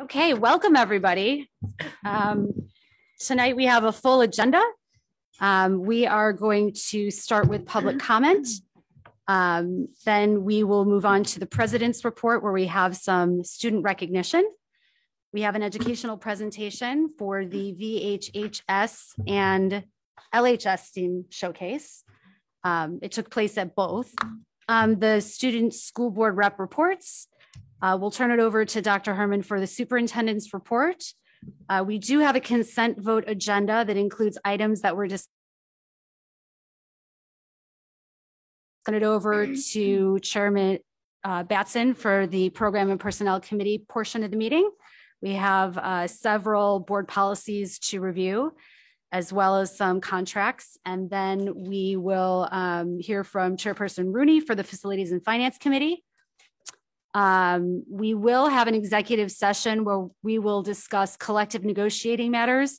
Okay, welcome everybody. Tonight we have a full agenda. We are going to start with public comment. Then we will move on to the president's report where we have some student recognition. We have an educational presentation for the VHHS and LHS STEAM showcase. It took place at both. The student school board rep reports. We'll turn it over to Dr. Herman for the superintendent's report. We do have a consent vote agenda that includes items that were just turn it over to Chairman Batson for the Program and Personnel Committee portion of the meeting. We have several board policies to review, as well as some contracts. And then we will hear from Chairperson Rooney for the Facilities and Finance Committee. We will have an executive session where we will discuss collective negotiating matters,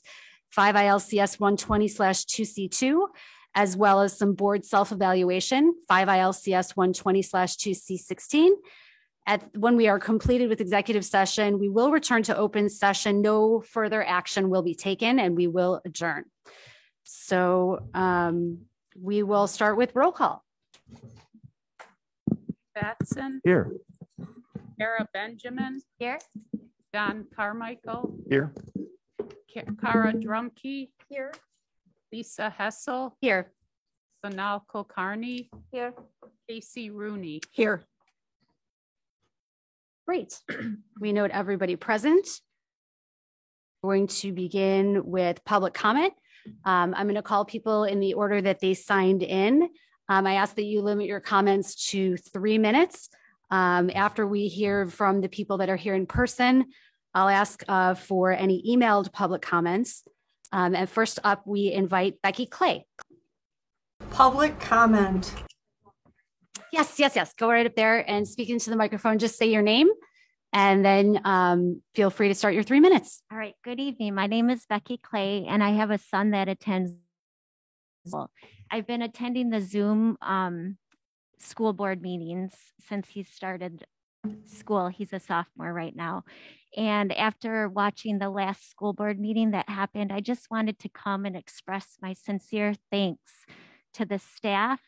5 ILCS 120/2C2, as well as some board self-evaluation, 5 ILCS 120/2C16. When we are completed with executive session, we will return to open session. No further action will be taken and we will adjourn. So we will start with roll call. Batson. Here. Kara Benjamin. Here. John Carmichael. Here. Kara Drumkey. Here. Lisa Hessel. Here. Sonal Kulkarni. Here. Casey Rooney. Here. Great. We note everybody present. We're going to begin with public comment. I'm going to call people in the order that they signed in. I ask that you limit your comments to 3 minutes. After we hear from the people that are here in person, I'll ask for any emailed public comments. And first up, we invite Becky Clay. Public comment. Yes. Go right up there and speak into the microphone. Just say your name and then feel free to start your 3 minutes. All right. Good evening. My name is Becky Clay, and I have a son that attends. I've been attending the Zoom school board meetings since he started school. He's a sophomore right now. And after watching the last school board meeting that happened, I just wanted to come and express my sincere thanks to the staff,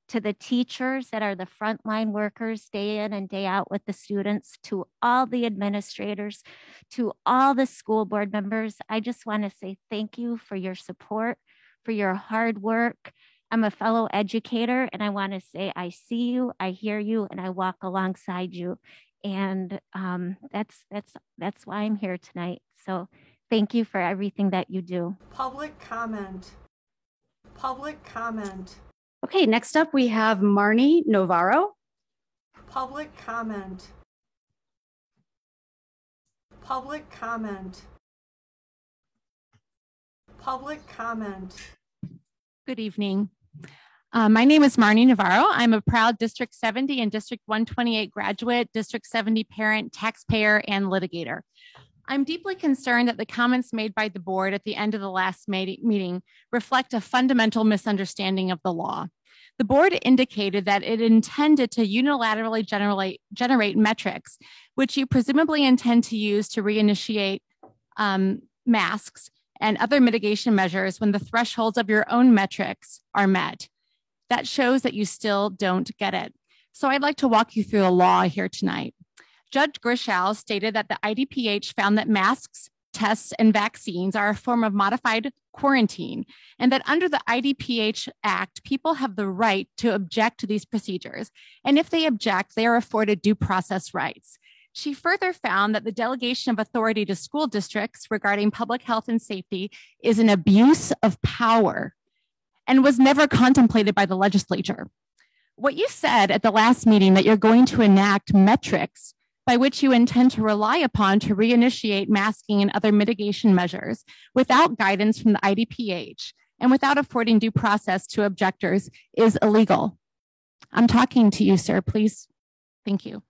to the teachers that are the frontline workers day in and day out with the students, to all the administrators, to all the school board members. I just want to say thank you for your support, for your hard work. I'm a fellow educator, and I want to say I see you, I hear you, and I walk alongside you. And that's why I'm here tonight. So thank you for everything that you do. Public comment. Public comment. Okay, next up we have Marnie Navarro. Public comment. Public comment. Public comment. Good evening. My name is Marnie Navarro. I'm a proud District 70 and District 128 graduate, District 70 parent, taxpayer, and litigator. I'm deeply concerned that the comments made by the board at the end of the last meeting reflect a fundamental misunderstanding of the law. The board indicated that it intended to unilaterally generate metrics, which you presumably intend to use to reinitiate masks and other mitigation measures when the thresholds of your own metrics are met. That shows that you still don't get it. So I'd like to walk you through the law here tonight. Judge Grishow stated that the IDPH found that masks, tests, and vaccines are a form of modified quarantine, and that under the IDPH Act, people have the right to object to these procedures. And if they object, they are afforded due process rights. She further found that the delegation of authority to school districts regarding public health and safety is an abuse of power and was never contemplated by the legislature. What you said at the last meeting that you're going to enact metrics by which you intend to rely upon to reinitiate masking and other mitigation measures without guidance from the IDPH and without affording due process to objectors is illegal. I'm talking to you, sir, please. Thank you.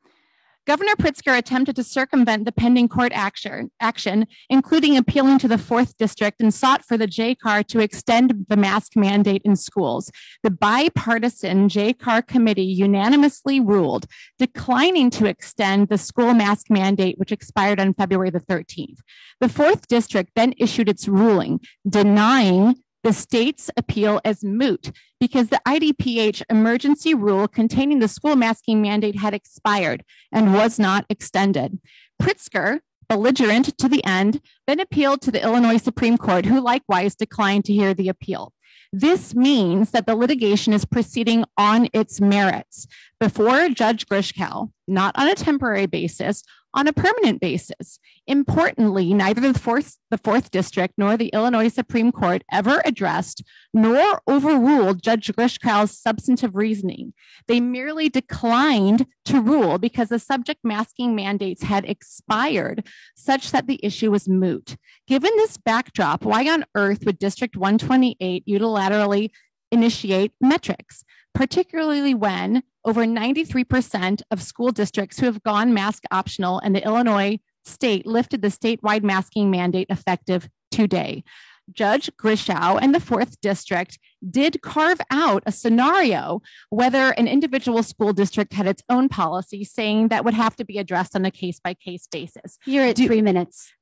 Governor Pritzker attempted to circumvent the pending court action, including appealing to the 4th District, and sought for the JCAR to extend the mask mandate in schools. The bipartisan JCAR committee unanimously ruled, declining to extend the school mask mandate, which expired on February the 13th. The 4th District then issued its ruling, denying the state's appeal as moot because the IDPH emergency rule containing the school masking mandate had expired and was not extended. Pritzker, belligerent to the end, then appealed to the Illinois Supreme Court, who likewise declined to hear the appeal. This means that the litigation is proceeding on its merits before Judge Grishkow, not on a temporary basis, on a permanent basis. Importantly, neither the 4th District nor the Illinois Supreme Court ever addressed nor overruled Judge Grishkow's substantive reasoning. They merely declined to rule because the subject masking mandates had expired, such that the issue was moot. Given this backdrop, why on earth would District 128 unilaterally initiate metrics, particularly when over 93% of school districts who have gone mask optional and the Illinois state lifted the statewide masking mandate effective today? Judge Grishow and the 4th District did carve out a scenario whether an individual school district had its own policy, saying that would have to be addressed on a case-by-case basis. You're at 3 minutes.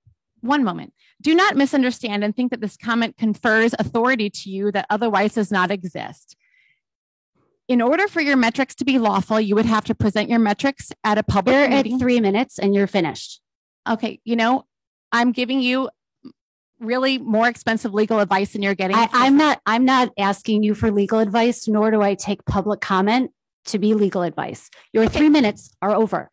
One moment. Do not misunderstand and think that this comment confers authority to you that otherwise does not exist. In order for your metrics to be lawful, you would have to present your metrics at a public meeting. You're at 3 minutes and you're finished. Okay, I'm giving you really more expensive legal advice than you're getting. I'm not asking you for legal advice, nor do I take public comment to be legal advice. Your 3 minutes are over.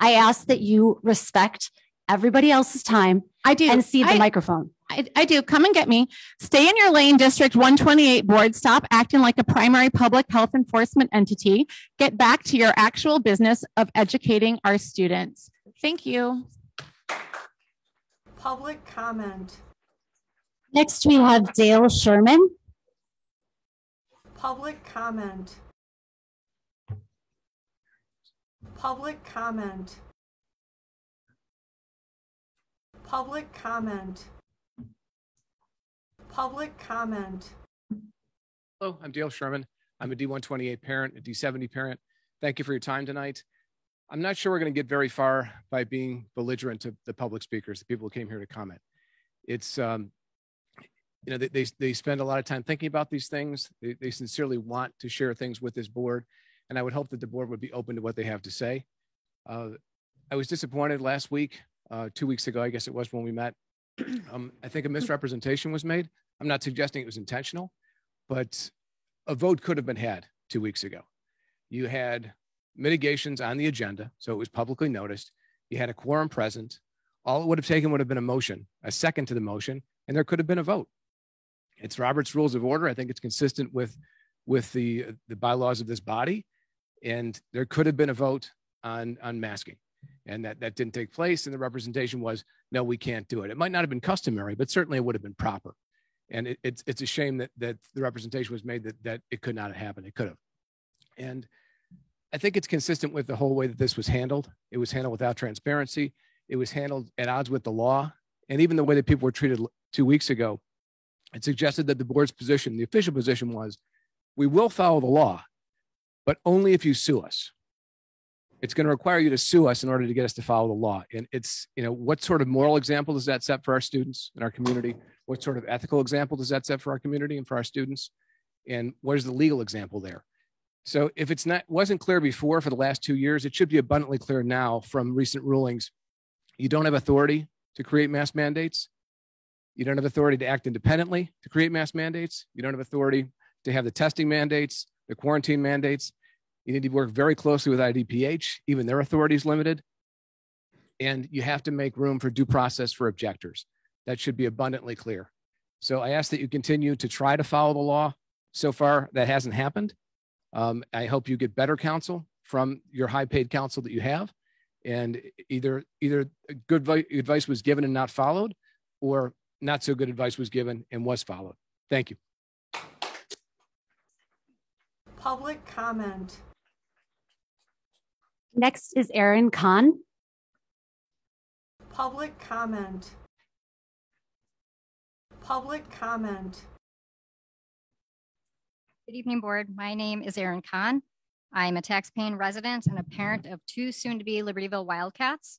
I ask that you respect everybody else's time. I do. And cede the microphone. I do. Come and get me. Stay in your lane, District 128 board. Stop acting like a primary public health enforcement entity. Get back to your actual business of educating our students. Thank you. Public comment. Next, we have Dale Sherman. Public comment. Public comment. Public comment. Public comment. Hello, I'm Dale Sherman. I'm a D128 parent, a D70 parent. Thank you for your time tonight. I'm not sure we're going to get very far by being belligerent to the public speakers, the people who came here to comment. It's, they spend a lot of time thinking about these things. They sincerely want to share things with this board, and I would hope that the board would be open to what they have to say. I was disappointed last week, 2 weeks ago, I guess it was when we met. I think a misrepresentation was made. I'm not suggesting it was intentional, but a vote could have been had 2 weeks ago. You had mitigations on the agenda, so it was publicly noticed. You had a quorum present. All it would have taken would have been a motion, a second to the motion, and there could have been a vote. It's Robert's Rules of Order. I think it's consistent with the bylaws of this body, and there could have been a vote on masking, and that didn't take place, and the representation was, no, we can't do it. It might not have been customary, but certainly it would have been proper. And it's a shame that the representation was made that it could not have happened. It could have. And I think it's consistent with the whole way that this was handled. It was handled without transparency. It was handled at odds with the law. And even the way that people were treated 2 weeks ago, it suggested that the board's position, the official position was, we will follow the law, but only if you sue us. It's going to require you to sue us in order to get us to follow the law. And it's, what sort of moral example does that set for our students in our community? What sort of ethical example does that set for our community and for our students? And what is the legal example there? So if wasn't clear before for the last 2 years, it should be abundantly clear now from recent rulings. You don't have authority to create mask mandates. You don't have authority to act independently to create mask mandates. You don't have authority to have the testing mandates, the quarantine mandates. You need to work very closely with IDPH. Even their authority is limited. And you have to make room for due process for objectors. That should be abundantly clear. So I ask that you continue to try to follow the law. So far, that hasn't happened. I hope you get better counsel from your high-paid counsel that you have. And either good advice was given and not followed, or not so good advice was given and was followed. Thank you. Public comment. Next is Erin Kahn. Public comment. Public comment. Good evening, board. My name is Erin Kahn. I'm a taxpaying resident and a parent of two soon-to-be Libertyville Wildcats.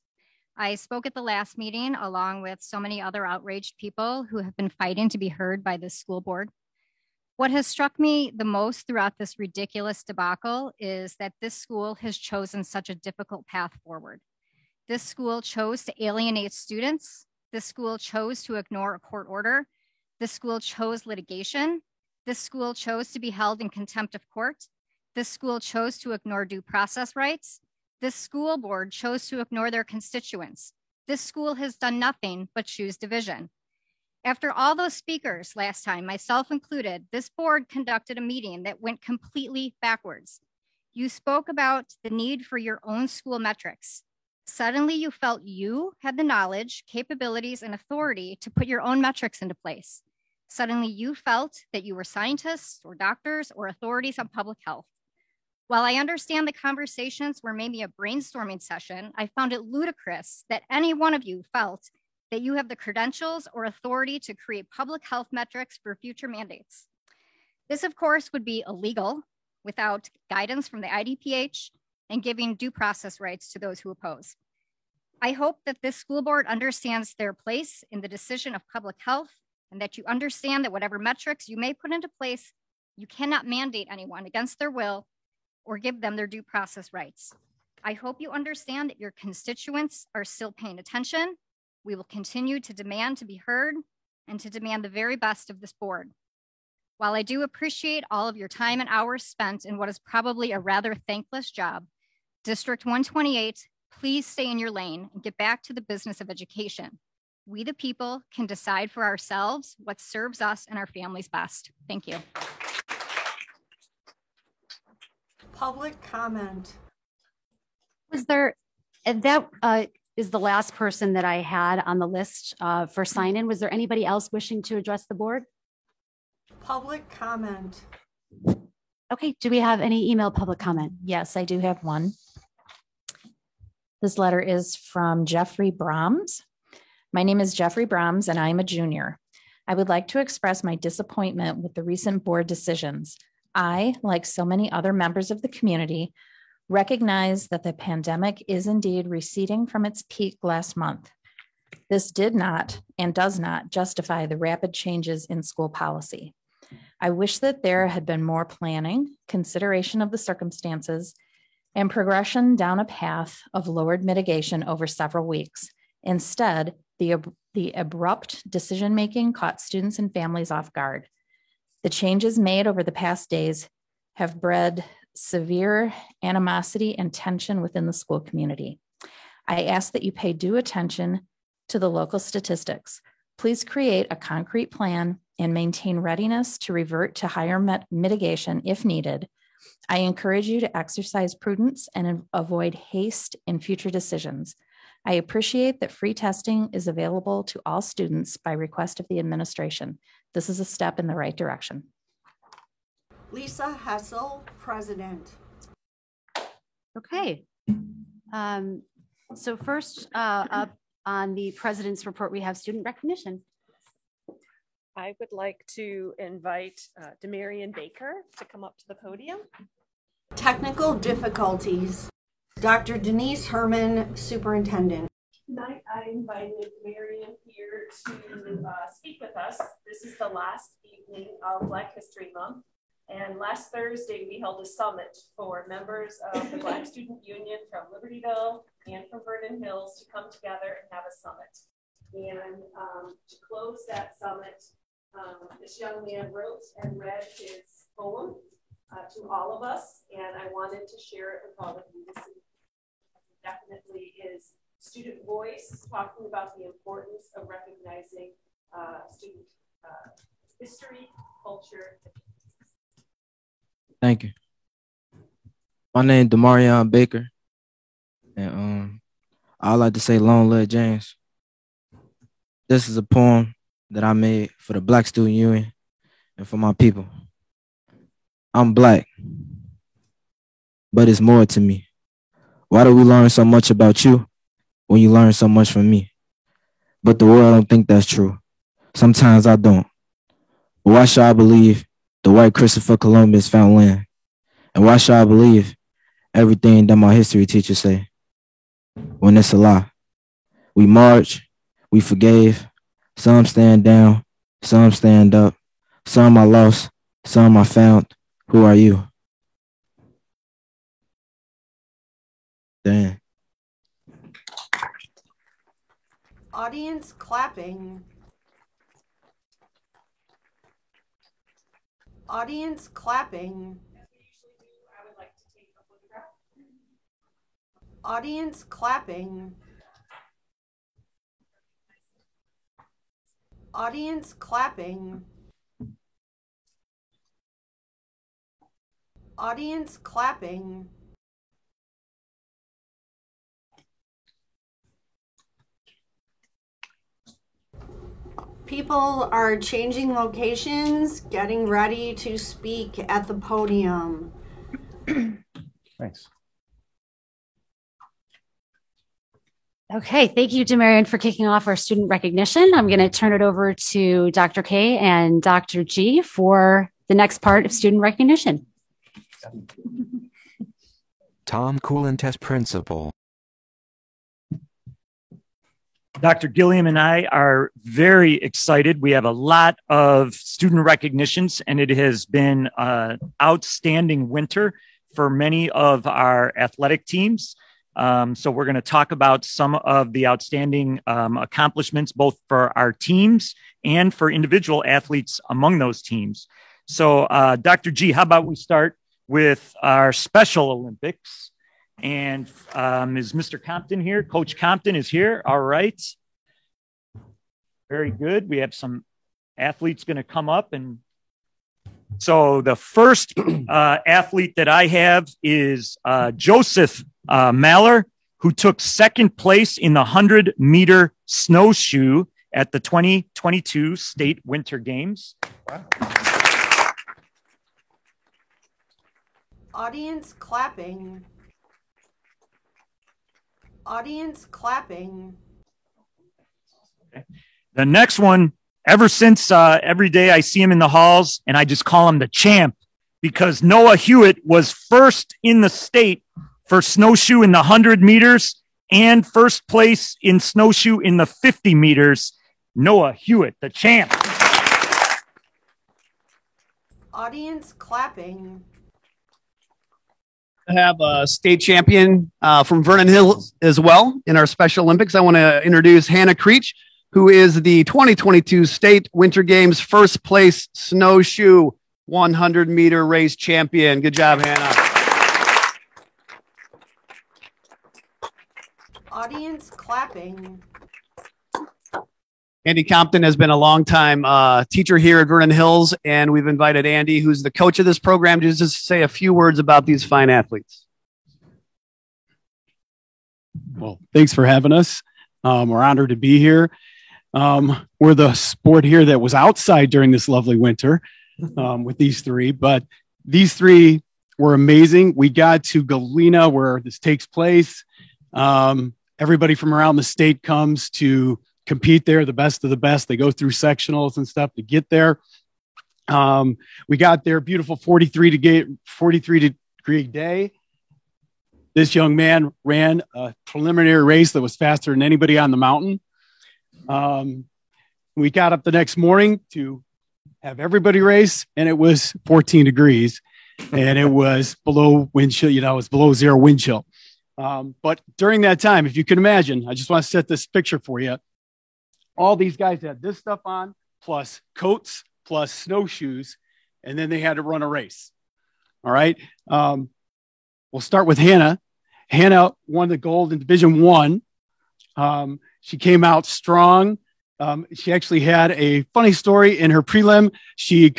I spoke at the last meeting along with so many other outraged people who have been fighting to be heard by this school board. What has struck me the most throughout this ridiculous debacle is that this school has chosen such a difficult path forward. This school chose to alienate students. This school chose to ignore a court order. This school chose litigation. This school chose to be held in contempt of court. This school chose to ignore due process rights. This school board chose to ignore their constituents. This school has done nothing but choose division. After all those speakers last time, myself included, this board conducted a meeting that went completely backwards. You spoke about the need for your own school metrics. Suddenly you felt you had the knowledge, capabilities, and authority to put your own metrics into place. Suddenly you felt that you were scientists or doctors or authorities on public health. While I understand the conversations were maybe a brainstorming session, I found it ludicrous that any one of you felt that you have the credentials or authority to create public health metrics for future mandates. This, of course, would be illegal without guidance from the IDPH and giving due process rights to those who oppose. I hope that this school board understands their place in the decision of public health and that you understand that whatever metrics you may put into place, you cannot mandate anyone against their will or give them their due process rights. I hope you understand that your constituents are still paying attention. We will continue to demand to be heard and to demand the very best of this board. While I do appreciate all of your time and hours spent in what is probably a rather thankless job, District 128, please stay in your lane and get back to the business of education. We, the people, can decide for ourselves what serves us and our families best. Thank you. Public comment. Was there, and that is the last person that I had on the list for sign-in. Was there anybody else wishing to address the board? Public comment. Okay, do we have any email public comment? Yes, I do have one. This letter is from Jeffrey Brahms. My name is Jeffrey Brahms and I'm a junior. I would like to express my disappointment with the recent board decisions. I, like so many other members of the community, recognize that the pandemic is indeed receding from its peak last month. This did not and does not justify the rapid changes in school policy. I wish that there had been more planning, consideration of the circumstances, and progression down a path of lowered mitigation over several weeks. Instead, the abrupt decision-making caught students and families off guard. The changes made over the past days have bred severe animosity and tension within the school community. I ask that you pay due attention to the local statistics. Please create a concrete plan and maintain readiness to revert to higher mitigation if needed. I encourage you to exercise prudence and avoid haste in future decisions. I appreciate that free testing is available to all students by request of the administration. This is a step in the right direction. Lisa Hessel, President. Okay. So first up on the president's report, we have student recognition. I would like to invite Demarion Baker to come up to the podium. Technical difficulties. Dr. Denise Herman, Superintendent. Tonight, I invited Demarion here to speak with us. This is the last evening of Black History Month. And last Thursday, we held a summit for members of the Black Student Union from Libertyville and from Vernon Hills to come together and have a summit. And to close that summit, this young man wrote and read his poem to all of us, and I wanted to share it with all of you. This definitely is student voice talking about the importance of recognizing student history, culture. Thank you. My name is Demarion Baker, and I'd like to say long live James. This is a poem that I made for the Black Student Union and for my people. I'm Black, but it's more to me. Why do we learn so much about you when you learn so much from me? But the world don't think that's true. Sometimes I don't. But why should I believe the white Christopher Columbus found land? And why should I believe everything that my history teachers say when it's a lie? We march, we forgave, some stand down, some stand up, some I lost, some I found. Who are you? Damn. Audience clapping. Audience clapping. Audience clapping. Audience clapping. Audience clapping. People are changing locations, getting ready to speak at the podium. Thanks. Okay, thank you, Demarion, for kicking off our student recognition. I'm going to turn it over to Dr. K and Dr. G for the next part of student recognition. Tom Coolentest, Principal. Dr. Gilliam and I are very excited. We have a lot of student recognitions, and it has been an outstanding winter for many of our athletic teams. So we're going to talk about some of the outstanding accomplishments, both for our teams and for individual athletes among those teams. So Dr. G, how about we start with our Special Olympics? And is Mr. Compton here? Coach Compton is here. All right. Very good. We have some athletes going to come up. And so the first athlete that I have is Joseph Maller, who took second place in the 100-meter snowshoe at the 2022 State Winter Games. Wow. Audience clapping. Audience clapping. Okay. The next one, ever since every day I see him in the halls, and I just call him the champ, because Noah Hewitt was first in the state for snowshoe in the 100 meters and first place in snowshoe in the 50 meters. Noah Hewitt, the champ. Audience clapping. I have a state champion from Vernon Hills as well in our Special Olympics. I want to introduce Hannah Creech, who is the 2022 State Winter Games first place snowshoe 100-meter race champion. Good job, Hannah. Audience clapping. Andy Compton has been a longtime teacher here at Vernon Hills, and we've invited Andy, who's the coach of this program, to just say a few words about these fine athletes. Well, thanks for having us. We're honored to be here. We're the sport here that was outside during this lovely winter with these three, but these three were amazing. We got to Galena, where this takes place. Everybody from around the state comes to compete there, the best of the best. They go through sectionals and stuff to get there. We got there, beautiful 43 degree day. This young man ran a preliminary race that was faster than anybody on the mountain. We got up the next morning to have everybody race, and it was 14 degrees, and it was below wind chill. You know, it was below zero wind chill. But during that time, if you can imagine, I just want to set this picture for you. All these guys had this stuff on, plus coats, plus snowshoes, and then they had to run a race. All right. We'll start with Hannah. Hannah won the gold in Division I. She came out strong. She actually had a funny story in her prelim. She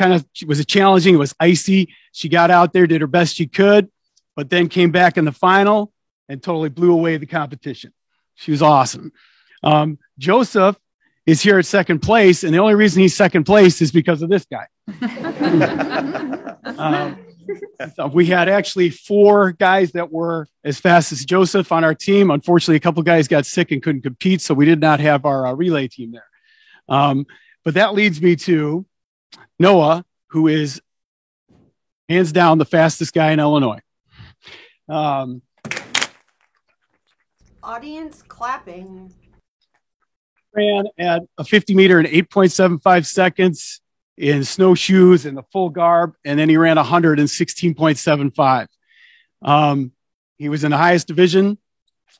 was challenging. It was icy. She got out there, did her best she could, but then came back in the final and totally blew away the competition. She was awesome. Joseph is here at second place, and the only reason he's second place is because of this guy. We had actually 4 guys that were as fast as Joseph on our team. Unfortunately, a couple guys got sick and couldn't compete, so we did not have our relay team there. But that leads me to Noah, who is hands down the fastest guy in Illinois. Audience clapping. Ran at a 50 meter in 8.75 seconds in snowshoes and the full garb, and then he ran 100 in 16.75. He was in the highest division.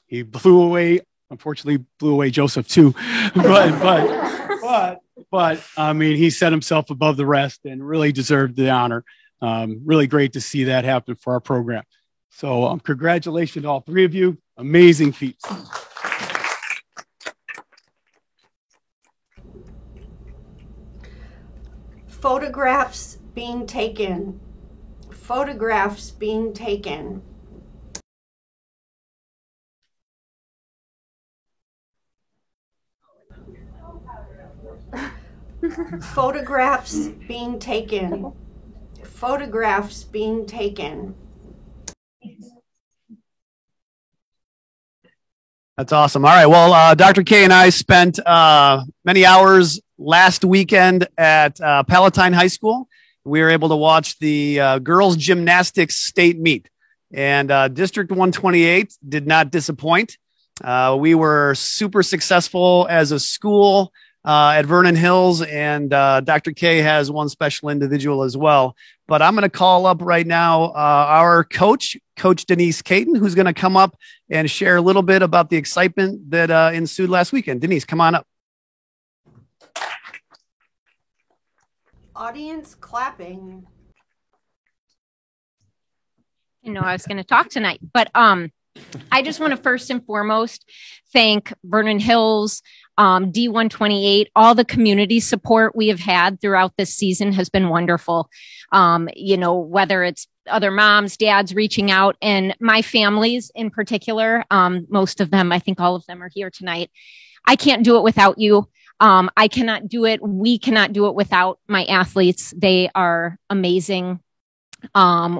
He unfortunately blew away Joseph too, but I mean, he set himself above the rest and really deserved the honor. Really great to see that happen for our program. So congratulations to all 3 of you. Amazing feats. Photographs being taken. Photographs being taken. Photographs being taken. Photographs being taken. That's awesome. All right. Well, Dr. K and I spent many hours last weekend at Palatine High School. We were able to watch the girls gymnastics state meet, and District 128 did not disappoint. We were super successful as a school at Vernon Hills, and Dr. K has one special individual as well. But I'm going to call up right now our coach, Coach Denise Caton, who's going to come up and share a little bit about the excitement that ensued last weekend. Denise, come on up. Audience clapping. You know, I was going to talk tonight, but I just want to first and foremost thank Vernon Hills, D128, all the community support we have had throughout this season has been wonderful. You know, whether it's other moms, dads reaching out, and my families in particular, most of them, I think all of them are here tonight. I can't do it without you. I cannot do it. We cannot do it without my athletes. They are amazing.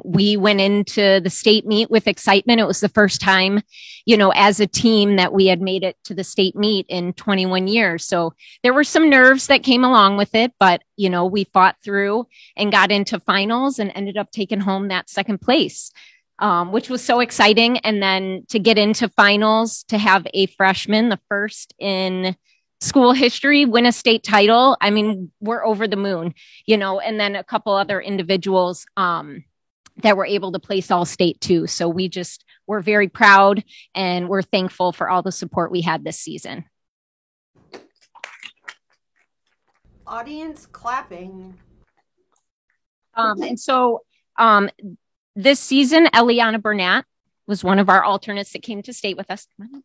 We went into the state meet with excitement. It was the first time, you know, as a team that we had made it to the state meet in 21 years. So there were some nerves that came along with it, but, you know, we fought through and got into finals and ended up taking home that second place, which was so exciting. And then to get into finals, to have a freshman, the first in school history, win a state title. I mean, we're over the moon, you know, and then a couple other individuals that were able to place all state too. So we're very proud and we're thankful for all the support we had this season. Audience clapping. And so this season, Eliana Burnett was one of our alternates that came to state with us. Come on.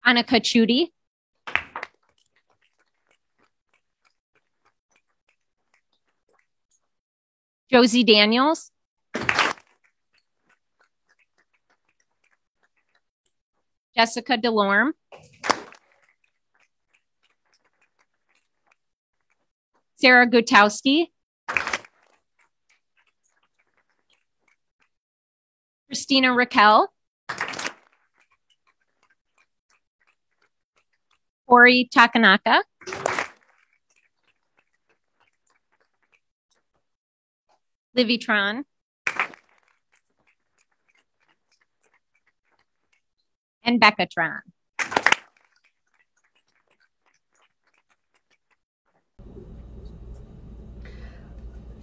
Annika Chudy. Josie Daniels. Jessica Delorme. Sarah Gutowski. Christina Raquel. Corey Takanaka. Livy Tron. And Becca Tron.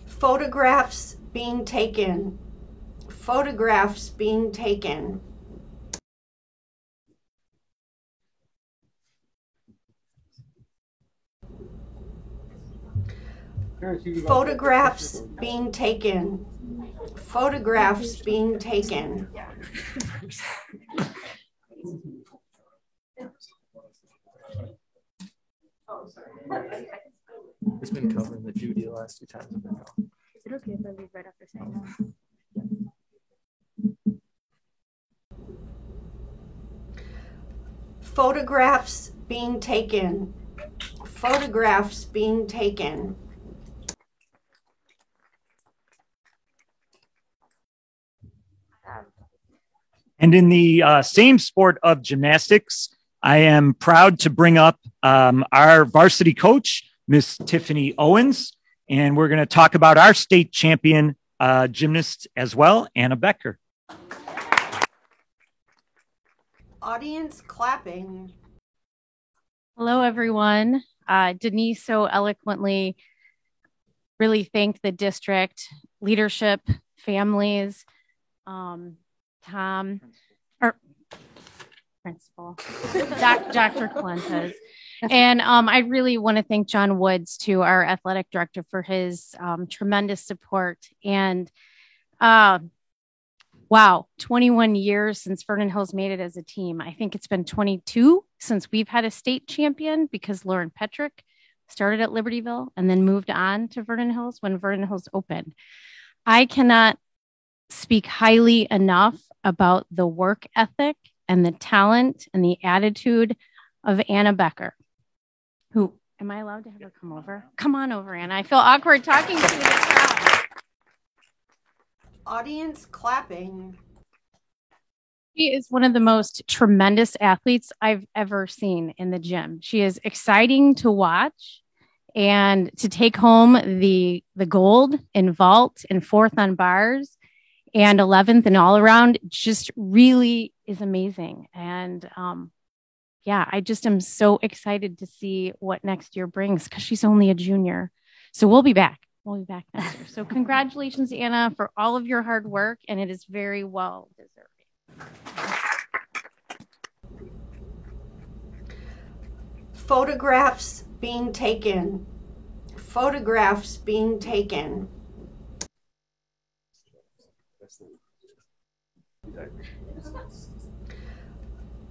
Photographs being taken. Photographs being taken. Photographs being taken. Photographs being taken. It's been covering the duty the last 2 times. Is it okay if I leave right after saying that? Photographs being taken. Photographs being taken. And in the same sport of gymnastics, I am proud to bring up our varsity coach, Miss Tiffany Owens, and we're going to talk about our state champion gymnast as well, Anna Becker. Audience clapping. Hello, everyone. Denise so eloquently really thanked the district, leadership, families, Tom, or principal, Dr. Calentes. And I really want to thank John Woods, too, our athletic director, for his tremendous support. And wow, 21 years since Vernon Hills made it as a team. I think it's been 22 since we've had a state champion, because Lauren Petrick started at Libertyville and then moved on to Vernon Hills when Vernon Hills opened. I cannot speak highly enough about the work ethic and the talent and the attitude of Anna Becker, who, am I allowed to have her come over? Come on over, Anna. I feel awkward talking to the crowd. Audience clapping. She is one of the most tremendous athletes I've ever seen in the gym. She is exciting to watch, and to take home the gold in vault and fourth on bars and 11th and all around just really is amazing. And yeah, I just am so excited to see what next year brings, because she's only a junior. So we'll be back. We'll be back next year. So congratulations, Anna, for all of your hard work, and it is very well deserved. Photographs being taken. Photographs being taken.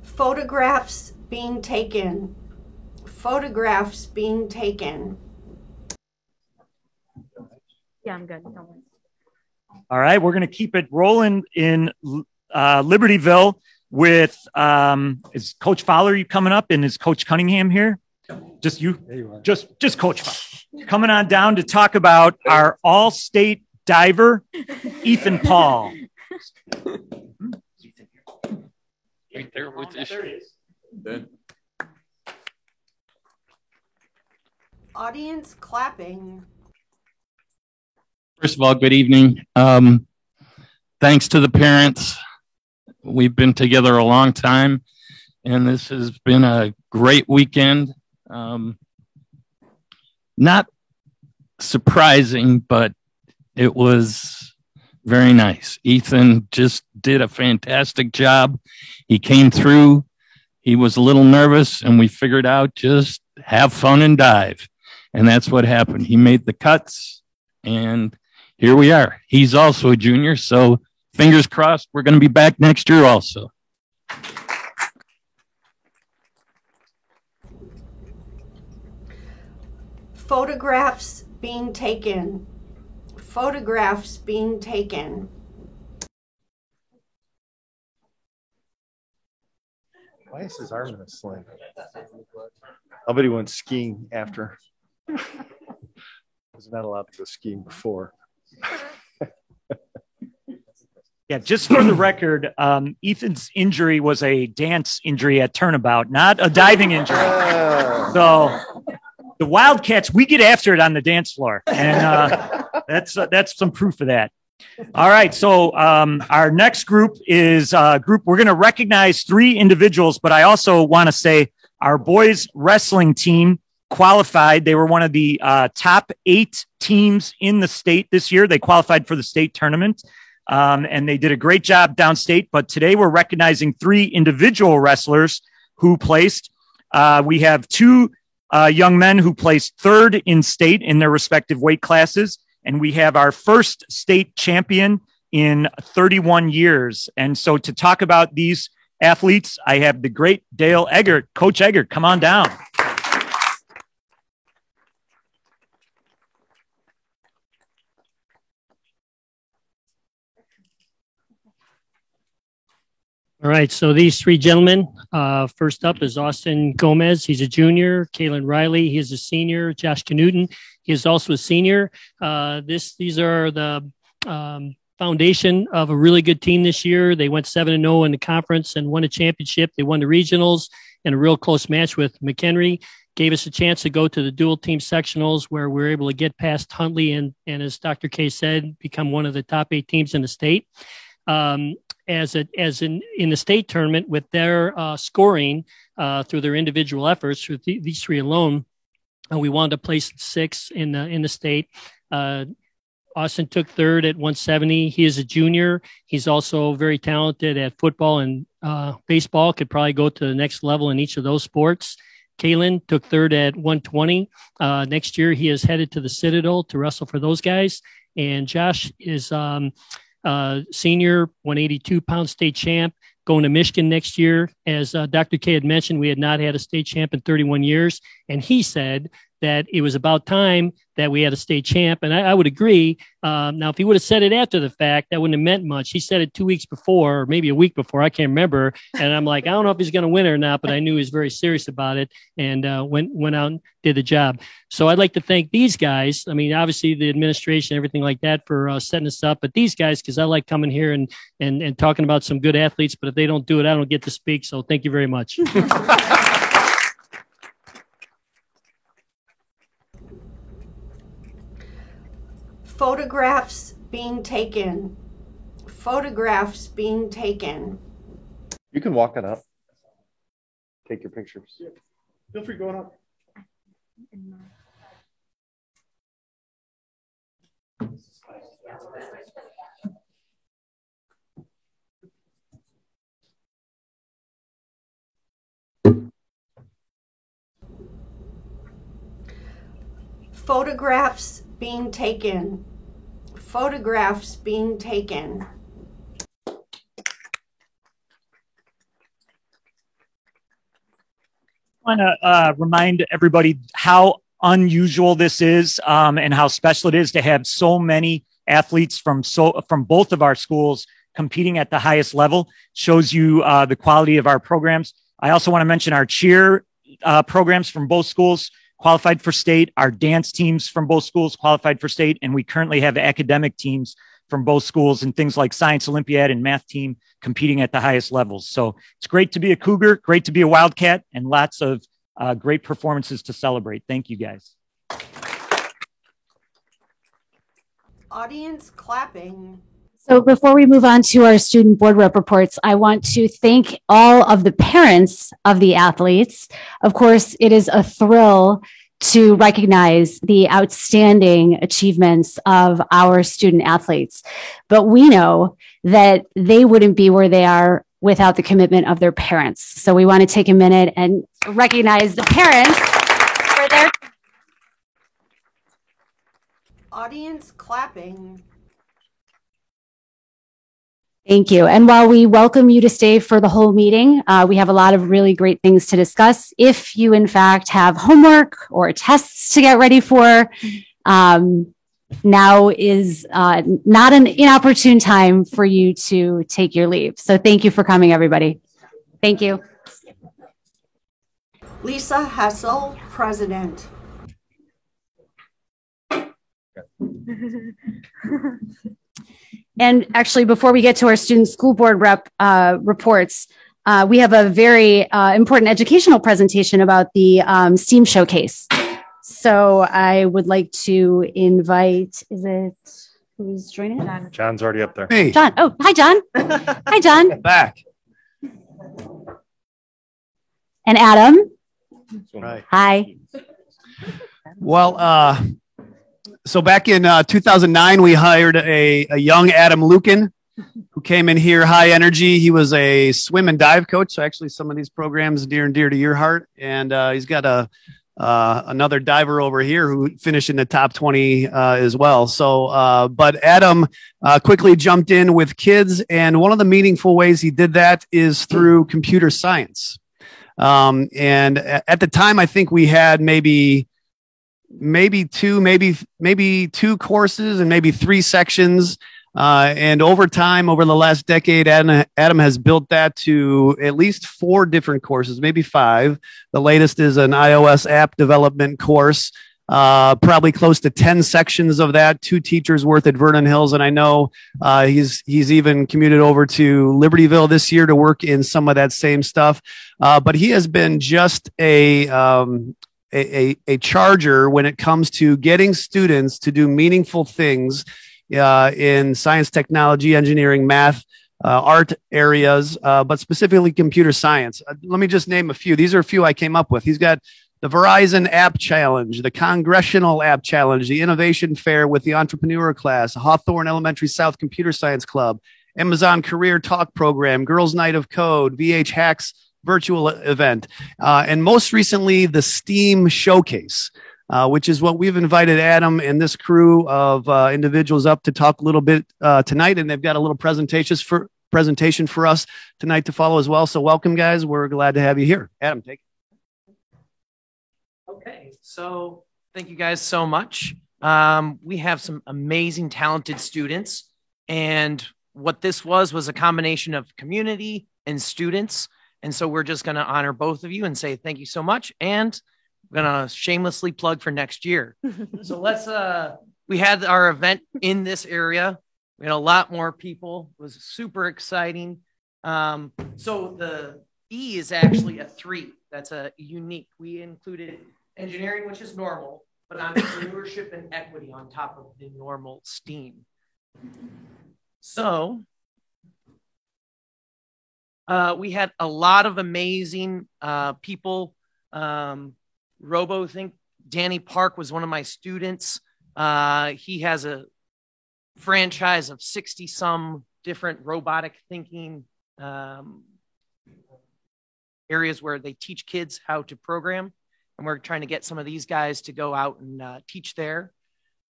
Photographs being taken. Photographs being taken. Yeah, I'm good. Don't worry. All right, we're going to keep it rolling in Libertyville with is Coach Fowler you coming up, and is Coach Cunningham here? Just you? There you are. Just Coach Fowler. Coming on down to talk about our all-state diver, Ethan Paul. Right there with this. There he is. Good. Audience clapping. First of all, good evening. Thanks to the parents. We've been together a long time, and this has been a great weekend. Not surprising, but it was very nice. Ethan just did a fantastic job. He came through. He was a little nervous, and we figured out just have fun and dive. And that's what happened. He made the cuts, and here we are. He's also a junior, so fingers crossed we're going to be back next year also. Photographs being taken. Photographs being taken. Why is his arm in a sling? I bet he went skiing after. Was not allowed to go skiing before. Yeah, just for the record, Ethan's injury was a dance injury at Turnabout, not a diving injury. So the Wildcats, we get after it on the dance floor, and that's some proof of that. All right, so our next group is a group. We're going to recognize 3 individuals, but I also want to say our boys wrestling team qualified. They were one of the top 8 teams in the state this year. They qualified for the state tournament, and they did a great job downstate. But today we're recognizing 3 individual wrestlers who placed. We have 2 young men who placed 3rd in state in their respective weight classes. And we have our first state champion in 31 years. And so to talk about these athletes, I have the great Dale Eggert. Coach Eggert, come on down. All right, so these three gentlemen, first up is Austin Gomez. He's a junior. Kalen Riley, he is a senior. Josh Knudten, he is also a senior. These are the foundation of a really good team this year. They went 7-0 in the conference and won a championship. They won the regionals in a real close match with McHenry. Gave us a chance to go to the dual team sectionals where we were able to get past Huntley and as Dr. K said, become one of the top 8 teams in the state. In the state tournament with their scoring through their individual efforts with these three alone, we wound up placing 6th in the state. Austin took 3rd at 170. He is a junior. He's also very talented at football and baseball, could probably go to the next level in each of those sports. Kalen took 3rd at 120. Next year, he is headed to the Citadel to wrestle for those guys. And Josh is senior, 182-pound state champ, going to Michigan next year. As Dr. K had mentioned, we had not had a state champ in 31 years. And he said that it was about time that we had a state champ. And I would agree. Now, if he would have said it after the fact, that wouldn't have meant much. He said it 2 weeks before, or maybe a week before. I can't remember. And I'm like, I don't know if he's going to win or not, but I knew he was very serious about it and went out and did the job. So I'd like to thank these guys. I mean, obviously the administration, everything like that for setting us up, but these guys, because I like coming here and talking about some good athletes, but if they don't do it, I don't get to speak. So thank you very much. Photographs being taken. Photographs being taken. You can walk it up. Take your pictures. Feel free going up. Photographs being taken. Photographs being taken. I want to remind everybody how unusual this is and how special it is to have so many athletes from both of our schools competing at the highest level. Shows you the quality of our programs. I also want to mention our cheer programs from both schools qualified for state, our dance teams from both schools qualified for state, and we currently have academic teams from both schools and things like Science Olympiad and math team competing at the highest levels. So it's great to be a Cougar, great to be a Wildcat, and lots of great performances to celebrate. Thank you, guys. Audience clapping. So before we move on to our student board rep reports, I want to thank all of the parents of the athletes. Of course, it is a thrill to recognize the outstanding achievements of our student athletes. But we know that they wouldn't be where they are without the commitment of their parents. So we want to take a minute and recognize the parents for their audience clapping. Thank you. And while we welcome you to stay for the whole meeting, we have a lot of really great things to discuss. If you, in fact, have homework or tests to get ready for, now is not an inopportune time for you to take your leave. So thank you for coming, everybody. Thank you. Lisa Hessel, President. And actually, before we get to our student school board rep reports, we have a very important educational presentation about the STEAM showcase. So I would like to invite, who's joining us? John's already up there. Hey. John. Oh, hi, John. Hi, John. Back. And Adam. Right. Hi. Well, so back in 2009, we hired a young Adam Lukin who came in here high energy. He was a swim and dive coach. So actually some of these programs near and dear to your heart. And he's got another diver over here who finished in the top 20 as well. So, but Adam quickly jumped in with kids. And one of the meaningful ways he did that is through computer science. And at the time, I think we had maybe two courses and maybe 3 sections And over time, over the last decade, Adam has built that to at least 4 different courses, maybe 5. The latest is an iOS app development course, probably close to 10 sections of that, 2 teachers worth at Vernon Hills. And I know he's even commuted over to Libertyville this year to work in some of that same stuff. But he has been just a charger when it comes to getting students to do meaningful things in science, technology, engineering, math, art areas, but specifically computer science. Let me just name a few. These are a few I came up with. He's got the Verizon App Challenge, the Congressional App Challenge, the Innovation Fair with the Entrepreneur Class, Hawthorne Elementary South Computer Science Club, Amazon Career Talk Program, Girls Night of Code, VH Hacks virtual event, and most recently, the STEAM Showcase. Which is what we've invited Adam and this crew of individuals up to talk a little bit tonight. And they've got a little presentation for us tonight to follow as well. So welcome, guys. We're glad to have you here. Adam, take it. Okay, so thank you guys so much. We have some amazing, talented students. And what this was a combination of community and students. And so we're just going to honor both of you and say thank you so much. And I'm going to shamelessly plug for next year. So we had our event in this area. We had a lot more people. It was super exciting. So the E is actually a 3. That's a unique. We included engineering, which is normal, but entrepreneurship and equity on top of the normal STEAM. So we had a lot of amazing people. RoboThink, Danny Park was one of my students. He has a franchise of 60 some different robotic thinking areas where they teach kids how to program. And we're trying to get some of these guys to go out and teach there.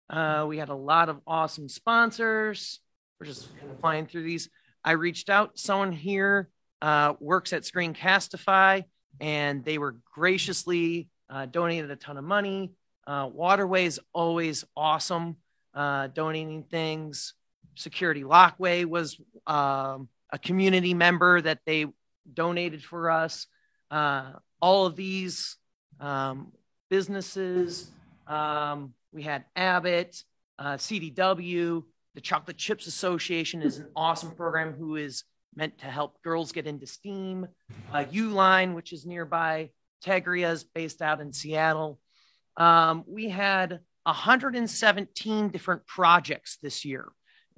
We had a lot of awesome sponsors. We're just kind of flying through these. I reached out, someone here works at Screencastify, and they were graciously donated a ton of money. Waterway is always awesome, donating things. Security Lockway was a community member that they donated for us. All of these businesses, we had Abbott, CDW, the Chocolate Chips Association is an awesome program who is meant to help girls get into STEAM. Uline, which is nearby. Tegria is based out in Seattle. We had 117 different projects this year.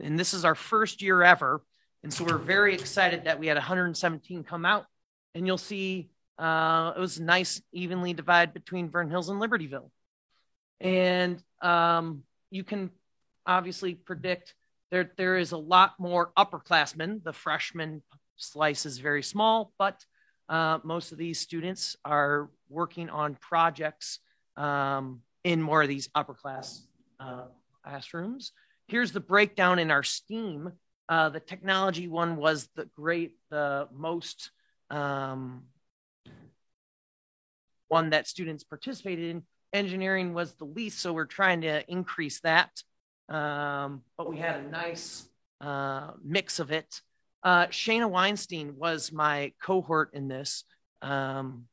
And this is our first year ever. And so we're very excited that we had 117 come out. And you'll see it was nice, evenly divided between Vernon Hills and Libertyville. And you can obviously predict there is a lot more upperclassmen. The freshman slice is very small, but most of these students are working on projects in more of these upper class classrooms. Here's the breakdown in our STEAM. The technology one was the most one that students participated in. Engineering was the least, so we're trying to increase that. But we had a nice mix of it. Shayna Weinstein was my cohort in this, and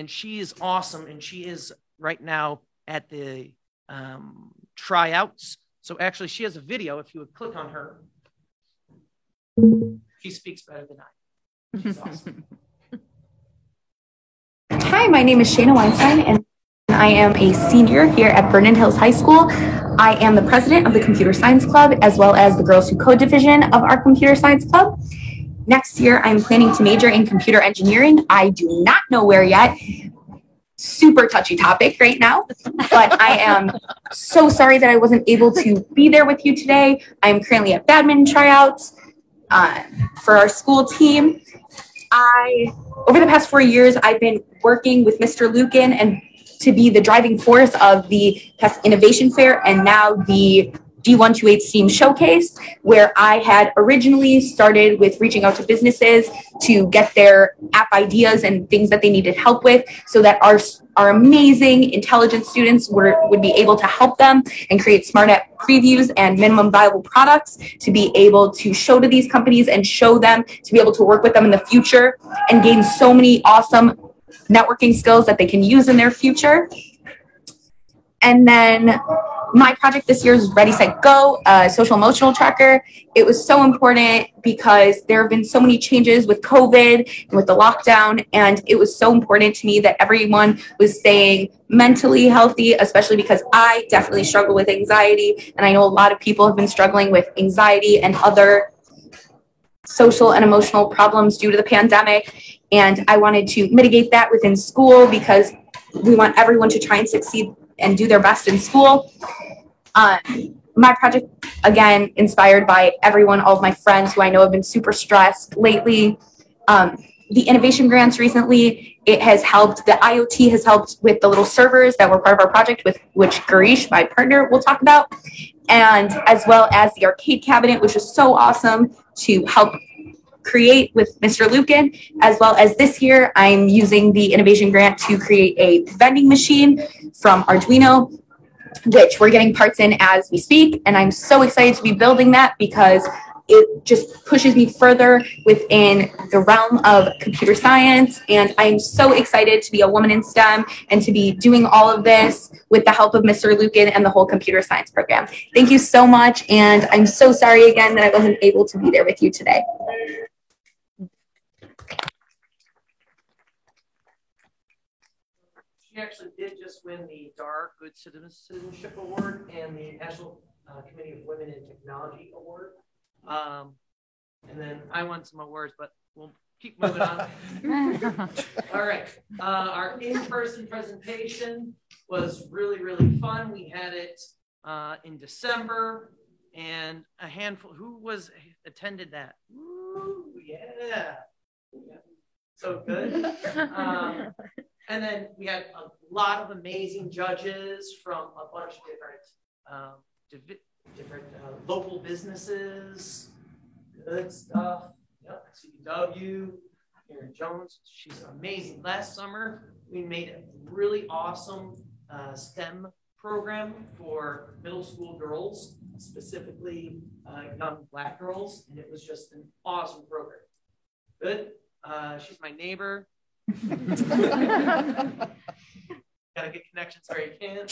she is awesome, and she is right now at the tryouts. So actually, she has a video. If you would click on her, she speaks better than I. She's awesome. Hi, my name is Shayna Weinstein, and I am a senior here at Vernon Hills High School. I am the president of the Computer Science Club, as well as the Girls Who Code division of our Computer Science Club. Next year, I'm planning to major in computer engineering. I do not know where yet. Super touchy topic right now, but I am so sorry that I wasn't able to be there with you today. I am currently at badminton tryouts for our school team. Over the past 4 years, I've been working with Mr. Lucan and to be the driving force of the Test Innovation Fair and now the D128 STEAM Showcase, where I had originally started with reaching out to businesses to get their app ideas and things that they needed help with, so that our amazing intelligent students would be able to help them and create smart app previews and minimum viable products to be able to show to these companies and show them to be able to work with them in the future and gain so many awesome networking skills that they can use in their future. And then my project this year is Ready, Set, Go, social emotional tracker. It was so important because there have been so many changes with COVID and with the lockdown, and it was so important to me that everyone was staying mentally healthy, especially because I definitely struggle with anxiety, and I know a lot of people have been struggling with anxiety and other social and emotional problems due to the pandemic, and I wanted to mitigate that within school because we want everyone to try and succeed and do their best in school. My project, again, inspired by everyone, all of my friends who I know have been super stressed lately. The innovation grants recently, it has helped, the IoT has helped with the little servers that were part of our project, with which Garish, my partner, will talk about, and as well as the arcade cabinet, which was so awesome to help create with Mr. Lucan, as well as this year, I'm using the innovation grant to create a vending machine from Arduino, which we're getting parts in as we speak. And I'm so excited to be building that because it just pushes me further within the realm of computer science. And I'm so excited to be a woman in STEM and to be doing all of this with the help of Mr. Lucan and the whole computer science program. Thank you so much. And I'm so sorry again that I wasn't able to be there with you today. She actually did just win the DAR Good Citizenship Award and the National Committee of Women in Technology Award. And then I won some awards, but we'll keep moving on. All right. Our in-person presentation was really, really fun. We had it in December, and a handful, who attended that? Ooh, yeah. So good. And then we had a lot of amazing judges from a bunch of different local businesses. Good stuff. Yep, CW, Erin Jones, she's amazing. Last summer, we made a really awesome STEM program for middle school girls, specifically young Black girls, and it was just an awesome program. Good. She's my neighbor. Gotta get connections where you can.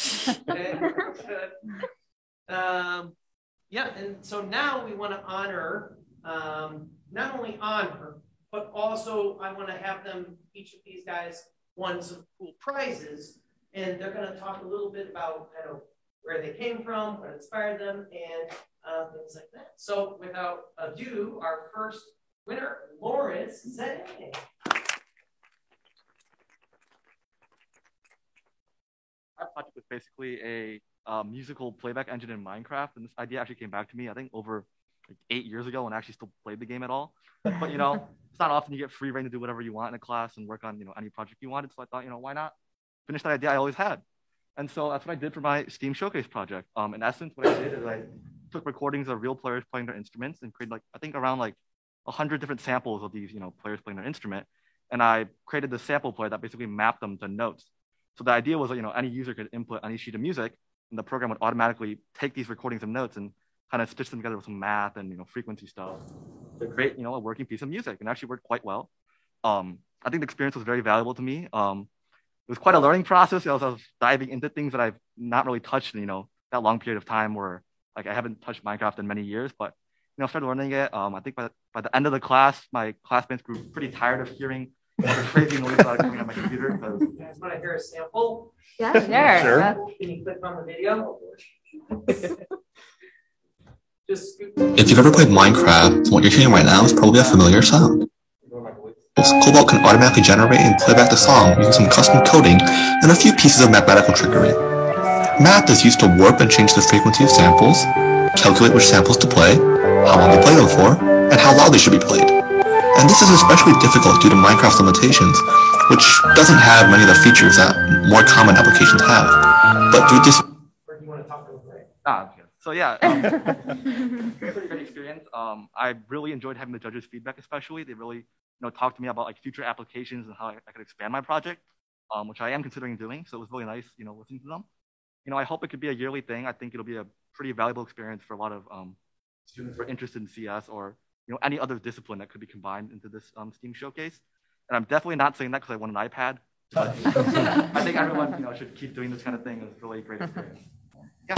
Okay. Yeah, and so now we want to honor, not only honor, but also I want to have them, each of these guys won some cool prizes, and they're going to talk a little bit about kind of where they came from, what inspired them, and things like that. So without ado, our first winner, Lawrence Zay. Our project was basically a musical playback engine in Minecraft, and this idea actually came back to me, I think, over like 8 years ago when I actually still played the game at all. But, you know, it's not often you get free reign to do whatever you want in a class and work on, you know, any project you wanted. So I thought, you know, why not finish that idea I always had? And so that's what I did for my Steam Showcase project. In essence, what I did is I took recordings of real players playing their instruments and created, like, I think around like 100 different samples of these, you know, players playing their instrument. And I created the sample player that basically mapped them to notes. So the idea was that, you know, any user could input any sheet of music, and the program would automatically take these recordings of notes and kind of stitch them together with some math and, you know, frequency stuff to create, you know, a working piece of music, and actually worked quite well. I think the experience was very valuable to me. It was quite a learning process. I was diving into things that I've not really touched in, you know, that long period of time where, like, I haven't touched Minecraft in many years, but, you know, I started learning it. I think by the end of the class, my classmates grew pretty tired of hearing all the crazy noise coming on my computer. You guys want to hear a sample? Yeah, sure. Can you click on the video? If you've ever played Minecraft, what you're hearing right now is probably a familiar sound. Cobalt can automatically generate and play back the song using some custom coding and a few pieces of mathematical trickery. Math is used to warp and change the frequency of samples, calculate which samples to play, how long to play them for, and how loud they should be played. And this is especially difficult due to Minecraft's limitations, which doesn't have many of the features that more common applications have. But through this... So yeah, pretty great experience. I really enjoyed having the judges' feedback, especially. They really, talked to me about like future applications and how I could expand my project, which I am considering doing. So it was really nice, listening to them. I hope it could be a yearly thing. I think it'll be a pretty valuable experience for a lot of students who are interested in CS or any other discipline that could be combined into this STEAM showcase. And I'm definitely not saying that because I won an iPad. But I think everyone should keep doing this kind of thing. It was really a great experience. Yeah.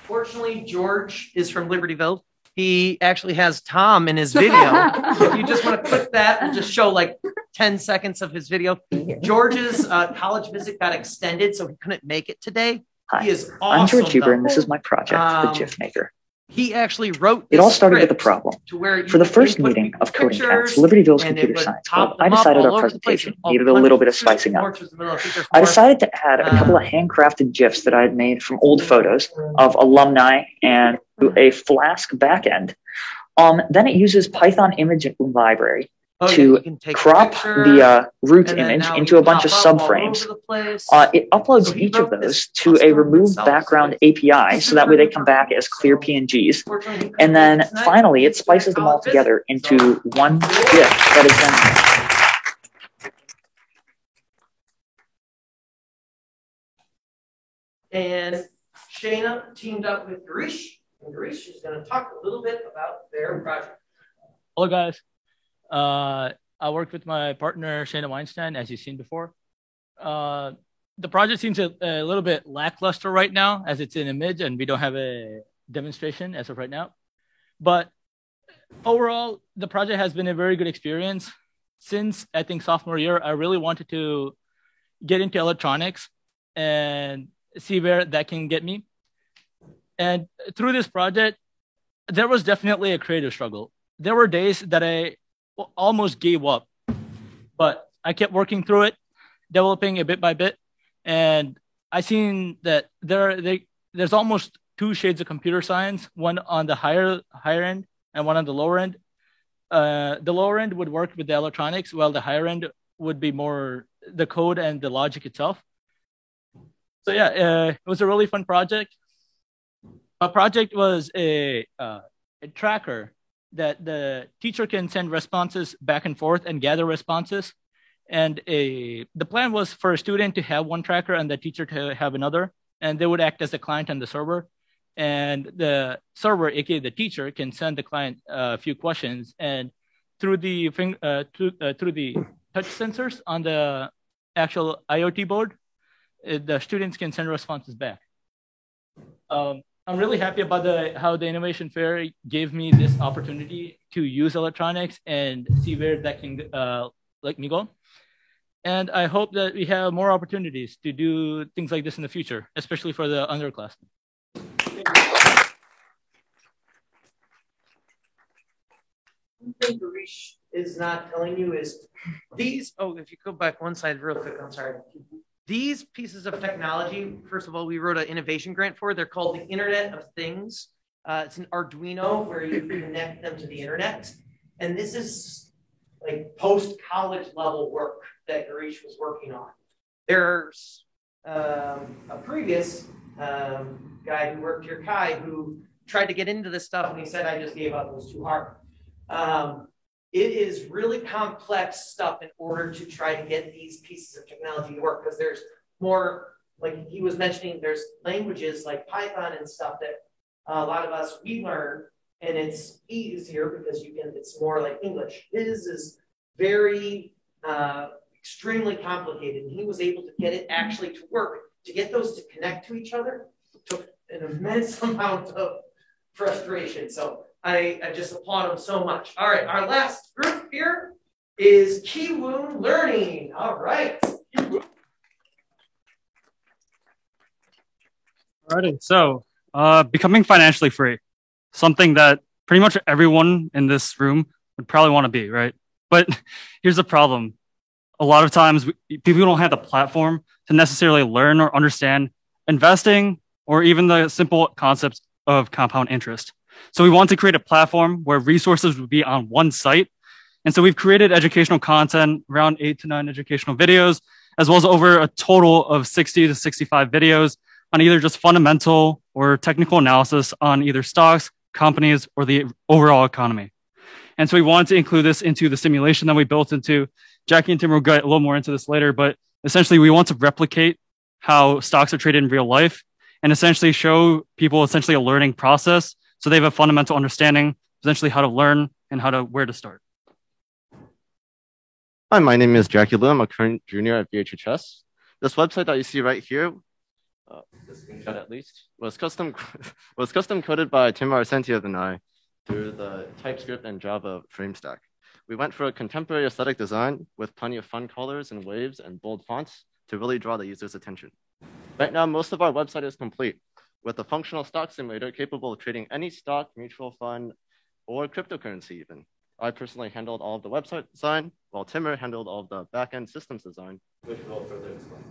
Fortunately, George is from Libertyville. He actually has Tom in his video. If you just want to click that, we'll just show like 10 seconds of his video. George's college visit got extended, so he couldn't make it today. Hi, he is awesome, I'm George Huber, and this is my project, The GIF Maker. He actually wrote It all started with a problem. For the first meeting of coding camps, Libertyville's Computer Science Club, I decided our presentation needed a little bit of spicing up. I decided to add a couple of handcrafted GIFs that I had made from old photos of alumni and a Flask backend. Then it uses Python image library to crop the root image into a bunch of subframes. It uploads each of those to a remove background API so that way they come back as clear PNGs. And then finally, it splices them all together into one GIF that is then. And Shayna teamed up with Garish, and Garish is going to talk a little bit about their project. Hello, guys. I worked with my partner, Shayna Weinstein, as you've seen before. The project seems a little bit lackluster right now as it's in image and we don't have a demonstration as of right now. But overall, the project has been a very good experience. Since I think sophomore year, I really wanted to get into electronics and see where that can get me. And through this project, there was definitely a creative struggle. There were days that I almost gave up, but I kept working through it, developing it bit by bit. And I seen that there's almost two shades of computer science, one on the higher end and one on the lower end. The lower end would work with the electronics, while the higher end would be more the code and the logic itself. So yeah, it was a really fun project. A project was a tracker that the teacher can send responses back and forth and gather responses. And the plan was for a student to have one tracker and the teacher to have another, and they would act as the client and the server. And the server, aka the teacher, can send the client a few questions, and through the touch sensors on the actual IoT board, the students can send responses back. I'm really happy about how the Innovation Fair gave me this opportunity to use electronics and see where that can let me go. And I hope that we have more opportunities to do things like this in the future, especially for the underclassmen. One thing Garish is not telling you is these, if you go back one side real quick, I'm sorry. These pieces of technology, first of all, we wrote an innovation grant for. They're called the Internet of Things. It's an Arduino where you connect them to the internet. And this is like post-college level work that Garish was working on. There's a previous guy who worked here, Kai, who tried to get into this stuff and he said, I just gave up, it was too hard. It is really complex stuff in order to try to get these pieces of technology to work, because there's more, like he was mentioning, there's languages like Python and stuff that a lot of us, we learn, and it's easier because it's more like English. His is very, extremely complicated, and he was able to get it actually to work. To get those to connect to each other took an immense amount of frustration. So I just applaud him so much. All right, our last group here is Kiwoon Learning. All right. Alrighty, so becoming financially free, something that pretty much everyone in this room would probably want to be, right? But here's the problem. A lot of times people don't have the platform to necessarily learn or understand investing or even the simple concepts of compound interest. So we want to create a platform where resources would be on one site. And so we've created educational content, around 8 to 9 educational videos, as well as over a total of 60 to 65 videos on either just fundamental or technical analysis on either stocks, companies, or the overall economy. And so we wanted to include this into the simulation that we built into. Jackie and Tim will get a little more into this later, but essentially we want to replicate how stocks are traded in real life and essentially show people essentially a learning process so they have a fundamental understanding, essentially how to learn and where to start. Hi, my name is Jackie Liu. I'm a current junior at VHHS. This website that you see right here, this screenshot at least, was custom coded by Tim Arsentia and I through the TypeScript and Java frame stack. We went for a contemporary aesthetic design with plenty of fun colors and waves and bold fonts to really draw the user's attention. Right now, most of our website is complete with a functional stock simulator capable of trading any stock, mutual fund, or cryptocurrency even. I personally handled all of the website design, while Timur handled all of the back-end systems design, which will further explain.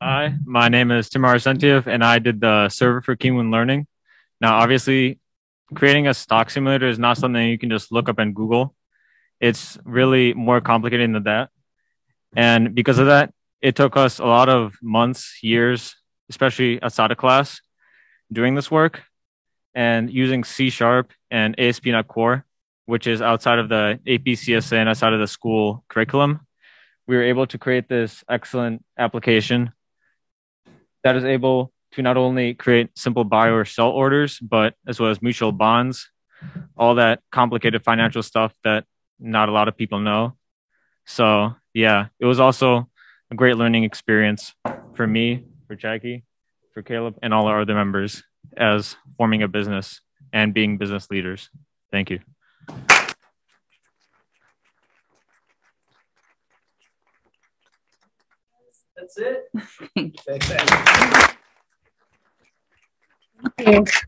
Hi, my name is Timur Arsentia, and I did the server for Keeneland Learning. Now, obviously, creating a stock simulator is not something you can just look up in Google. It's really more complicated than that. And because of that, it took us a lot of months, years, especially outside of class, doing this work and using C# and ASP.NET Core, which is outside of the AP-CSA and outside of the school curriculum. We were able to create this excellent application that is able to not only create simple buy or sell orders, but as well as mutual bonds, all that complicated financial stuff that not a lot of people know. So yeah, it was also a great learning experience for me, for Jackie, for Caleb, and all our other members as forming a business and being business leaders. Thank you. That's it. Thanks.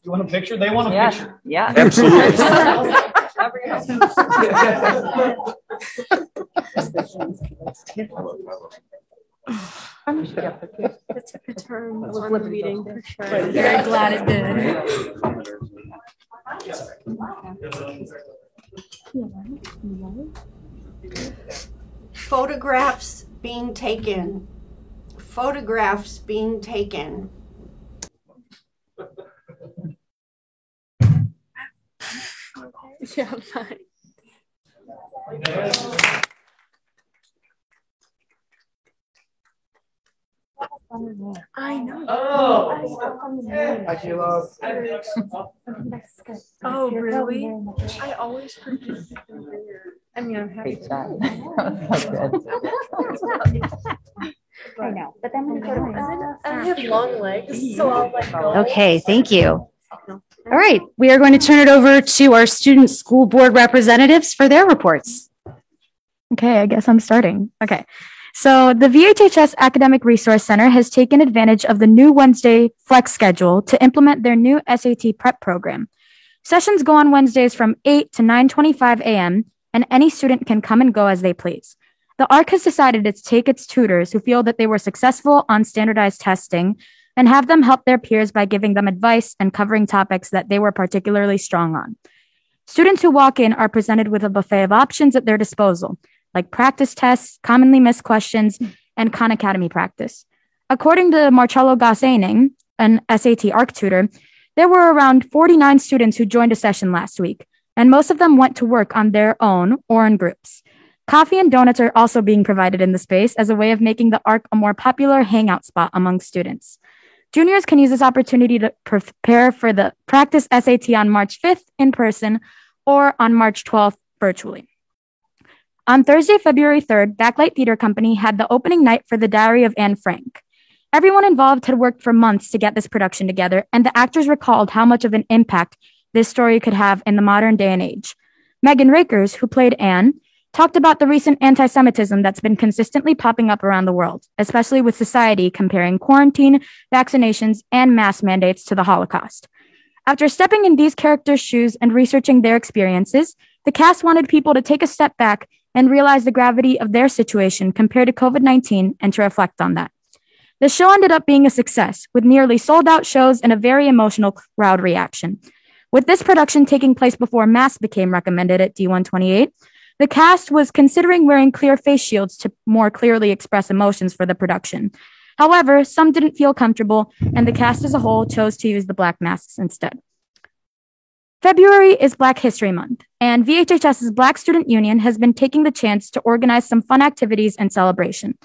You want a picture? They want a picture. Yeah. Absolutely. It's a good term. It was a meeting for sure. Very glad it did. Photographs being taken. Photographs being taken. Yeah, fine. I know. Oh, really? I always forget. I mean, I'm happy. I know, but then I have long legs, so I'll like go. Okay, thank you. All right, we are going to turn it over to our student school board representatives for their reports. Okay, I guess I'm starting. Okay. So the VHHS Academic Resource Center has taken advantage of the new Wednesday flex schedule to implement their new SAT prep program. Sessions go on Wednesdays from 8 to 9:25 a.m., and any student can come and go as they please. The ARC has decided to take its tutors who feel that they were successful on standardized testing and have them help their peers by giving them advice and covering topics that they were particularly strong on. Students who walk in are presented with a buffet of options at their disposal, like practice tests, commonly missed questions, and Khan Academy practice. According to Marcello Gassaining, an SAT ARC tutor, there were around 49 students who joined a session last week, and most of them went to work on their own or in groups. Coffee and donuts are also being provided in the space as a way of making the ARC a more popular hangout spot among students. Juniors can use this opportunity to prepare for the practice SAT on March 5th in person or on March 12th virtually. On Thursday, February 3rd, Backlight Theater Company had the opening night for The Diary of Anne Frank. Everyone involved had worked for months to get this production together, and the actors recalled how much of an impact this story could have in the modern day and age. Megan Rakers, who played Anne, talked about the recent anti-Semitism that's been consistently popping up around the world, especially with society comparing quarantine, vaccinations, and mask mandates to the Holocaust. After stepping in these characters' shoes and researching their experiences, the cast wanted people to take a step back and realize the gravity of their situation compared to COVID-19 and to reflect on that. The show ended up being a success, with nearly sold-out shows and a very emotional crowd reaction. With this production taking place before masks became recommended at D128, The cast was considering wearing clear face shields to more clearly express emotions for the production. However, some didn't feel comfortable, and the cast as a whole chose to use the black masks instead. February is Black History Month, and VHHS's Black Student Union has been taking the chance to organize some fun activities and celebration.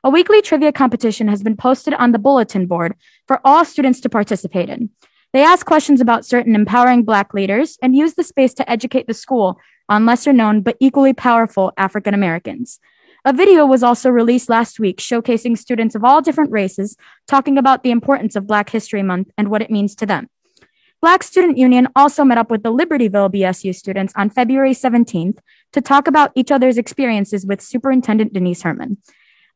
A weekly trivia competition has been posted on the bulletin board for all students to participate in. They ask questions about certain empowering Black leaders and use the space to educate the school on lesser known but equally powerful African Americans. A video was also released last week showcasing students of all different races talking about the importance of Black History Month and what it means to them. Black Student Union also met up with the Libertyville BSU students on February 17th to talk about each other's experiences with Superintendent Denise Herman.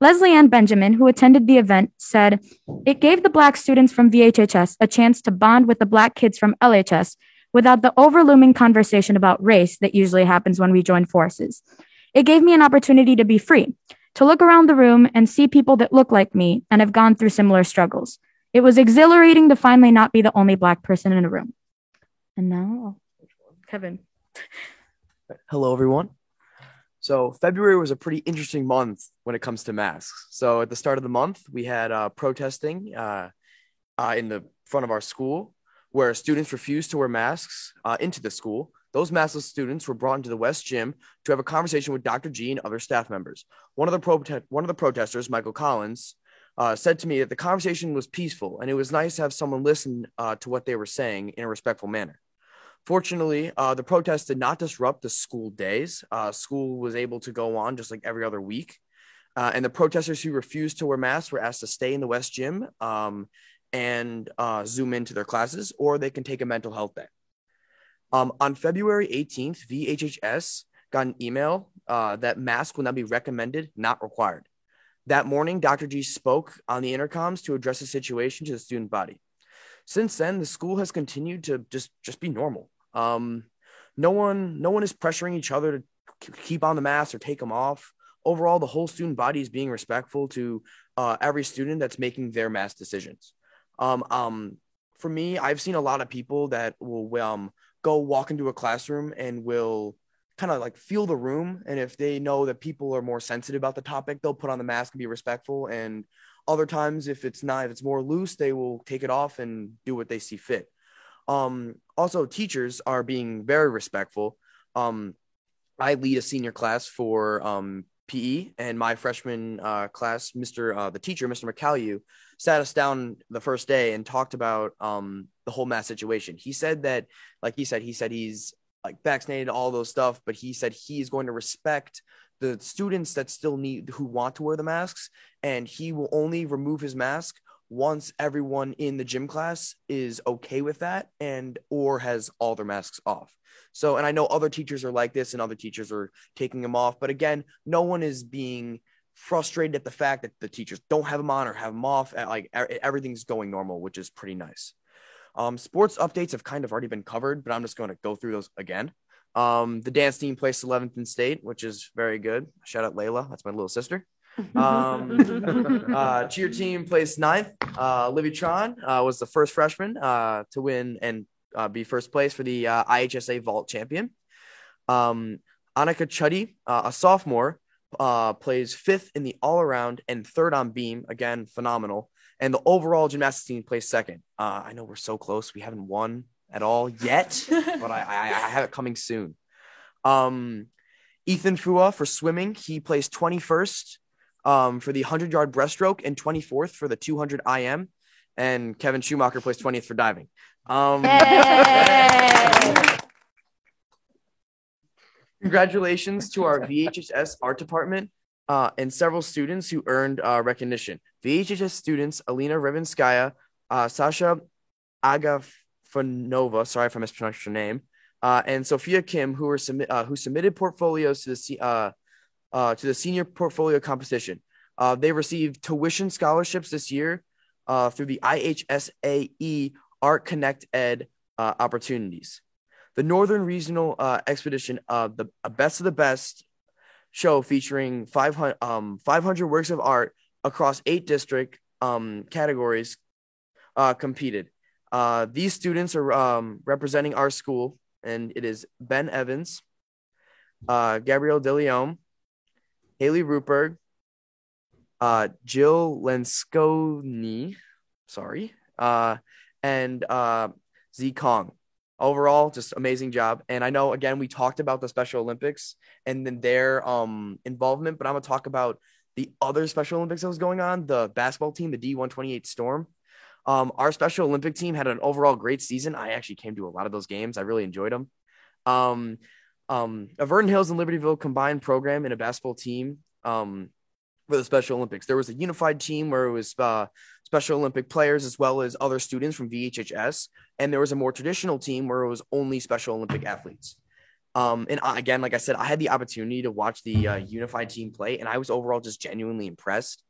Leslie Ann Benjamin, who attended the event, said, "It gave the Black students from VHHS a chance to bond with the Black kids from LHS without the overlooming conversation about race that usually happens when we join forces. It gave me an opportunity to be free, to look around the room and see people that look like me and have gone through similar struggles. It was exhilarating to finally not be the only Black person in a room." And now, Kevin. Hello, everyone. So February was a pretty interesting month when it comes to masks. So at the start of the month, we had protesting in the front of our school where students refused to wear masks into the school. Those maskless students were brought into the West Gym to have a conversation with Dr. G and other staff members. One of the protesters, Michael Collins, said to me that the conversation was peaceful and it was nice to have someone listen to what they were saying in a respectful manner. Fortunately, the protest did not disrupt the school days. School was able to go on just like every other week. And the protesters who refused to wear masks were asked to stay in the West Gym and Zoom into their classes, or they can take a mental health day. On February 18th, VHHS got an email that masks will now be recommended, not required. That morning, Dr. G spoke on the intercoms to address the situation to the student body. Since then, the school has continued to just be normal. No one is pressuring each other to keep on the masks or take them off. Overall, the whole student body is being respectful to every student that's making their mask decisions. For me, I've seen a lot of people that will go walk into a classroom and will kind of like feel the room. And if they know that people are more sensitive about the topic, they'll put on the mask and be respectful. And other times, if it's more loose, they will take it off and do what they see fit. Also, teachers are being very respectful. I lead a senior class for PE, and my freshman class, the teacher, Mr. McCallieu, sat us down the first day and talked about the whole mask situation. He said that, like he said he's like vaccinated, all those stuff, but he said he's going to respect the students that still who want to wear the masks, and he will only remove his mask once everyone in the gym class is okay with that or has all their masks off. So, and I know other teachers are like this and other teachers are taking them off, but again, no one is being frustrated at the fact that the teachers don't have them on or have them off. Like everything's going normal, which is pretty nice. Sports updates have kind of already been covered, but I'm just going to go through those again. The dance team placed 11th in state, which is very good. Shout out Layla. That's my little sister. Cheer team placed 9th. Livy Tron was the first freshman to win and be first place for the IHSA vault champion. Annika Chuddy, a sophomore, plays 5th in the all-around and 3rd on beam. Again, phenomenal. And the overall gymnastics team placed 2nd. I know we're so close. We haven't won at all yet, but I have it coming soon. Ethan Fua for swimming, he placed 21st for the 100-yard breaststroke and 24th for the 200 IM. And Kevin Schumacher placed 20th for diving. Congratulations to our VHHS art department and several students who earned recognition. VHHS students Alina Revinskaya, Sasha Agafonova, sorry if I mispronounced your name, and Sophia Kim, who submitted portfolios to the senior portfolio competition. They received tuition scholarships this year through the IHSAE Art Connect Ed opportunities. The Northern Regional Expedition of the Best of the Best show featuring 500 works of art across 8 district categories competed. These students are representing our school, and it is Ben Evans, Gabrielle DeLeon, Haley Rupert, Jill Lenskoni, and Z Kong. Overall, just amazing job. And I know, again, we talked about the Special Olympics and then their involvement, but I'm going to talk about the other Special Olympics that was going on, the basketball team, the D128 Storm. Our Special Olympic team had an overall great season. I actually came to a lot of those games. I really enjoyed them. A Vernon Hills and Libertyville combined program in a basketball team for the Special Olympics. There was a unified team where it was Special Olympic players as well as other students from VHHS. And there was a more traditional team where it was only Special Olympic athletes. And again, like I said, I had the opportunity to watch the unified team play, and I was overall just genuinely impressed.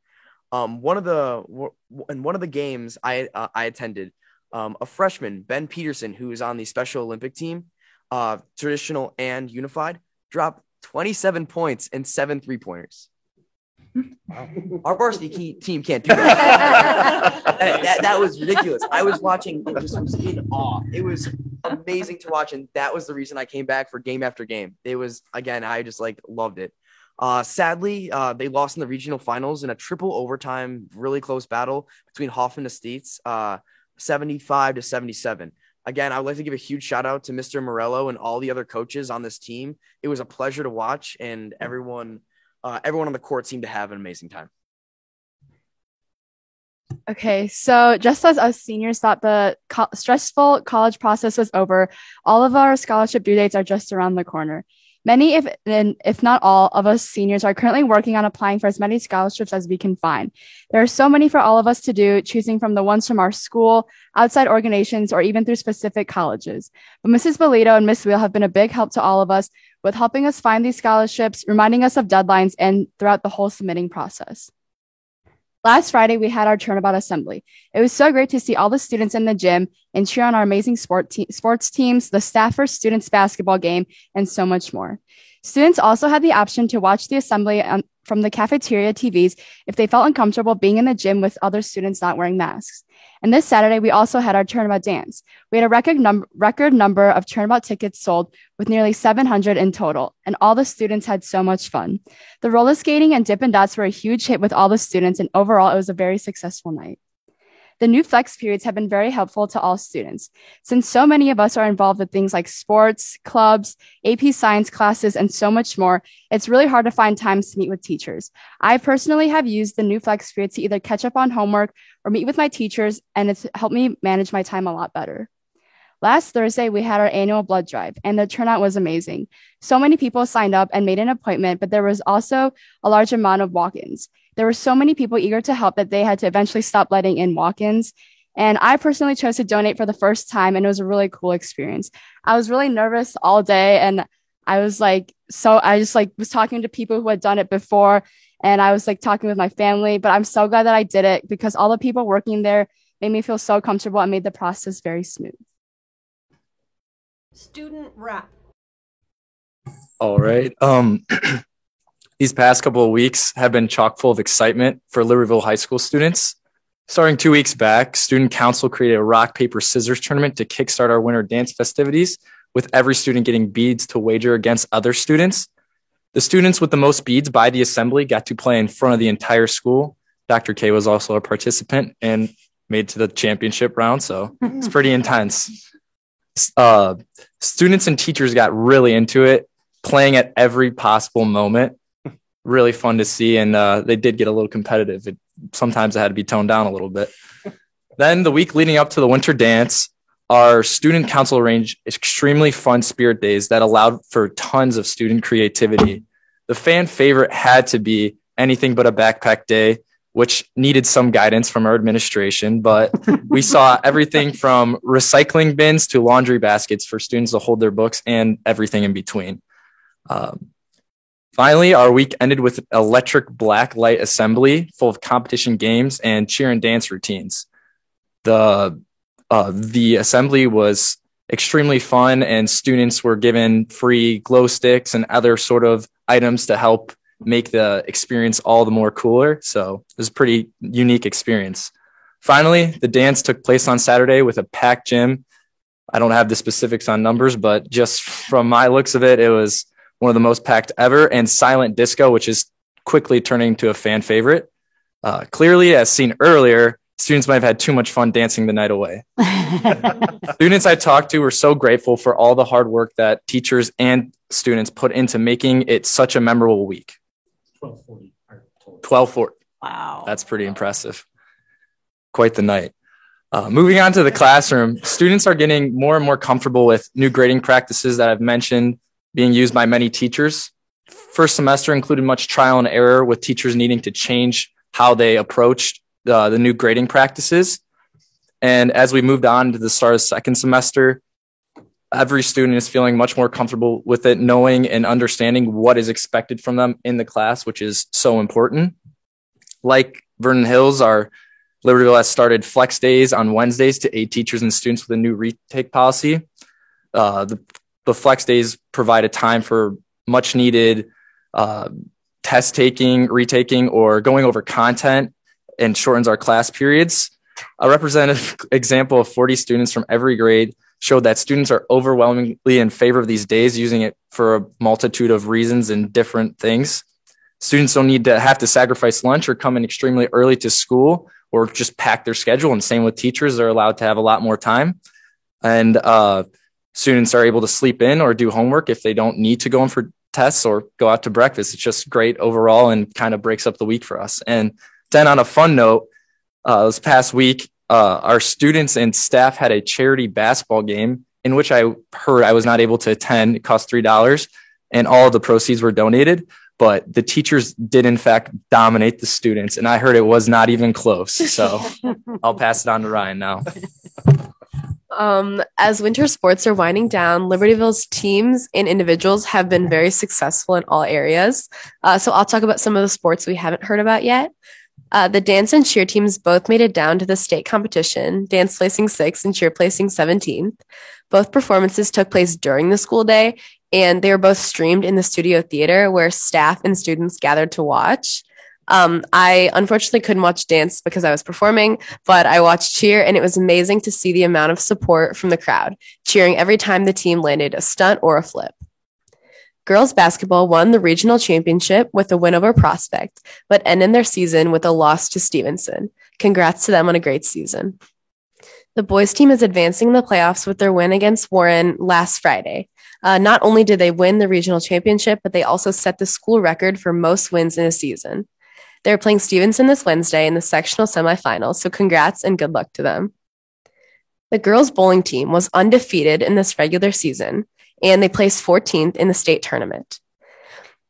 One of the games I attended, a freshman, Ben Peterson, who is on the Special Olympic team, traditional and unified, dropped 27 points and 7 3-pointers. Wow. Our varsity team can't do that. that was ridiculous. I was watching and just was in awe. It was amazing to watch, and that was the reason I came back for game after game. It was, again, I just loved it. Sadly, they lost in the regional finals in a triple overtime, really close battle between Hoffman Estates, 75-77. Again, I would like to give a huge shout out to Mr. Morello and all the other coaches on this team. It was a pleasure to watch, and everyone on the court seemed to have an amazing time. Okay, so just as us seniors thought the stressful college process was over, all of our scholarship due dates are just around the corner. Many, if not all, of us seniors are currently working on applying for as many scholarships as we can find. There are so many for all of us to do, choosing from the ones from our school, outside organizations, or even through specific colleges. But Mrs. Bolito and Miss Wheel have been a big help to all of us with helping us find these scholarships, reminding us of deadlines, and throughout the whole submitting process. Last Friday, we had our Turnabout Assembly. It was so great to see all the students in the gym and cheer on our amazing sports teams, the Staffers students basketball game, and so much more. Students also had the option to watch the assembly from the cafeteria TVs if they felt uncomfortable being in the gym with other students not wearing masks. And this Saturday, we also had our Turnabout Dance. We had a record number of Turnabout tickets sold, with nearly 700 in total, and all the students had so much fun. The roller skating and Dippin' Dots were a huge hit with all the students, and overall, it was a very successful night. The new flex periods have been very helpful to all students. Since so many of us are involved with things like sports, clubs, AP science classes, and so much more, it's really hard to find times to meet with teachers. I personally have used the new flex periods to either catch up on homework or meet with my teachers, and it's helped me manage my time a lot better. Last Thursday, we had our annual blood drive, and the turnout was amazing. So many people signed up and made an appointment, but there was also a large amount of walk-ins. There were so many people eager to help that they had to eventually stop letting in walk-ins. And I personally chose to donate for the first time, and it was a really cool experience. I was really nervous all day, and I was was talking to people who had done it before, and I was talking with my family, but I'm so glad that I did it because all the people working there made me feel so comfortable and made the process very smooth. Student rep. All right. These past couple of weeks have been chock full of excitement for Libertyville High School students. Starting 2 weeks back, Student Council created a rock, paper, scissors tournament to kickstart our winter dance festivities, with every student getting beads to wager against other students. The students with the most beads by the assembly got to play in front of the entire school. Dr. K was also a participant and made to the championship round, so it's pretty intense. Students and teachers got really into it, playing at every possible moment. Really fun to see, and they did get a little competitive. Sometimes it had to be toned down a little bit. Then the week leading up to the winter dance, our student council arranged extremely fun spirit days that allowed for tons of student creativity. The fan favorite had to be Anything But a Backpack Day, which needed some guidance from our administration, but we saw everything from recycling bins to laundry baskets for students to hold their books and everything in between. Finally, our week ended with electric black light assembly full of competition games and cheer and dance routines. The assembly was extremely fun, and students were given free glow sticks and other sort of items to help make the experience all the more cooler. So it was a pretty unique experience. Finally, the dance took place on Saturday with a packed gym. I don't have the specifics on numbers, but just from my looks of it, it was one of the most packed ever, and Silent Disco, which is quickly turning to a fan favorite. Clearly, as seen earlier, students might have had too much fun dancing the night away. Students I talked to were so grateful for all the hard work that teachers and students put into making it such a memorable week. 1240. Wow. That's pretty impressive. Quite the night. Moving on to the classroom, students are getting more and more comfortable with new grading practices that I've mentioned being used by many teachers. First semester included much trial and error with teachers needing to change how they approached the new grading practices. And as we moved on to the start of second semester, every student is feeling much more comfortable with it, knowing and understanding what is expected from them in the class, which is so important. Like Vernon Hills, our Libertyville has started flex days on Wednesdays to aid teachers and students with a new retake policy. The flex days provide a time for much needed test taking, retaking, or going over content, and shortens our class periods. A representative example of 40 students from every grade showed that students are overwhelmingly in favor of these days, using it for a multitude of reasons and different things. Students don't need to have to sacrifice lunch or come in extremely early to school or just pack their schedule. And same with teachers, they're allowed to have a lot more time. And students are able to sleep in or do homework if they don't need to go in for tests or go out to breakfast. It's just great overall and kind of breaks up the week for us. And then on a fun note, this past week, our students and staff had a charity basketball game in which I heard I was not able to attend. It cost $3 and all of the proceeds were donated, but the teachers did in fact dominate the students. And I heard it was not even close. So I'll pass it on to Ryan now. As winter sports are winding down, Libertyville's teams and individuals have been very successful in all areas. So I'll talk about some of the sports we haven't heard about yet. The dance and cheer teams both made it down to the state competition, dance placing 6th and cheer placing 17th. Both performances took place during the school day, and they were both streamed in the studio theater where staff and students gathered to watch. I unfortunately couldn't watch dance because I was performing, but I watched cheer, and it was amazing to see the amount of support from the crowd, cheering every time the team landed a stunt or a flip. Girls basketball won the regional championship with a win over Prospect, but ended their season with a loss to Stevenson. Congrats to them on a great season. The boys team is advancing in the playoffs with their win against Warren last Friday. Not only did they win the regional championship, but they also set the school record for most wins in a season. They're playing Stevenson this Wednesday in the sectional semifinals, so congrats and good luck to them. The girls bowling team was undefeated in this regular season, and they placed 14th in the state tournament.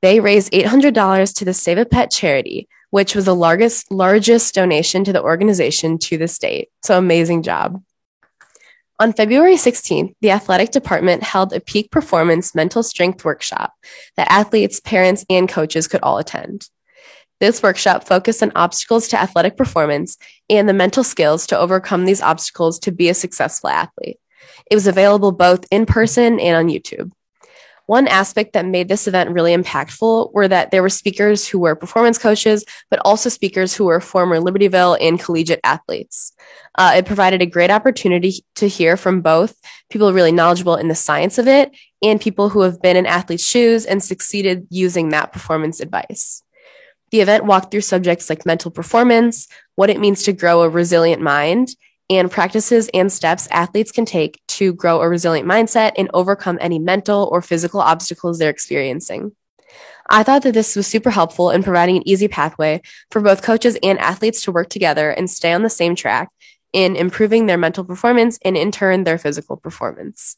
They raised $800 to the Save a Pet charity, which was the largest donation to the organization to the state. So amazing job. On February 16th, the athletic department held a peak performance mental strength workshop that athletes, parents, and coaches could all attend. This workshop focused on obstacles to athletic performance and the mental skills to overcome these obstacles to be a successful athlete. It was available both in person and on YouTube. One aspect that made this event really impactful were that there were speakers who were performance coaches, but also speakers who were former Libertyville and collegiate athletes. It provided a great opportunity to hear from both people really knowledgeable in the science of it and people who have been in athletes' shoes and succeeded using that performance advice. The event walked through subjects like mental performance, what it means to grow a resilient mind, and practices and steps athletes can take to grow a resilient mindset and overcome any mental or physical obstacles they're experiencing. I thought that this was super helpful in providing an easy pathway for both coaches and athletes to work together and stay on the same track in improving their mental performance and in turn their physical performance.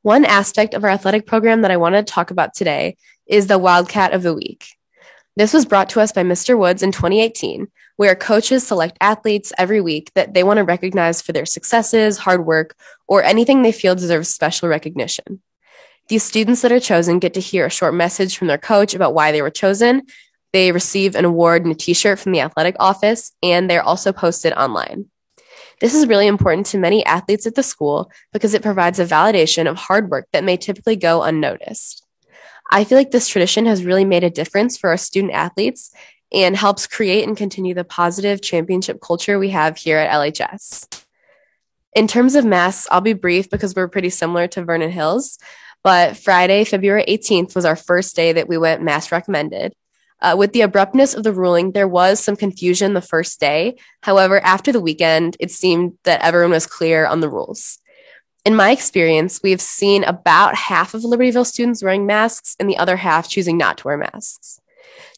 One aspect of our athletic program that I want to talk about today is the Wildcat of the Week. This was brought to us by Mr. Woods in 2018, where coaches select athletes every week that they want to recognize for their successes, hard work, or anything they feel deserves special recognition. These students that are chosen get to hear a short message from their coach about why they were chosen. They receive an award and a t-shirt from the athletic office, and they're also posted online. This is really important to many athletes at the school because it provides a validation of hard work that may typically go unnoticed. I feel like this tradition has really made a difference for our student athletes and helps create and continue the positive championship culture we have here at LHS. In terms of masks, I'll be brief because we're pretty similar to Vernon Hills, But Friday, February 18th was our first day that we went mask recommended. With the abruptness of the ruling, there was some confusion the first day. However, after the weekend, it seemed that everyone was clear on the rules. In my experience, we've seen about half of Libertyville students wearing masks and the other half choosing not to wear masks.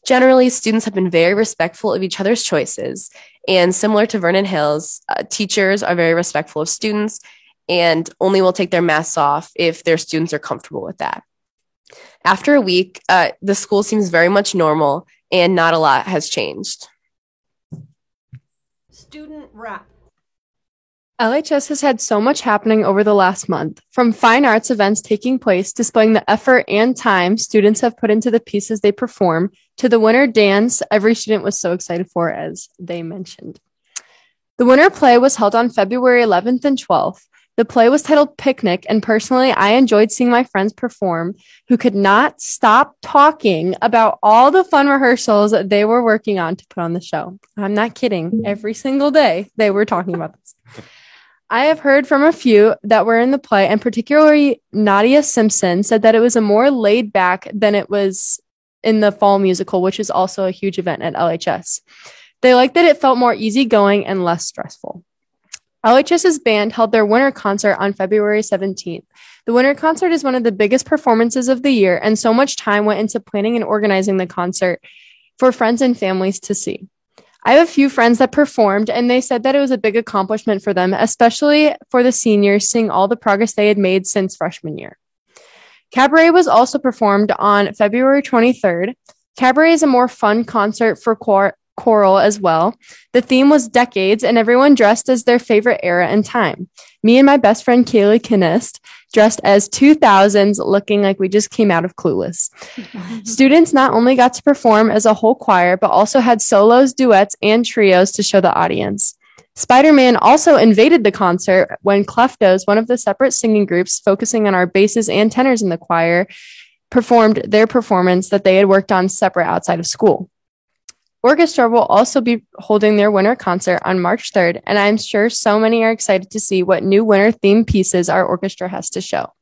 Generally, students have been very respectful of each other's choices, and similar to Vernon Hills, teachers are very respectful of students and only will take their masks off if their students are comfortable with that. After a week, the school seems very much normal and not a lot has changed. Student rep. LHS has had so much happening over the last month, from fine arts events taking place, displaying the effort and time students have put into the pieces they perform, to the winter dance every student was so excited for, as they mentioned. The winter play was held on February 11th and 12th. The play was titled Picnic, and personally, I enjoyed seeing my friends perform who could not stop talking about all the fun rehearsals that they were working on to put on the show. I'm not kidding. Every single day they were talking about this. I have heard from a few that were in the play, and particularly Nadia Simpson said that it was a more laid back than it was in the fall musical, which is also a huge event at LHS. They liked that it felt more easygoing and less stressful. LHS's band held their winter concert on February 17th. The winter concert is one of the biggest performances of the year, and so much time went into planning and organizing the concert for friends and families to see. I have a few friends that performed, and they said that it was a big accomplishment for them, especially for the seniors, seeing all the progress they had made since freshman year. Cabaret was also performed on February 23rd. Cabaret is a more fun concert for choral as well. The theme was decades, and everyone dressed as their favorite era and time. Me and my best friend Kaylee Kinist dressed as 2000s, looking like we just came out of Clueless. Students not only got to perform as a whole choir, but also had solos, duets, and trios to show the audience. Spider-Man also invaded the concert when Cleftos, one of the separate singing groups focusing on our basses and tenors in the choir, performed their performance that they had worked on separate outside of school. Orchestra will also be holding their winter concert on March 3rd, and I'm sure so many are excited to see what new winter themed pieces our orchestra has to show.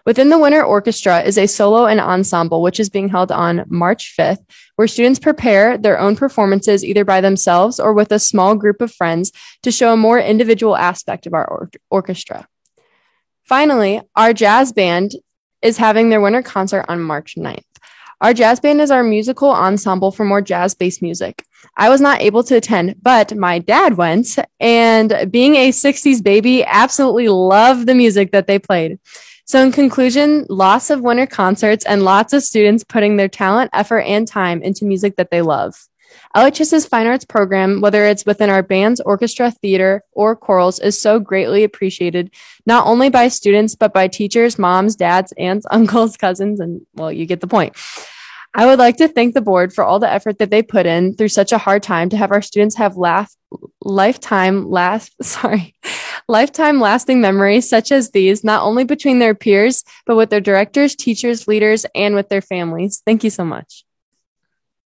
Within the Winter Orchestra is a solo and ensemble, which is being held on March 5th, where students prepare their own performances either by themselves or with a small group of friends to show a more individual aspect of our orchestra. Finally, our jazz band is having their winter concert on March 9th. Our jazz band is our musical ensemble for more jazz-based music. I was not able to attend, but my dad went, and being a 60s baby, absolutely loved the music that they played. So in conclusion, lots of winter concerts and lots of students putting their talent, effort, and time into music that they love. LHS's Fine Arts program, whether it's within our bands, orchestra, theater, or chorals, is so greatly appreciated, not only by students, but by teachers, moms, dads, aunts, uncles, cousins, and, well, you get the point. I would like to thank the board for all the effort that they put in through such a hard time to have our students have lifetime lasting memories such as these, not only between their peers, but with their directors, teachers, leaders, and with their families. Thank you so much.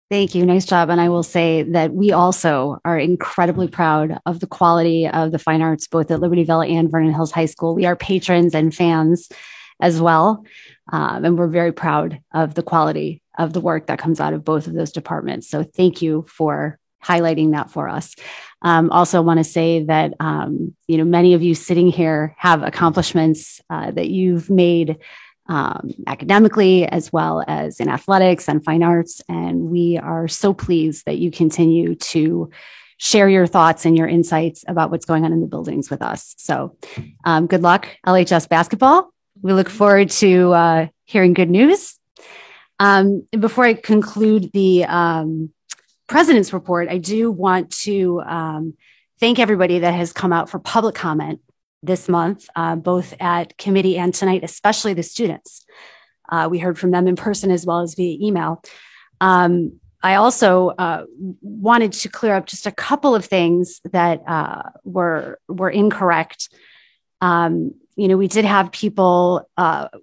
Thank you. Nice job. And I will say that we also are incredibly proud of the quality of the fine arts, both at Libertyville and Vernon Hills High School. We are patrons and fans as well. And we're very proud of the quality of the work that comes out of both of those departments. So thank you for highlighting that for us. Also want to say that, many of you sitting here have accomplishments that you've made academically, as well as in athletics and fine arts. And we are so pleased that you continue to share your thoughts and your insights about what's going on in the buildings with us. So good luck, LHS basketball. We look forward to hearing good news. Before I conclude the President's report, I do want to thank everybody that has come out for public comment this month, both at committee and tonight, especially the students. We heard from them in person as well as via email. I also wanted to clear up just a couple of things that were incorrect. We did have people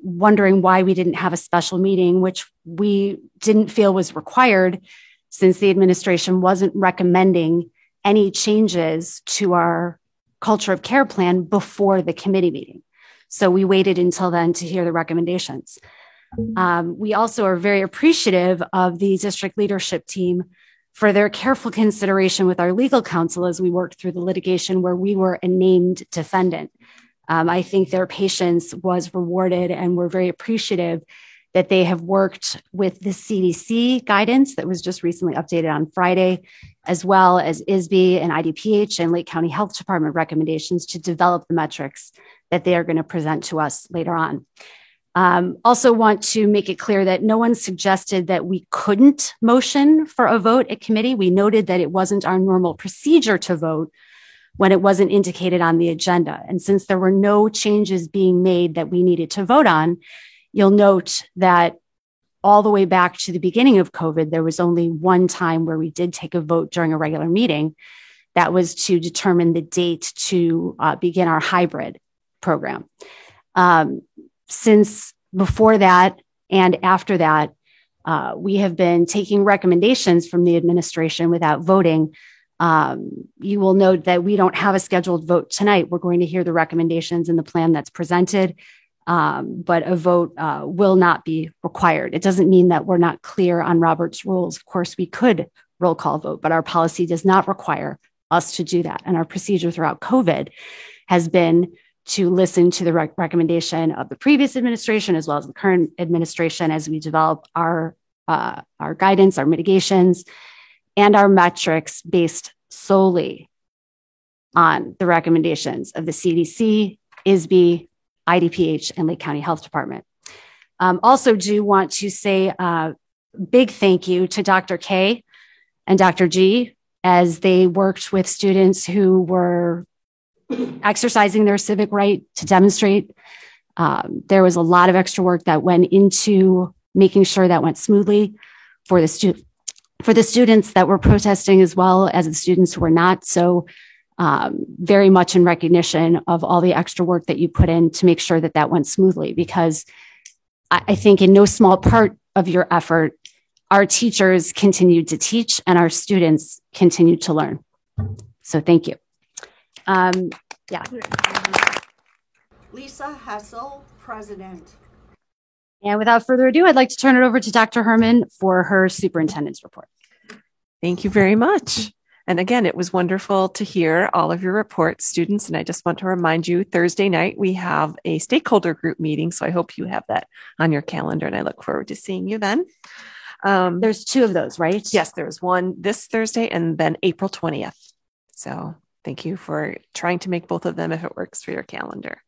wondering why we didn't have a special meeting, which we didn't feel was required since the administration wasn't recommending any changes to our culture of care plan before the committee meeting. So we waited until then to hear the recommendations. We also are very appreciative of the district leadership team for their careful consideration with our legal counsel as we worked through the litigation where we were a named defendant. I think their patience was rewarded, and we're very appreciative that they have worked with the CDC guidance that was just recently updated on Friday, as well as ISB and IDPH and Lake County Health Department recommendations to develop the metrics that they are going to present to us later on. Also want to make it clear that no one suggested that we couldn't motion for a vote at committee. We noted that it wasn't our normal procedure to vote when it wasn't indicated on the agenda. And since there were no changes being made that we needed to vote on, you'll note that all the way back to the beginning of COVID, there was only one time where we did take a vote during a regular meeting. That was to determine the date to begin our hybrid program. Since before that and after that, we have been taking recommendations from the administration without voting. You will note that we don't have a scheduled vote tonight. We're going to hear the recommendations in the plan that's presented, but a vote will not be required. It doesn't mean that we're not clear on Robert's rules. Of course, we could roll call vote, but our policy does not require us to do that. And our procedure throughout COVID has been to listen to the recommendation of the previous administration as well as the current administration as we develop our guidance, our mitigations, and our metrics based solely on the recommendations of the CDC, ISB, IDPH, and Lake County Health Department. Also do want to say a big thank you to Dr. K and Dr. G as they worked with students who were exercising their civic right to demonstrate. There was a lot of extra work that went into making sure that went smoothly for the students that were protesting as well as the students who were not. So very much in recognition of all the extra work that you put in to make sure that that went smoothly, because I think in no small part of your effort, our teachers continued to teach and our students continued to learn. So thank you. Yeah. Lisa Hessel, President. And without further ado, I'd like to turn it over to Dr. Herman for her superintendent's report. Thank you very much. And again, it was wonderful to hear all of your reports, students. And I just want to remind you, Thursday night, we have a stakeholder group meeting. So I hope you have that on your calendar, and I look forward to seeing you then. There's two of those, right? Yes, there's one this Thursday and then April 20th. So thank you for trying to make both of them if it works for your calendar.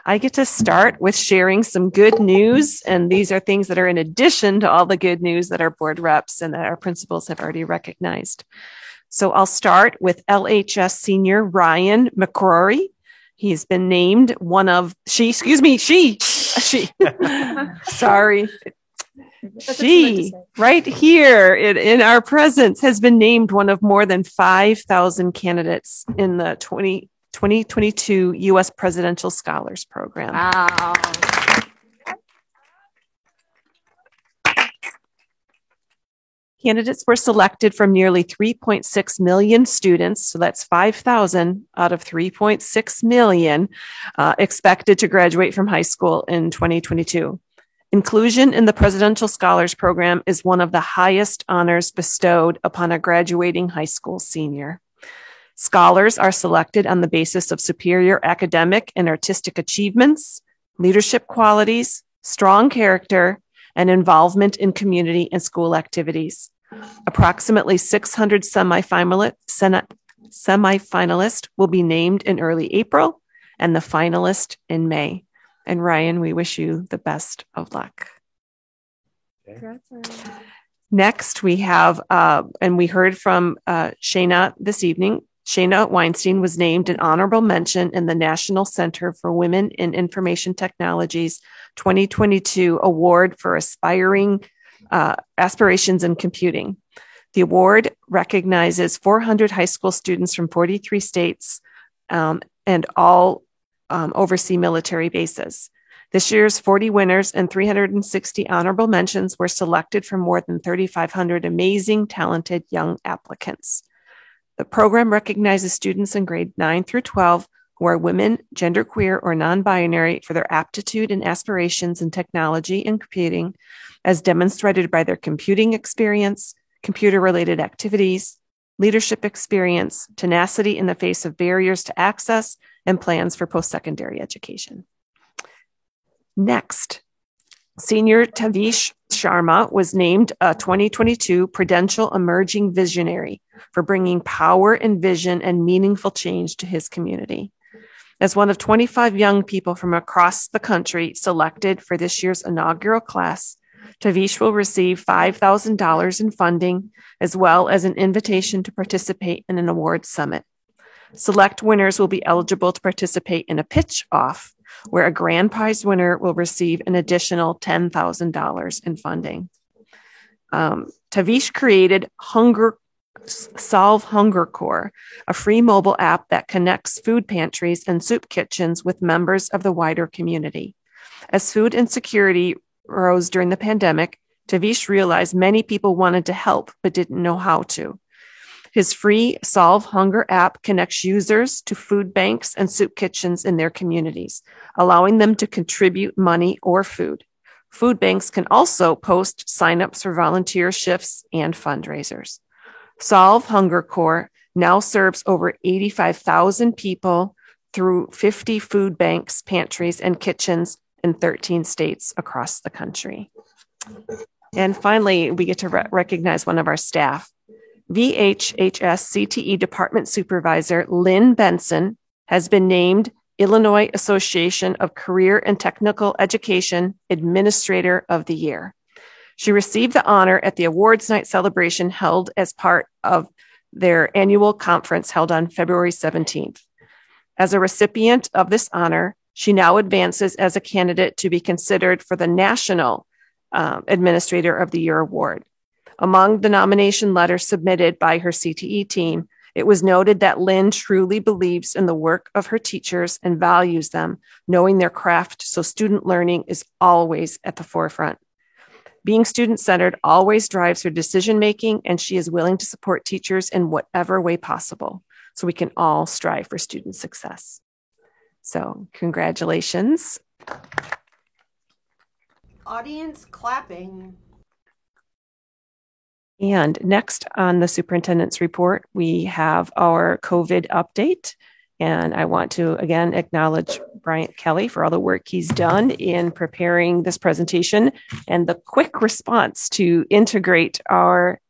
I get to start with sharing some good news, and these are things that are in addition to all the good news that our board reps and that our principals have already recognized. So I'll start with LHS senior Ryan McCrory. He's been named one of, she, sorry. She, right here in our presence, has been named one of more than 5,000 candidates in the 2022 U.S. Presidential Scholars Program. Wow. Candidates were selected from nearly 3.6 million students, so that's 5,000 out of 3.6 million expected to graduate from high school in 2022. Inclusion in the Presidential Scholars Program is one of the highest honors bestowed upon a graduating high school senior. Scholars are selected on the basis of superior academic and artistic achievements, leadership qualities, strong character, and involvement in community and school activities. Approximately 600 semifinalists will be named in early April and the finalist in May. And Ryan, we wish you the best of luck. Okay. Next, we have, and we heard from Shayna this evening, Shayna Weinstein was named an honorable mention in the National Center for Women in Information Technologies 2022 Award for Aspirations in Computing. The award recognizes 400 high school students from 43 states and all overseas military bases. This year's 40 winners and 360 honorable mentions were selected from more than 3,500 amazing, talented young applicants. The program recognizes students in grade 9 through 12 who are women, genderqueer, or non-binary for their aptitude and aspirations in technology and computing, as demonstrated by their computing experience, computer-related activities, leadership experience, tenacity in the face of barriers to access, and plans for post-secondary education. Next, Senior Tavish Sharma was named a 2022 Prudential Emerging Visionary for bringing power and vision and meaningful change to his community. As one of 25 young people from across the country selected for this year's inaugural class, Tavish will receive $5,000 in funding, as well as an invitation to participate in an awards summit. Select winners will be eligible to participate in a pitch-off, where a grand prize winner will receive an additional $10,000 in funding. Tavish created Solve Hunger Corps, a free mobile app that connects food pantries and soup kitchens with members of the wider community. As food insecurity rose during the pandemic, Tavish realized many people wanted to help but didn't know how to. His free Solve Hunger app connects users to food banks and soup kitchens in their communities, allowing them to contribute money or food. Food banks can also post signups for volunteer shifts and fundraisers. Solve Hunger Corps now serves over 85,000 people through 50 food banks, pantries, and kitchens in 13 states across the country. And finally, we get to recognize one of our staff. VHHS CTE Department Supervisor Lynn Benson has been named Illinois Association of Career and Technical Education Administrator of the Year. She received the honor at the awards night celebration held as part of their annual conference held on February 17th. As a recipient of this honor, she now advances as a candidate to be considered for the National Administrator of the Year award. Among the nomination letters submitted by her CTE team, it was noted that Lynn truly believes in the work of her teachers and values them, knowing their craft, so student learning is always at the forefront. Being student-centered always drives her decision-making, and she is willing to support teachers in whatever way possible, so we can all strive for student success. So, congratulations. Audience clapping. And next on the superintendent's report, we have our COVID update. And I want to again acknowledge Bryant Kelly for all the work he's done in preparing this presentation and the quick response to integrate our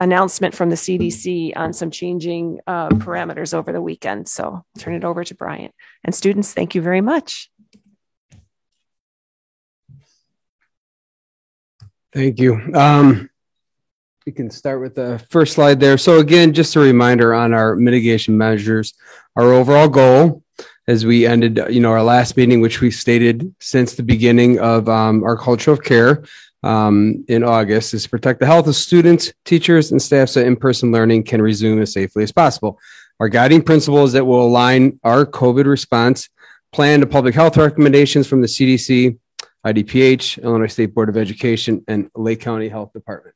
announcement from the CDC on some changing parameters over the weekend. So I'll turn it over to Bryant. And students, thank you very much. Thank you. We can start with the first slide there. So again, just a reminder on our mitigation measures. Our overall goal as we ended, our last meeting, which we stated since the beginning of our culture of care in August, is to protect the health of students, teachers, and staff so in-person learning can resume as safely as possible. Our guiding principle is that we'll align our COVID response plan to public health recommendations from the CDC, IDPH, Illinois State Board of Education, and Lake County Health Department.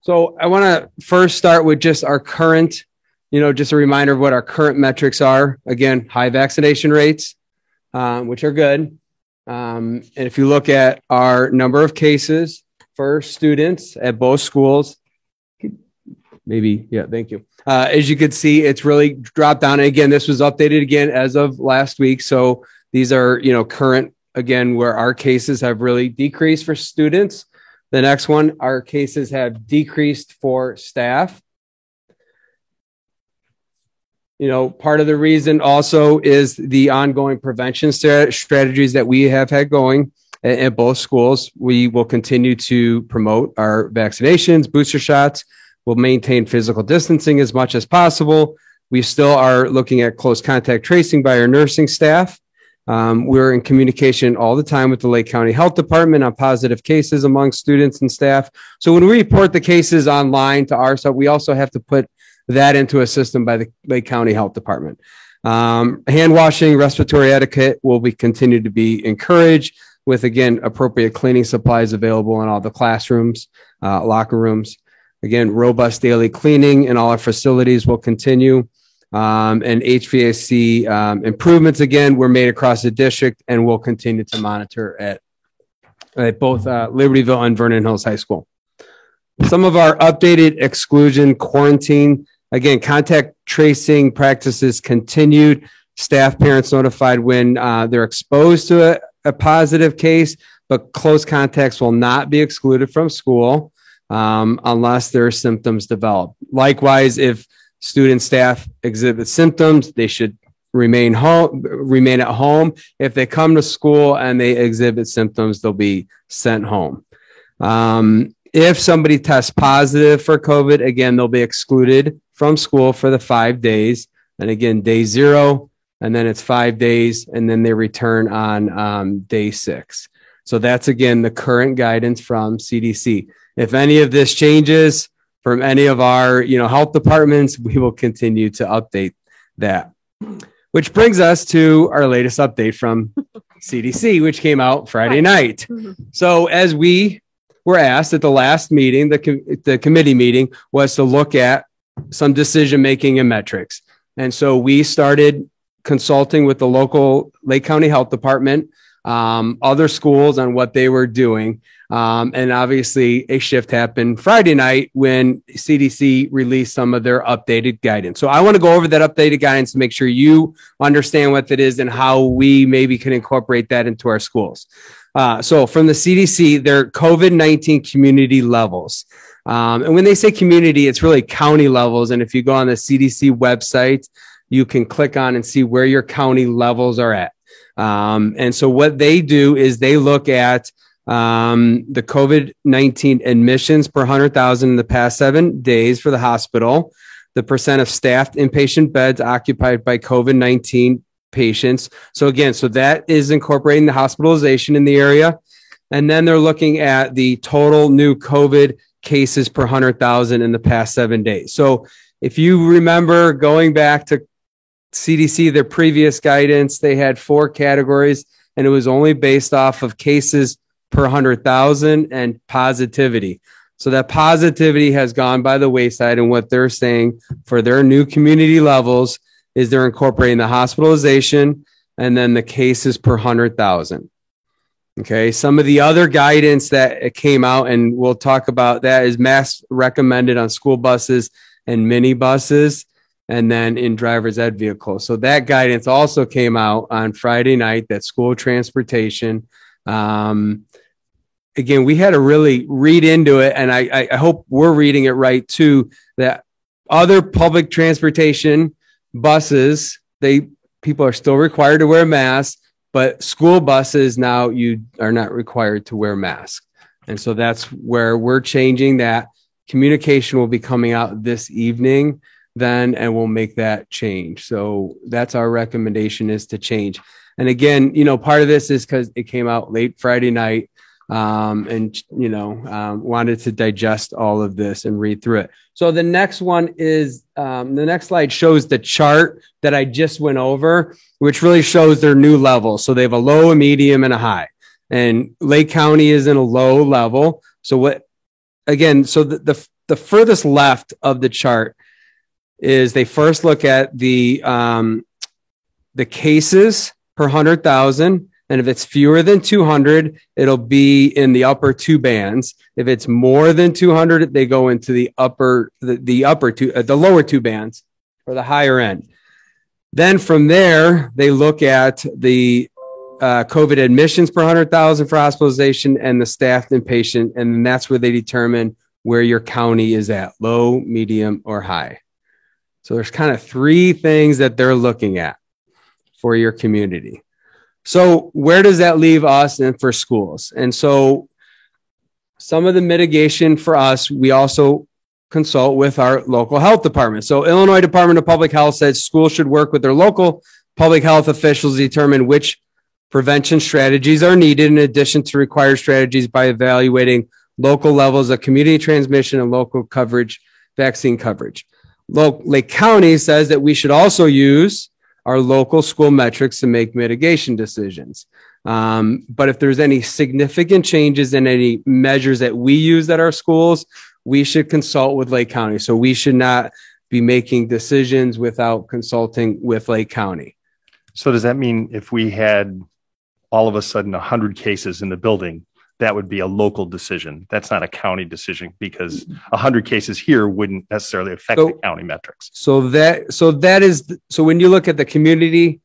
So I want to first start with just our current, just a reminder of what our current metrics are. Again, high vaccination rates, which are good. And if you look at our number of cases for students at both schools, thank you. As you can see, it's really dropped down. And again, this was updated again as of last week. So these are, current, again, where our cases have really decreased for students. The next one, our cases have decreased for staff. Part of the reason also is the ongoing prevention strategies that we have had going at both schools. We will continue to promote our vaccinations, booster shots. We'll maintain physical distancing as much as possible. We still are looking at close contact tracing by our nursing staff. We're in communication all the time with the Lake County Health Department on positive cases among students and staff. So when we report the cases online to our site, we also have to put that into a system by the Lake County Health Department. Hand washing, respiratory etiquette will be continued to be encouraged with, again, appropriate cleaning supplies available in all the classrooms, locker rooms. Again, robust daily cleaning in all our facilities will continue. and HVAC improvements again were made across the district, and we'll continue to monitor at both Libertyville and Vernon Hills High School. Some of our updated exclusion quarantine, again, contact tracing practices continued. Staff, parents notified when they're exposed to a positive case, but close contacts will not be excluded from school unless their symptoms develop. Likewise, if student staff exhibit symptoms, they should remain at home. If they come to school and they exhibit symptoms, they'll be sent home. If somebody tests positive for COVID, again, they'll be excluded from school for the 5 days. And again, day 0, and then it's 5 days, and then they return on day 6. So that's, again, the current guidance from CDC. If any of this changes from any of our, health departments, we will continue to update that. Which brings us to our latest update from CDC, which came out Friday night. So as we were asked at the last meeting, the committee meeting was to look at some decision-making and metrics. And so we started consulting with the local Lake County Health Department, other schools on what they were doing. And obviously a shift happened Friday night when CDC released some of their updated guidance. So I want to go over that updated guidance to make sure you understand what that is and how we maybe can incorporate that into our schools. So from the CDC, their COVID-19 community levels. And when they say community, it's really county levels. And if you go on the CDC website, you can click on and see where your county levels are at. And so what they do is they look at the COVID-19 admissions per 100,000 in the past 7 days for the hospital, the percent of staffed inpatient beds occupied by COVID-19 patients. So again, so that is incorporating the hospitalization in the area. And then they're looking at the total new COVID cases per 100,000 in the past 7 days. So if you remember going back to CDC, their previous guidance, they had 4 categories, and it was only based off of cases per 100,000 and positivity. So that positivity has gone by the wayside, and what they're saying for their new community levels is they're incorporating the hospitalization and then the cases per 100,000. Okay. Some of the other guidance that came out, and we'll talk about that, is masks recommended on school buses and minibuses, and then in driver's ed vehicles. So that guidance also came out on Friday night, that school transportation. Again, we had to really read into it, and I hope we're reading it right too, that other public transportation buses, people are still required to wear masks, but school buses now you are not required to wear masks. And so that's where we're changing that. Communication will be coming out this evening then, and we'll make that change. So that's our recommendation, is to change. And again, part of this is because it came out late Friday night, and wanted to digest all of this and read through it. So the next one is, the next slide shows the chart that I just went over, which really shows their new levels. So they have a low, a medium, and a high. And Lake County is in a low level. So the furthest left of the chart is they first look at the cases per 100,000. And if it's fewer than 200, it'll be in the upper 2 bands. If it's more than 200, they go into the lower 2 bands, or the higher end. Then from there, they look at the COVID admissions per 100,000 for hospitalization and the staffed inpatient. And then that's where they determine where your county is at, low, medium, or high. So there's kind of 3 things that they're looking at for your community. So where does that leave us and for schools? And so some of the mitigation for us, we also consult with our local health department. So Illinois Department of Public Health says schools should work with their local public health officials to determine which prevention strategies are needed, in addition to required strategies, by evaluating local levels of community transmission and local coverage, vaccine coverage. Lake County says that we should also use our local school metrics to make mitigation decisions. But if there's any significant changes in any measures that we use at our schools, we should consult with Lake County. So we should not be making decisions without consulting with Lake County. So does that mean if we had all of a sudden 100 cases in the building, that would be a local decision? That's not a county decision, because 100 cases here wouldn't necessarily affect the county metrics. So when you look at the community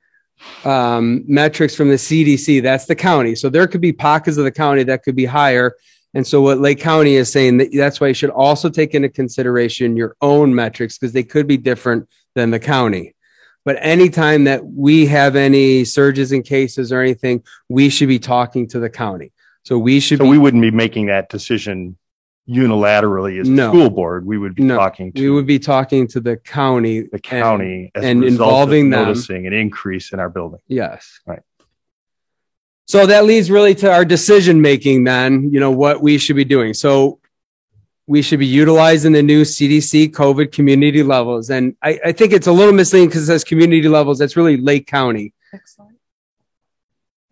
metrics from the CDC, that's the county. So there could be pockets of the county that could be higher. And so what Lake County is saying, that's why you should also take into consideration your own metrics, because they could be different than the county. But anytime that we have any surges in cases or anything, we should be talking to the county. So we wouldn't be making that decision unilaterally as a school board. We would be talking to. We would be talking to the county. And involving them, noticing an increase in our building. Yes. Right. So that leads really to our decision making then, what we should be doing. So we should be utilizing the new CDC COVID community levels. And I think it's a little misleading because it says community levels. That's really Lake County. Excellent.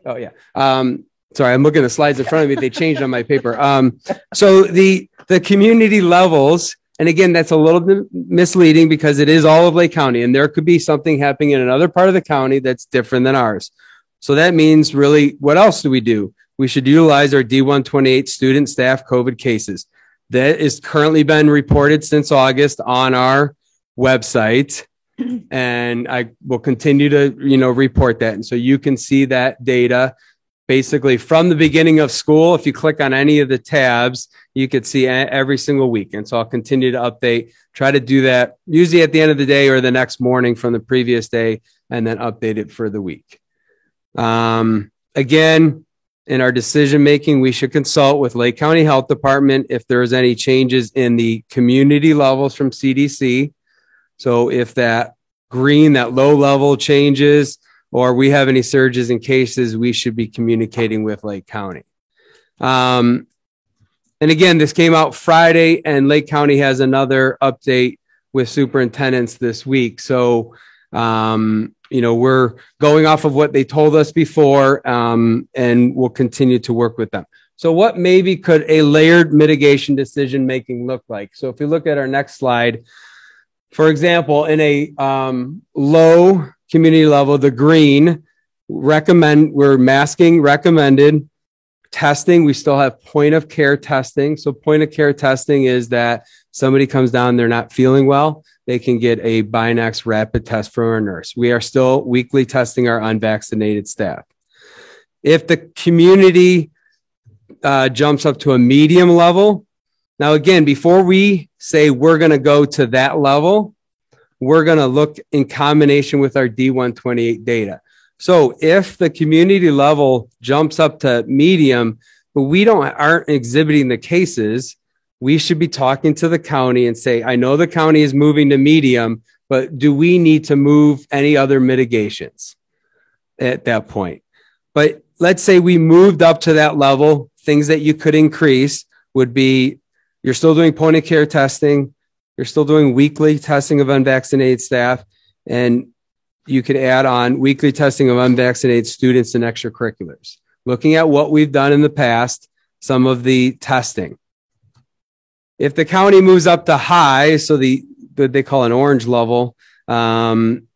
Oh, yeah. Sorry, I'm looking at the slides in front of me. They changed on my paper. So the community levels, and again, that's a little bit misleading because it is all of Lake County, and there could be something happening in another part of the county that's different than ours. So that means really, what else do? We should utilize our D128 student staff COVID cases. That is currently been reported since August on our website. And I will continue to, report that. And so you can see that data basically from the beginning of school. If you click on any of the tabs, you could see every single week. And so I'll continue to update, try to do that usually at the end of the day or the next morning from the previous day, and then update it for the week. Again, in our decision making, we should consult with Lake County Health Department if there's any changes in the community levels from CDC. So if that low level changes, or we have any surges in cases, we should be communicating with Lake County. And again, this came out Friday, and Lake County has another update with superintendents this week. So, we're going off of what they told us before, and we'll continue to work with them. So what maybe could a layered mitigation decision making look like? So if you look at our next slide, for example, in a low community level, the green, we're masking recommended. Testing, we still have point of care testing. So point of care testing is that somebody comes down, they're not feeling well, they can get a Binax rapid test from our nurse. We are still weekly testing our unvaccinated staff. If the community jumps up to a medium level, now again, before we say we're going to go to that level, we're going to look in combination with our D128 data. So if the community level jumps up to medium, but we aren't exhibiting the cases, we should be talking to the county and say, I know the county is moving to medium, but do we need to move any other mitigations at that point? But let's say we moved up to that level, things that you could increase would be, you're still doing point of care testing, you're still doing weekly testing of unvaccinated staff, and you could add on weekly testing of unvaccinated students and extracurriculars. Looking at what we've done in the past, some of the testing. If the county moves up to high, so what they call an orange level, again,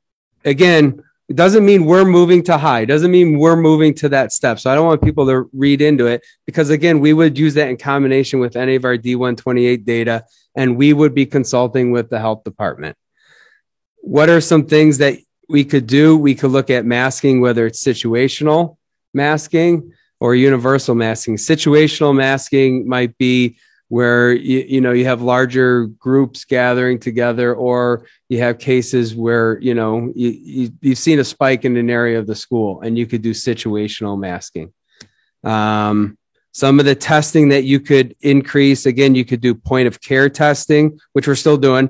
it doesn't mean we're moving to high. It doesn't mean we're moving to that step. So I don't want people to read into it, because again, we would use that in combination with any of our D128 data, and we would be consulting with the health department. What are some things that we could do? We could look at masking, whether it's situational masking or universal masking. Situational masking might be where you have larger groups gathering together, or you have cases where you've seen a spike in an area of the school, and you could do situational masking. Some of the testing that you could increase, again, you could do point of care testing, which we're still doing,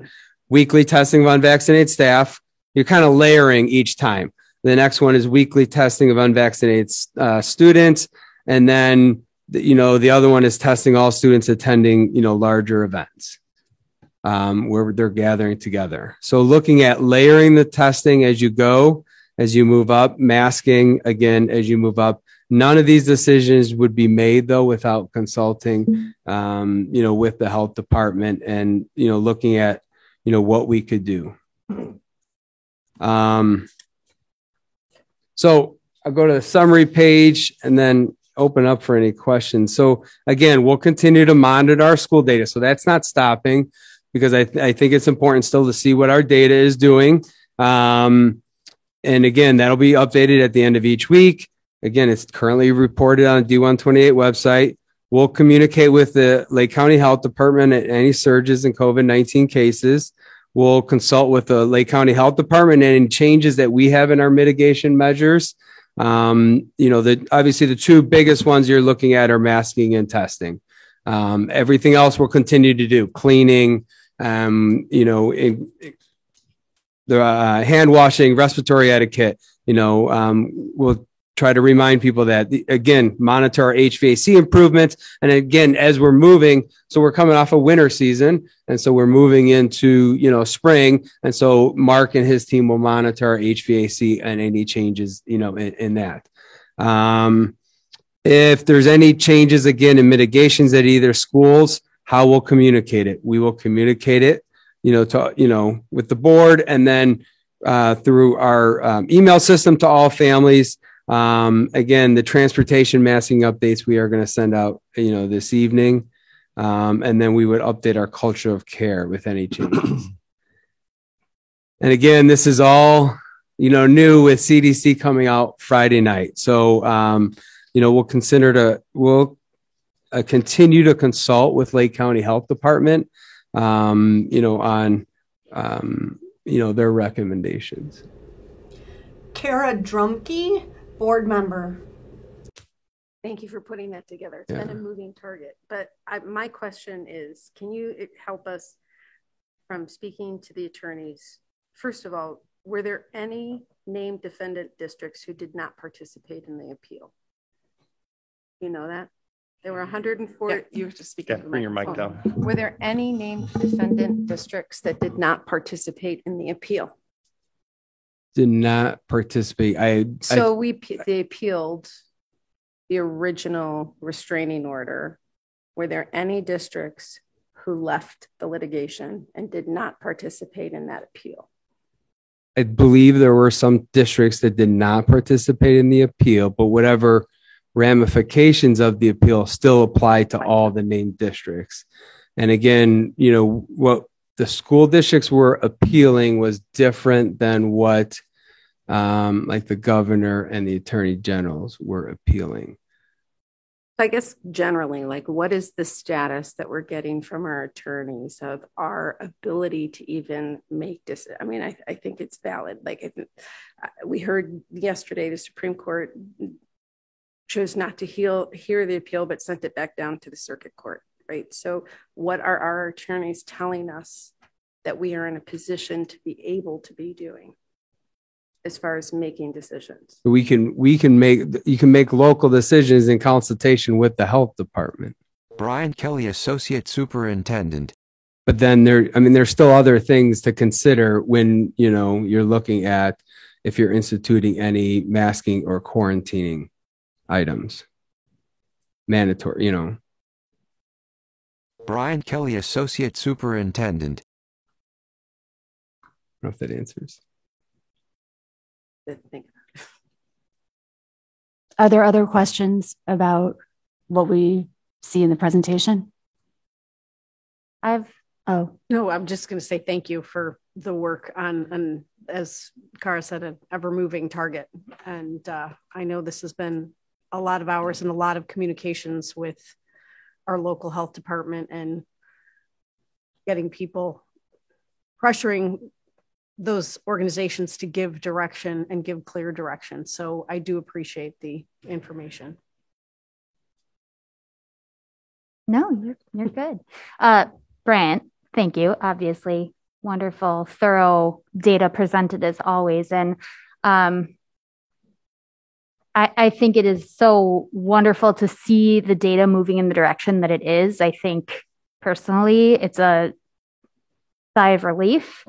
weekly testing of unvaccinated staff. You're kind of layering each time. The next one is weekly testing of unvaccinated students. And then, the other one is testing all students attending, larger events where they're gathering together. So looking at layering the testing as you go, as you move up, masking again, as you move up. None of these decisions would be made though without consulting, with the health department and, looking at, what we could do. So I'll go to the summary page and then open up for any questions. So again, we'll continue to monitor our school data. So that's not stopping, because I think it's important still to see what our data is doing. And again, that'll be updated at the end of each week. Again, it's currently reported on the D128 website. We'll communicate with the Lake County Health Department at any surges in COVID-19 cases. We'll consult with the Lake County Health Department and any changes that we have in our mitigation measures. Obviously the two biggest ones you're looking at are masking and testing. Everything else we'll continue to do: cleaning, the hand washing, respiratory etiquette. We'll try to remind people that, again, monitor our HVAC improvements. And again, as we're moving, so we're coming off a winter season, and so we're moving into, spring. And so Mark and his team will monitor our HVAC and any changes, in that. If there's any changes, again, in mitigations at either schools, how we'll communicate it. We will communicate it, with the board, and then through our email system to all families. Again, the transportation masking updates we are going to send out, this evening. And then we would update our culture of care with any changes. And again, this is all, new with CDC coming out Friday night. So, we'll continue to consult with Lake County Health Department, on, their recommendations. Kara Drumke, board member. Thank you for putting that together. It's been a moving target, but my question is, can you help us from speaking to the attorneys? First of all, were there any named defendant districts who did not participate in the appeal? You know that? There were 104. Yeah, you have to speak. Bring your mic down. Were there any named defendant districts that did not participate in the appeal? Did not participate. They appealed the original restraining order. Were there any districts who left the litigation and did not participate in that appeal? I believe there were some districts that did not participate in the appeal, but whatever ramifications of the appeal still apply to all the named districts. And again, what the school districts were appealing was different than what like the governor and the attorney generals were appealing. I guess generally, what is the status that we're getting from our attorneys of our ability to even make this? I mean, I think it's valid. We heard yesterday, the Supreme Court chose not to hear the appeal, but sent it back down to the circuit court, right? So what are our attorneys telling us that we are in a position to be able to be doing as far as making decisions? You can make local decisions in consultation with the health department. Brian Kelly, Associate Superintendent. But then there's still other things to consider when, you're looking at if you're instituting any masking or quarantining items. Mandatory, Brian Kelly, Associate Superintendent. I don't know if that answers. Are there other questions about what we see in the presentation? No, I'm just going to say thank you for the work on, as Kara said, an ever-moving target. And I know this has been a lot of hours and a lot of communications with our local health department and getting people, pressuring those organizations to give direction and give clear direction. So I do appreciate the information. No, you're good. Brant, thank you. Obviously, wonderful, thorough data presented as always. And I think it is so wonderful to see the data moving in the direction that it is. I think personally, it's a sigh of relief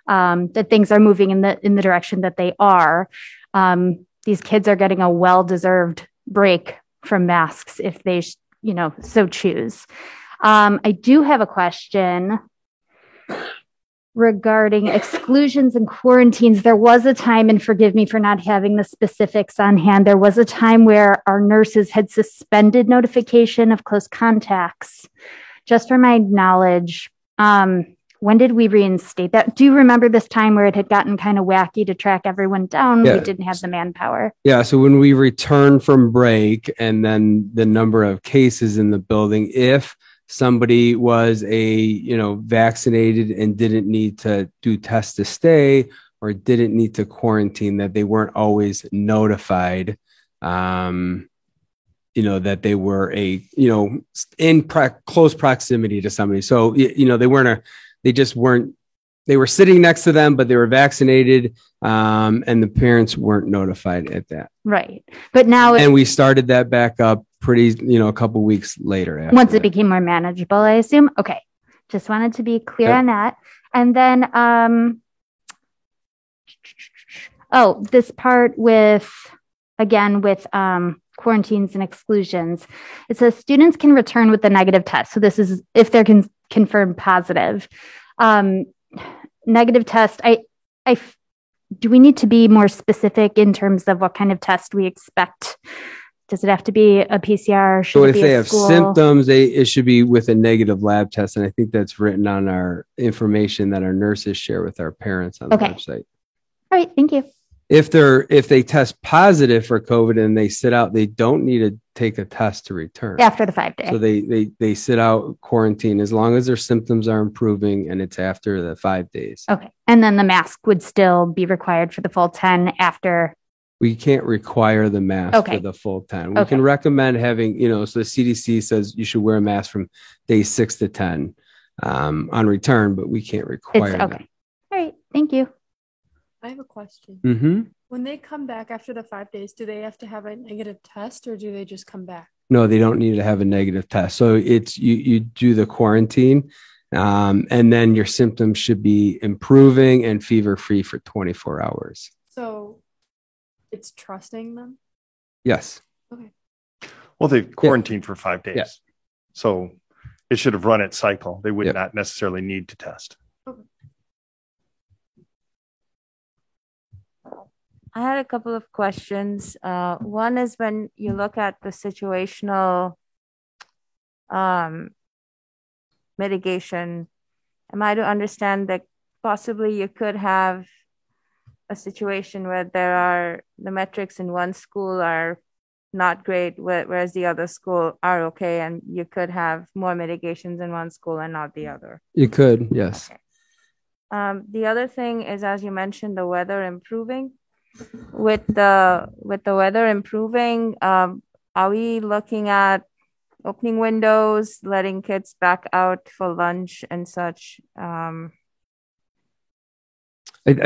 that things are moving in the direction that they are. These kids are getting a well-deserved break from masks if they, so choose. I do have a question. regarding exclusions and quarantines. There was a time, and forgive me for not having the specifics on hand, there was a time where our nurses had suspended notification of close contacts. Just for my knowledge, when did we reinstate that? Do you remember this time where it had gotten kind of wacky to track everyone down? Yeah. We didn't have the manpower. Yeah. So when we returned from break and then the number of cases in the building, if somebody was vaccinated and didn't need to do test to stay or didn't need to quarantine, that they weren't always notified, that they were in close proximity to somebody. So, they were sitting next to them, but they were vaccinated, and the parents weren't notified at that. Right. But now, and we started that back up a couple weeks later. Once it became more manageable, I assume. Okay. Just wanted to be clear on that. And then, this part with quarantines and exclusions. It says students can return with a negative test. So this is if they're confirmed positive. Negative test. Do we need to be more specific in terms of what kind of test we expect? Does it have to be a PCR? So if they have symptoms, it should be with a negative lab test. And I think that's written on our information that our nurses share with our parents on the website. All right. Thank you. If they test positive for COVID and they sit out, they don't need to take a test to return after the 5 days. So they sit out quarantine as long as their symptoms are improving and it's after the 5 days. Okay. And then the mask would still be required for the full 10 after. We can't require the mask for the full 10. We can recommend having, so the CDC says you should wear a mask from day 6 to 10 on return, but we can't require that. All right. Thank you. I have a question. Mm-hmm. When they come back after the 5 days, do they have to have a negative test or do they just come back? No, they don't need to have a negative test. So it's you do the quarantine, and then your symptoms should be improving and fever free for 24 hours. So it's trusting them? Yes. Okay. Well, they've quarantined for 5 days. Yeah. So it should have run its cycle. They would not necessarily need to test. Okay. I had a couple of questions. One is when you look at the situational mitigation, am I to understand that possibly you could have a situation where the metrics in one school are not great, whereas the other school are okay, and you could have more mitigations in one school and not the other? You could, yes. Okay. The other thing is, as you mentioned, the weather improving. With the weather improving, are we looking at opening windows, letting kids back out for lunch and such? I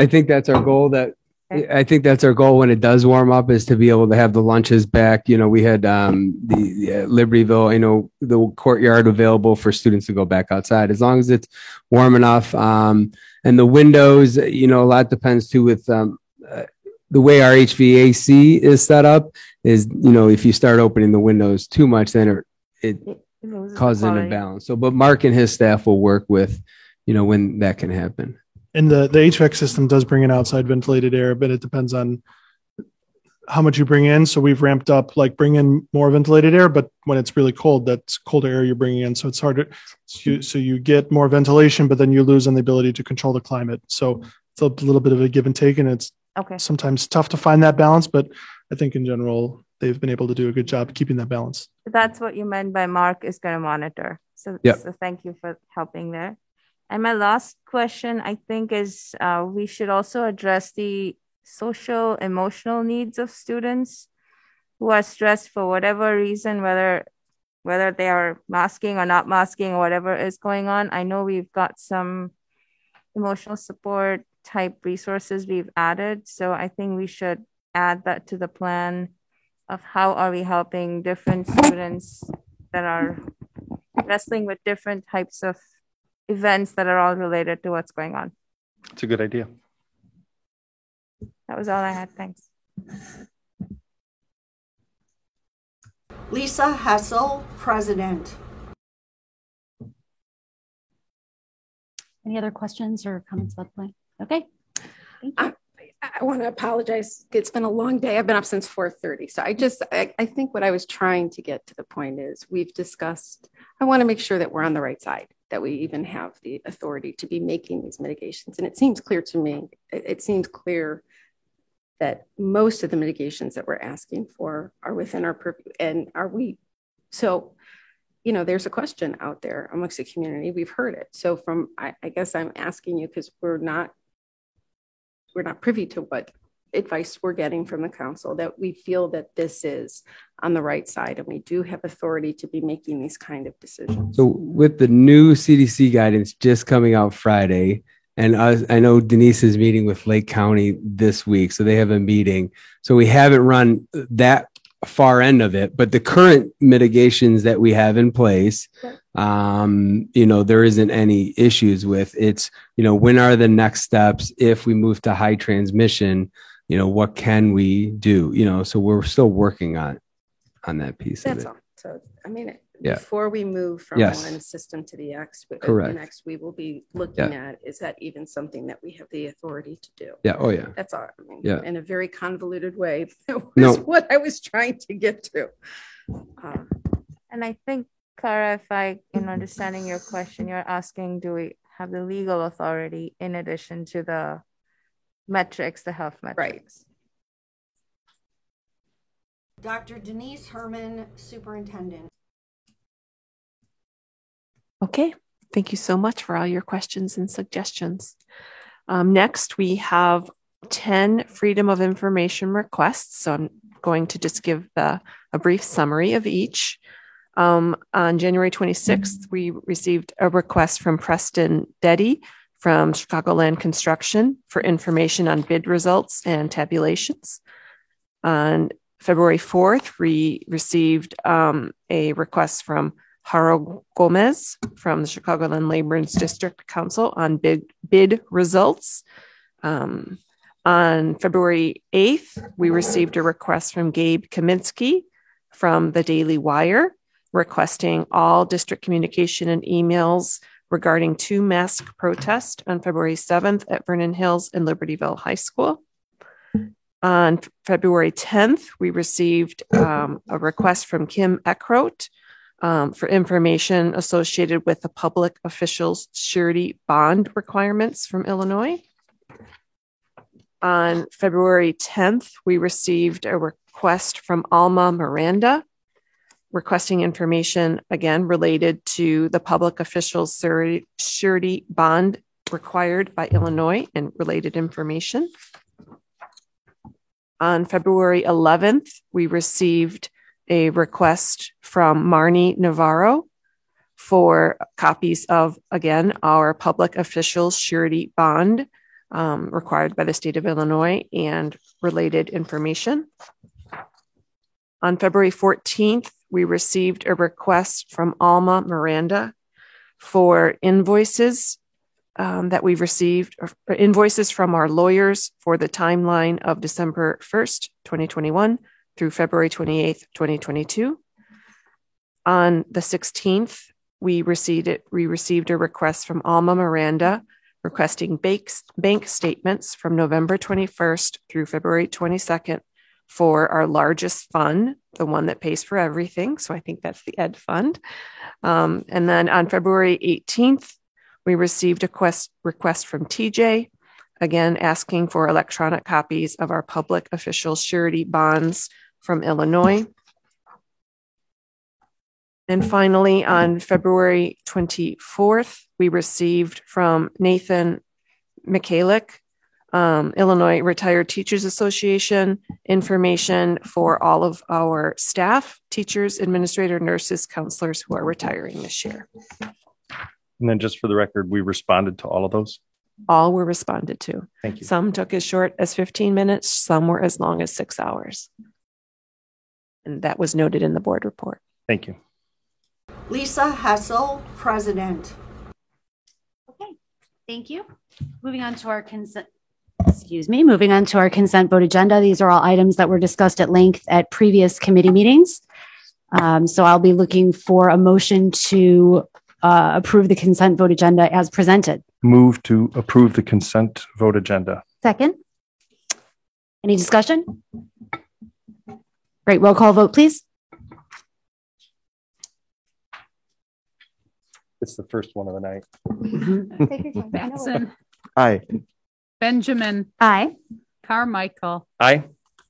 think that's our goal. I think that's our goal when it does warm up, is to be able to have the lunches back. We had the Libertyville, the courtyard available for students to go back outside as long as it's warm enough. And the windows, a lot depends too with the way our HVAC is set up is, if you start opening the windows too much, then it causes an imbalance. So, but Mark and his staff will work with, when that can happen. And the HVAC system does bring in outside ventilated air, but it depends on how much you bring in. So we've ramped up, bring in more ventilated air, but when it's really cold, that's colder air you're bringing in. So it's harder. So you get more ventilation, but then you lose on the ability to control the climate. So it's a little bit of a give and take, and it's sometimes tough to find that balance, but I think in general, they've been able to do a good job keeping that balance. That's what you meant by Mark is going to monitor. So thank you for helping there. And my last question, I think, is we should also address the social, emotional needs of students who are stressed for whatever reason, whether they are masking or not masking or whatever is going on. I know we've got some emotional support type resources we've added. So I think we should add that to the plan of how are we helping different students that are wrestling with different types of events that are all related to what's going on. It's a good idea. That was all I had. Thanks. Lisa Hessel, President. Any other questions or comments about the plan? Okay. Thank you. I want to apologize. It's been a long day. I've been up since 4:30. So I think what I was trying to get to the point is we've discussed, I want to make sure that we're on the right side, that we even have the authority to be making these mitigations. And it seems clear to me, it seems clear that most of the mitigations that we're asking for are within our purview. And are we, so, you know, there's a question out there amongst the community. We've heard it. So I guess I'm asking you because we're not privy to what advice we're getting from the council, that we feel that this is on the right side and we do have authority to be making these kind of decisions. So with the new CDC guidance just coming out Friday, and I know Denise is meeting with Lake County this week, so they have a meeting. So we haven't run that far end of it, but the current mitigations that we have in place, you know, there isn't any issues with. It's, you know, when are the next steps if we move to high transmission? You know, what can we do? You know, so we're still working on that piece. That's of it. all. So I mean, Yeah. before we move from one system to the next, we will be looking at, is that even something that we have the authority to do? Yeah. Oh, yeah. That's all. I mean, Yeah. in a very convoluted way. That was what I was trying to get to. And I think, Clara, if I am understanding your question, you're asking, do we have the legal authority in addition to the metrics, the health metrics? Right. Dr. Denise Herman, Superintendent. Okay, thank you so much for all your questions and suggestions. Next, we have 10 Freedom of Information requests. So I'm going to just give a brief summary of each. On January 26th, we received a request from Preston Deddy from Chicagoland Construction for information on bid results and tabulations. On February 4th, we received a request from Haro Gomez from the Chicagoland Labor and District Council on bid results. On February 8th, we received a request from Gabe Kaminsky from the Daily Wire, requesting all district communication and emails regarding 2 mask protests on February 7th at Vernon Hills and Libertyville High School. On February 10th, we received a request from Kim Eckroat for information associated with the public officials' surety bond requirements from Illinois. On February 10th, we received a request from Alma Miranda requesting information, again, related to the public officials' surety bond required by Illinois and related information. On February 11th, we received a request from Marnie Navarro for copies of, again, our public officials' surety bond required by the state of Illinois and related information. On February 14th, we received a request from Alma Miranda for invoices that we've received, or invoices from our lawyers for the timeline of December 1st, 2021 through February 28th, 2022. On the 16th, we received a request from Alma Miranda requesting bank statements from November 21st through February 22nd for our largest fund, the one that pays for everything. So I think that's the Ed Fund. And then on February 18th, we received a request from TJ, again, asking for electronic copies of our public official surety bonds from Illinois. And finally, on February 24th, we received from Nathan Michalik, Illinois Retired Teachers Association, information for all of our staff, teachers, administrator, nurses, counselors who are retiring this year. And then just for the record, we responded to all of those? All were responded to. Thank you. Some took as short as 15 minutes, some were as long as 6 hours. And that was noted in the board report. Thank you. Lisa Hessel, President. Okay, thank you. Moving on to our consent vote agenda. These are all items that were discussed at length at previous committee meetings. So I'll be looking for a motion to approve the consent vote agenda as presented. Move to approve the consent vote agenda. Second. Any discussion? Great. Roll call vote, please. It's the first one of the night. Batson. Aye. Benjamin. Aye. Carmichael. Aye.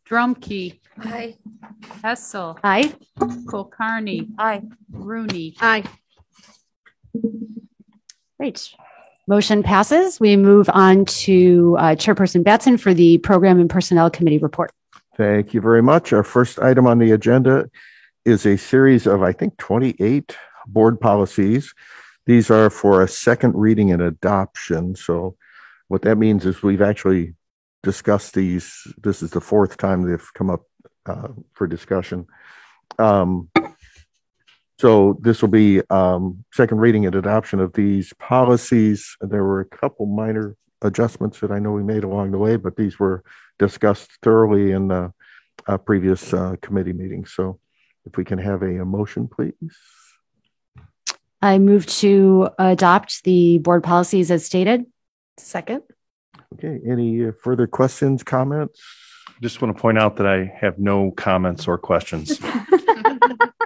Drumkey. Aye. Hessel. Aye. Kulkarni. Aye. Rooney. Aye. Great. Motion passes. We move on to Chairperson Batson for the Program and Personnel Committee report. Thank you very much. Our first item on the agenda is a series of, I think, 28 board policies. These are for a second reading and adoption. So what that means is we've actually discussed these. This is the fourth time they've come up for discussion. So this will be second reading and adoption of these policies. There were a couple minor adjustments that I know we made along the way, but these were discussed thoroughly in the previous committee meetings. So if we can have a motion, please. I move to adopt the board policies as stated. Second. Okay. Any further questions, comments? Just want to point out that I have no comments or questions.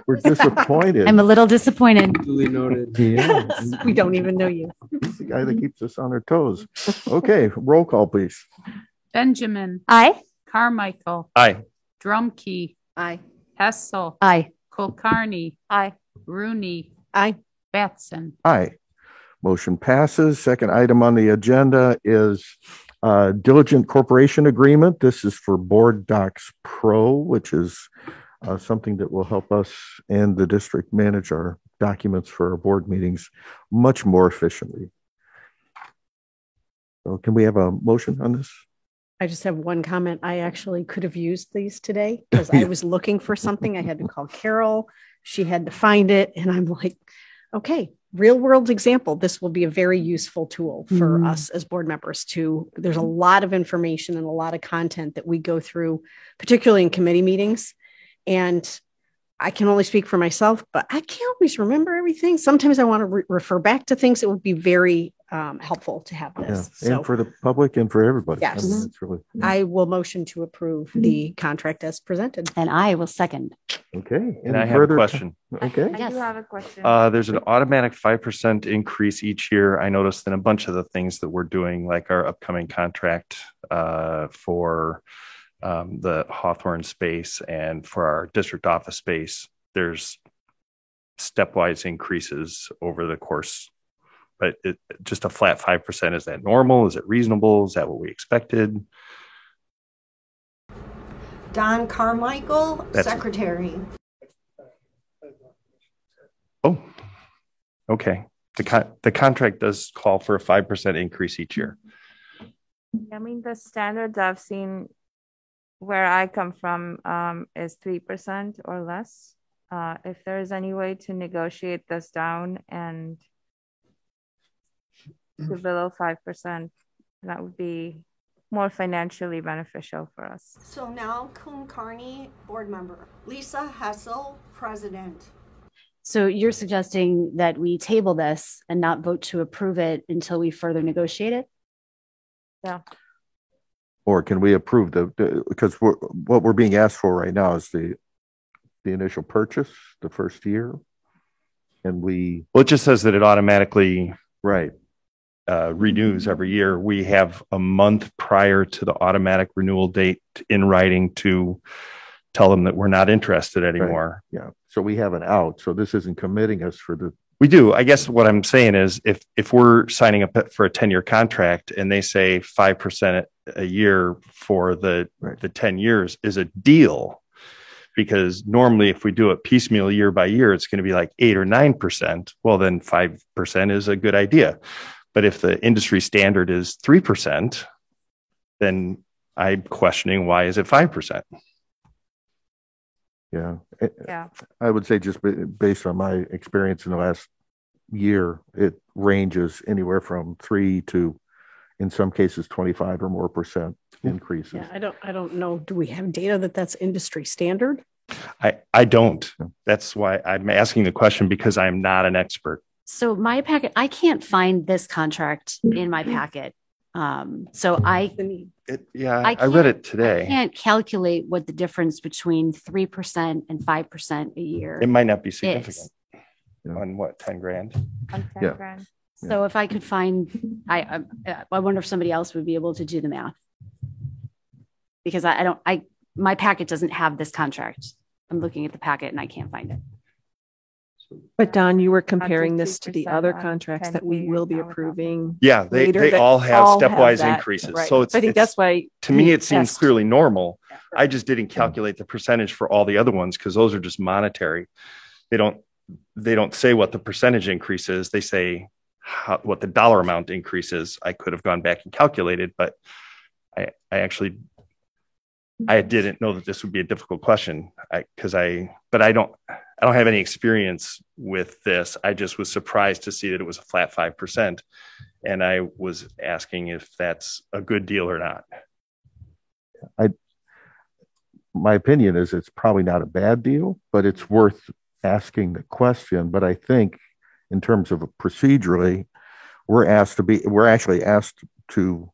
We're disappointed. I'm a little disappointed. Duly noted. Yeah. We don't even know you. He's the guy that keeps us on our toes. Okay. Roll call, please. Benjamin. Aye. Carmichael. Aye. Drumkey. Aye. Hessel. Aye. Kulkarni. Aye. Rooney. Aye. Batson. Aye. Motion passes. Second item on the agenda is Diligent Corporation Agreement. This is for Board Docs Pro, which is something that will help us and the district manage our documents for our board meetings much more efficiently. So can we have a motion on this? I just have one comment. I actually could have used these today because I was looking for something. I had to call Carol. She had to find it. And I'm like, okay, real world example. This will be a very useful tool for us as board members there's a lot of information and a lot of content that we go through, particularly in committee meetings. And I can only speak for myself, but I can't always remember everything. Sometimes I want to refer back to things. It would be very helpful to have this. Yeah. And for the public and for everybody. Yes. I mean, it's really, I will motion to approve the contract as presented. And I will second. Okay. And I have a question. Okay. I do have a question. There's an automatic 5% increase each year. I noticed in a bunch of the things that we're doing, like our upcoming contract for the Hawthorne space and for our district office space, there's stepwise increases over the course, but just a flat 5%. Is that normal? Is it reasonable? Is that what we expected? Don Carmichael, Secretary. Oh, okay. The contract does call for a 5% increase each year. I mean, the standards I've seen where I come from is 3% or less. If there is any way to negotiate this down and to below 5%, that would be more financially beneficial for us. So now Kuhn Carney, board member. Lisa Hessel, president. So you're suggesting that we table this and not vote to approve it until we further negotiate it? Yeah. Or can we approve because what we're being asked for right now is the initial purchase, the first year. And well, it just says that it automatically renews every year. We have a month prior to the automatic renewal date in writing to tell them that we're not interested anymore. Right. Yeah. So we have an out. So this isn't committing us for the. We do. I guess what I'm saying is if we're signing up for a 10-year contract and they say 5% a year for the 10 years is a deal, because normally if we do it piecemeal year by year, it's going to be like 8 or 9%. Well, then 5% is a good idea. But if the industry standard is 3%, then I'm questioning why is it 5%? Yeah. I would say just based on my experience in the last year, it ranges anywhere from 3 to, in some cases, 25 or more % increases. Yeah, I don't know. Do we have data that's industry standard? I don't. That's why I'm asking the question, because I'm not an expert. So my packet, I can't find this contract in my packet. So I read it today. I can't calculate what the difference between 3% and 5% a year. It might not be significant is. on what, 10 grand? On 10 grand. So if I could find, I wonder if somebody else would be able to do the math, because my packet doesn't have this contract. I'm looking at the packet and I can't find it. But Don, you were comparing this to the other contracts that we will be approving. Yeah, they all have stepwise increases. Right. So I think that's why to me it seems clearly normal. I just didn't calculate the percentage for all the other ones because those are just monetary. They don't say what the percentage increase is. They say what the dollar amount increase is. I could have gone back and calculated, but I didn't know that this would be a difficult question but I don't have any experience with this. I just was surprised to see that it was a flat 5%. And I was asking if that's a good deal or not. My opinion is it's probably not a bad deal, but it's worth asking the question. But I think in terms of procedurally, we're actually asked to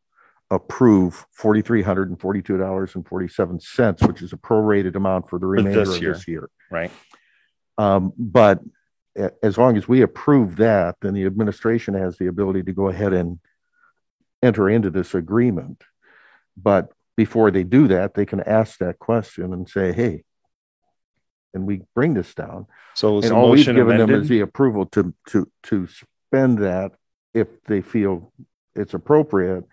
approve $4,342.47, which is a prorated amount for the remainder of this year. Right. But as long as we approve that, then the administration has the ability to go ahead and enter into this agreement. But before they do that, they can ask that question and say, hey, can we bring this down? So and all we've given them is the approval to spend that if they feel it's appropriate.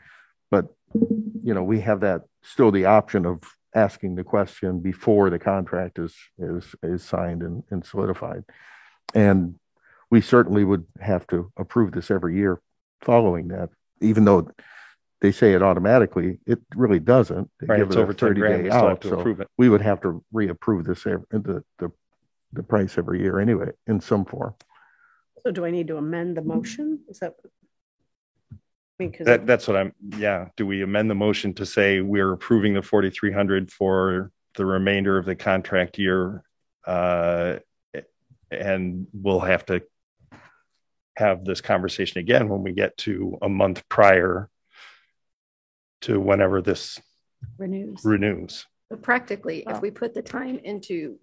But, we have that still the option of asking the question before the contract is signed and solidified. And we certainly would have to approve this every year following that, even though they say it automatically, it really doesn't. They give it over 30-day out. So we would have to reapprove this the price every year anyway, in some form. So do I need to amend the motion? Is that? That's what do we amend the motion to say we're approving the 4,300 for the remainder of the contract year, and we'll have to have this conversation again when we get to a month prior to whenever this renews. But practically, if we put the time into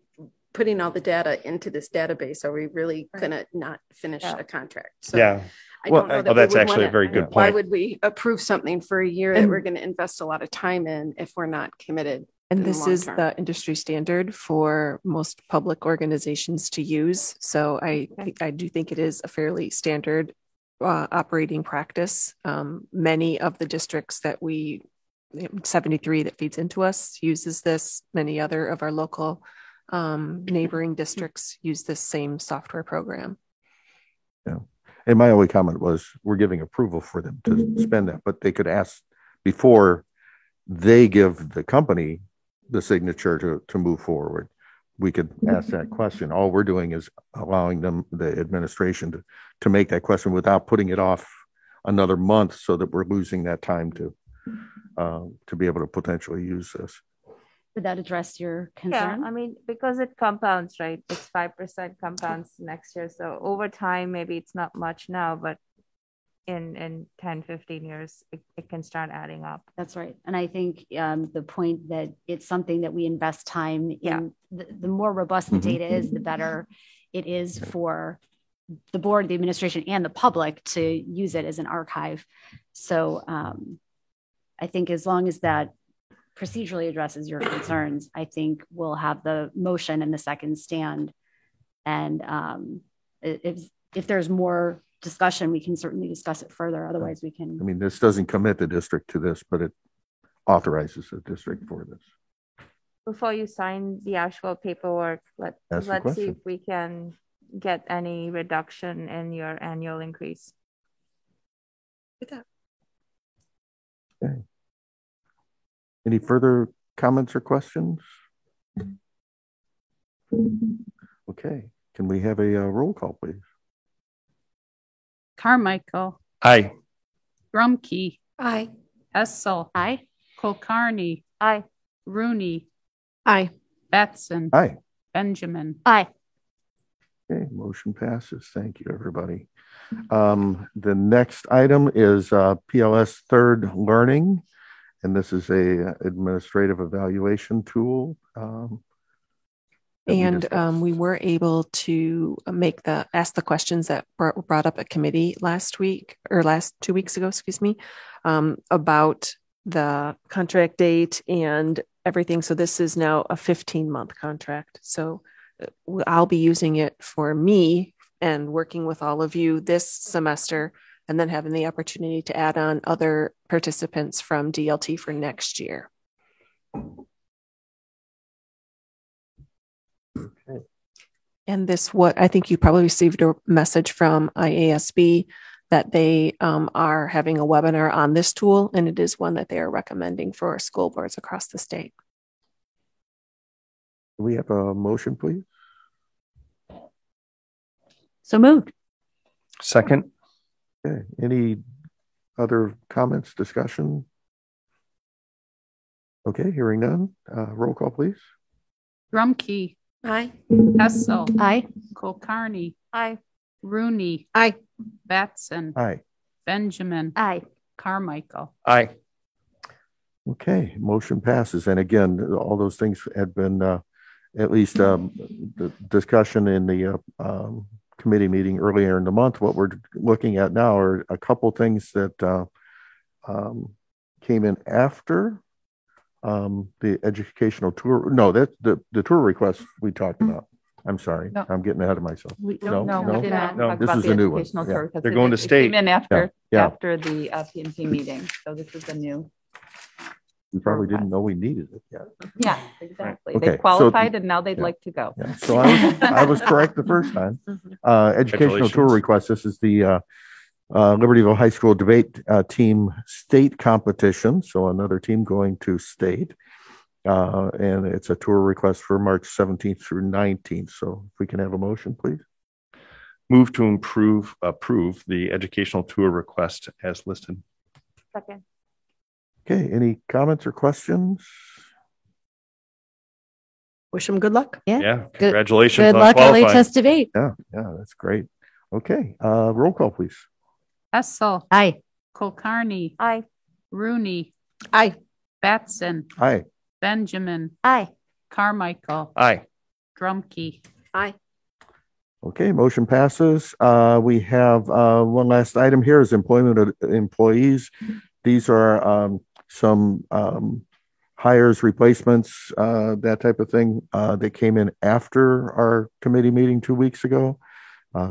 putting all the data into this database, are we really going to not finish a contract? So yeah. I don't know that that's actually a very good point. Why would we approve something for a year that we're going to invest a lot of time in if we're not committed? And this is the industry standard for most public organizations to use. So I do think it is a fairly standard operating practice. Many of the districts that 73 that feeds into us uses this. Many other of our local neighboring districts use this same software program. Yeah. And my only comment was we're giving approval for them to spend that, but they could ask before they give the company the signature to move forward. We could ask that question. All we're doing is allowing them, the administration, to make that question without putting it off another month so that we're losing that time to be able to potentially use this. Would that address your concern? Yeah, I mean, because it compounds, right? It's 5% compounds next year. So over time, maybe it's not much now, but in 10, 15 years, it can start adding up. That's right. And I think the point that it's something that we invest time in, the more robust the data is, the better it is for the board, the administration, and the public to use it as an archive. So I think as long as that procedurally addresses your concerns, I think we'll have the motion and the second stand. And if there's more discussion, we can certainly discuss it further. Otherwise, we can. I mean, this doesn't commit the district to this, but it authorizes the district for this. Before you sign the actual paperwork, let's see if we can get any reduction in your annual increase. Okay. Any further comments or questions? Okay. Can we have a roll call, please? Carmichael. Aye. Grumke. Aye. Hessel. Aye. Kulkarni. Aye. Rooney. Aye. Batson. Aye. Benjamin. Aye. Okay, motion passes. Thank you, everybody. The next item is PLS Third Learning, and this is a administrative evaluation tool. And we were able to ask the questions that were brought up at committee last 2 weeks ago, about the contract date and everything. So this is now a 15-month contract. So I'll be using it for me and working with all of you this semester, and then having the opportunity to add on other participants from DLT for next year. Okay. And this, what I think you probably received a message from IASB that they are having a webinar on this tool, and it is one that they are recommending for school boards across the state. Do we have a motion, please? So moved. Second. Okay. Any other comments, discussion? Okay, hearing none. Roll call, please. Drumkey. Aye. Hessel. Aye. Kulkarni. Aye. Rooney. Aye. Batson. Aye. Benjamin. Aye. Carmichael. Aye. Okay, motion passes. And again, all those things had been at least the discussion in the committee meeting earlier in the month. What we're looking at now are a couple things that came in after the educational tour. No, that's the tour request we talked about. I'm sorry, No. I'm getting ahead of myself. We did No, not talk this about is the a new one. educational Yeah. tour because They're going to it state. came in after Yeah. after the PNP meeting. So this is a new. We probably didn't know we needed it yet. Yeah, exactly. Okay, They qualified and now they'd like to go. Yeah. So I was correct the first time. Educational tour request. This is the Libertyville High School debate team state competition. So another team going to state. And it's a tour request for March 17th through 19th. So if we can have a motion, please. Move to approve the educational tour request as listed. Second. Okay, any comments or questions? Wish them good luck. Yeah, congratulations. Good on luck, qualifying. LHS debate. Yeah, that's great. Okay, roll call, please. Hessel. Aye. Kulkarni. Aye. Rooney. Aye. Batson. Aye. Benjamin. Aye. Carmichael. Aye. Drumkey. Aye. Okay, motion passes. We have one last item here is employment of employees. These are some hires, replacements, that type of thing that came in after our committee meeting 2 weeks ago.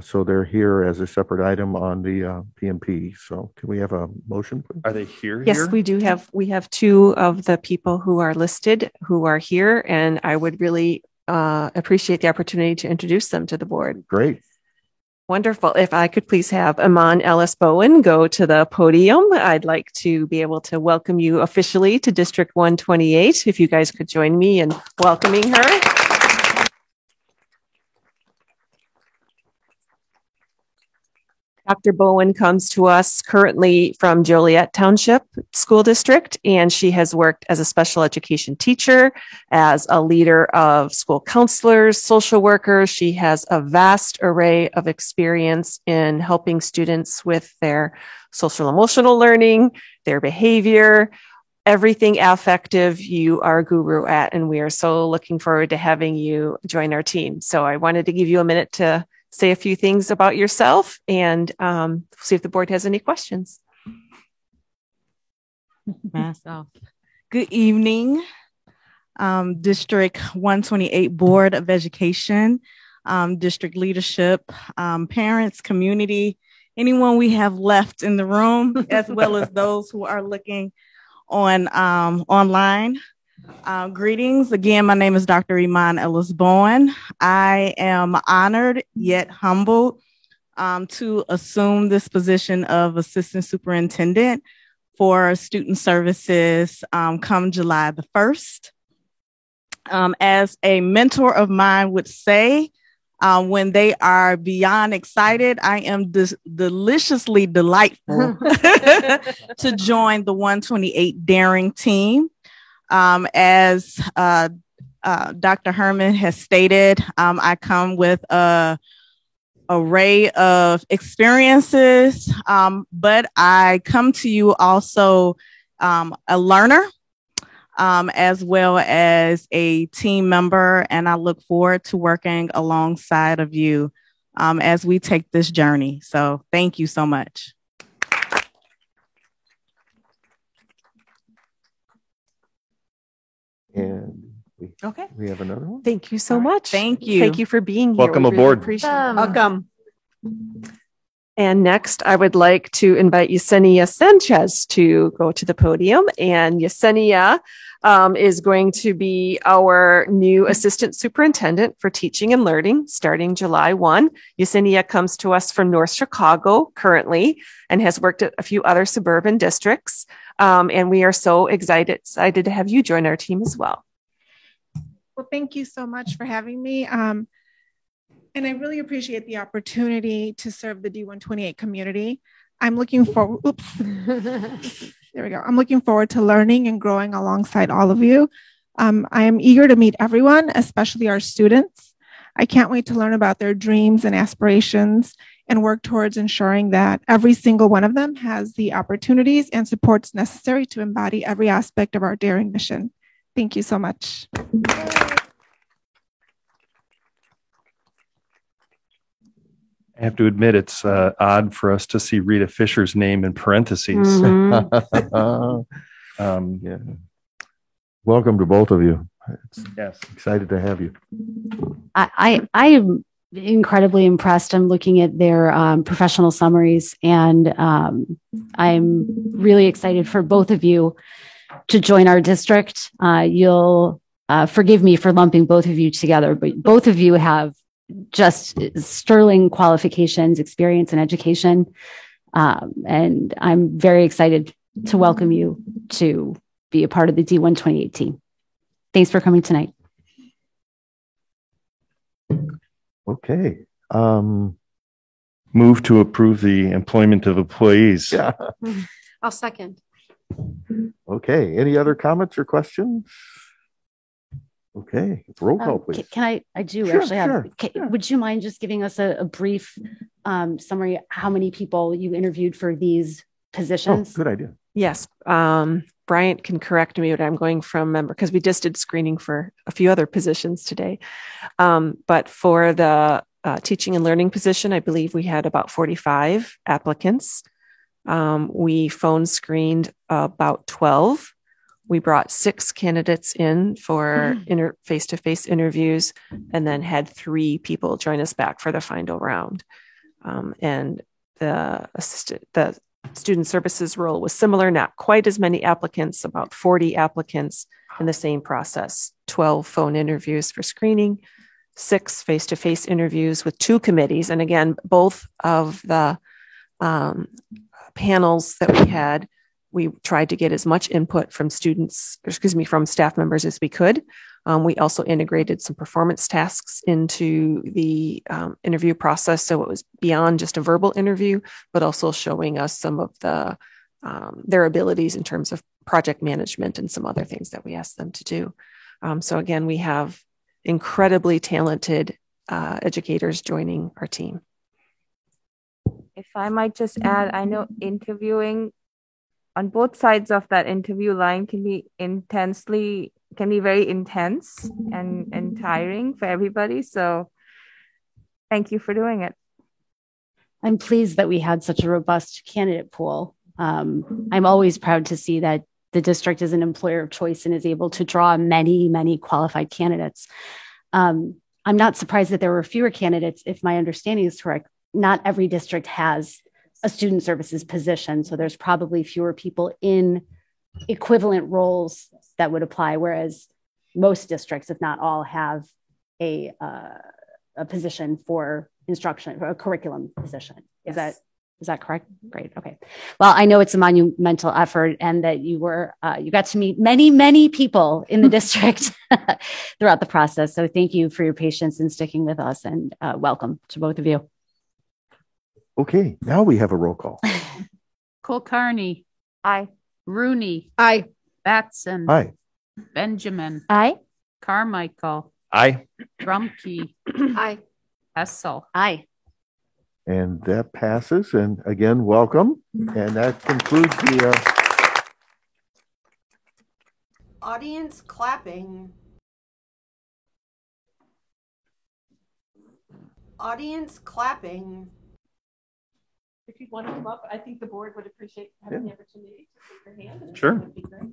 So they're here as a separate item on the PNP. So can we have a motion, please? Are they here? Yes, we do have. We have two of the people who are listed who are here, and I would really appreciate the opportunity to introduce them to the board. Great. Wonderful. If I could please have Iman Ellis Bowen go to the podium. I'd like to be able to welcome you officially to District 128. If you guys could join me in welcoming her. Dr. Bowen comes to us currently from Joliet Township School District, and she has worked as a special education teacher, as a leader of school counselors, social workers. She has a vast array of experience in helping students with their social emotional learning, their behavior, everything affective. You are a guru at, and we are so looking forward to having you join our team. So I wanted to give you a minute to say a few things about yourself and see if the board has any questions. Good evening, District 128 Board of Education, district leadership, parents, community, anyone we have left in the room, as well as those who are looking on online. Greetings. Again, my name is Dr. Iman Ellis Bowen. I am honored yet humbled to assume this position of Assistant Superintendent for Student Services come July the 1st. As a mentor of mine would say, when they are beyond excited, I am deliciously delightful to join the 128 Daring team. As Dr. Herman has stated, I come with a array of experiences, but I come to you also a learner, as well as a team member, and I look forward to working alongside of you as we take this journey. So thank you so much. And we have another one. Thank you so much. Thank you. Thank you for being here. Welcome We really aboard. appreciate it. Welcome. And next, I would like to invite Yesenia Sanchez to go to the podium. And Yesenia is going to be our new assistant superintendent for teaching and learning starting July 1. Yesenia comes to us from North Chicago currently and has worked at a few other suburban districts. And we are so excited to have you join our team as well. Well, thank you so much for having me. And I really appreciate the opportunity to serve the D128 community. I'm looking forward, there we go. I'm looking forward to learning and growing alongside all of you. I am eager to meet everyone, especially our students. I can't wait to learn about their dreams and aspirations and work towards ensuring that every single one of them has the opportunities and supports necessary to embody every aspect of our daring mission. Thank you so much. I have to admit, it's odd for us to see Rita Fisher's name in parentheses. Yeah. Welcome to both of you. Yes. Excited to have you. I am incredibly impressed. I'm looking at their professional summaries, and I'm really excited for both of you to join our district. You'll forgive me for lumping both of you together, but both of you have just sterling qualifications, experience, and education. And I'm very excited to welcome you to be a part of the D128 team. Thanks for coming tonight. Okay. Move to approve the employment of employees. Yeah. I'll second. Okay. Any other comments or questions? Okay. Roll call, please. Can I do Sure, actually have, sure. would you mind just giving us a brief summary, how many people you interviewed for these positions? Good idea. Yes. Bryant can correct me, but I'm going from member because we just did screening for a few other positions today. But for the teaching and learning position, I believe we had about 45 applicants. We phone screened about 12. We brought 6 candidates in for face-to-face interviews and then had 3 people join us back for the final round. And the student services role was similar, not quite as many applicants, about 40 applicants in the same process, 12 phone interviews for screening, 6 face-to-face interviews with 2 committees. And again, both of the panels that we had, we tried to get as much input from from staff members as we could. We also integrated some performance tasks into the interview process. So it was beyond just a verbal interview, but also showing us some of their abilities in terms of project management and some other things that we asked them to do. So again, we have incredibly talented educators joining our team. If I might just add, I know interviewing on both sides of that interview line can be very intense and tiring for everybody. So thank you for doing it. I'm pleased that we had such a robust candidate pool. I'm always proud to see that the district is an employer of choice and is able to draw many, many qualified candidates. I'm not surprised that there were fewer candidates, if my understanding is correct. Not every district has a student services position, so there's probably fewer people in equivalent roles that would apply, whereas most districts, if not all, have a position for instruction, or a curriculum position. Yes. Is that correct? Great. Okay. Well, I know it's a monumental effort, and that you got to meet many, many people in the district throughout the process. So thank you for your patience in sticking with us, and welcome to both of you. Okay. Now we have a roll call. Kulkarni. Aye. Rooney. Aye. Batson. Aye. Benjamin. Aye. Carmichael. Aye. Drumkey. Aye. Hessel. Aye. And that passes. And again, welcome. And that concludes the Audience clapping. Audience clapping. If you want to come up, I think the board would appreciate having the opportunity to take your hand. Sure. That would be great.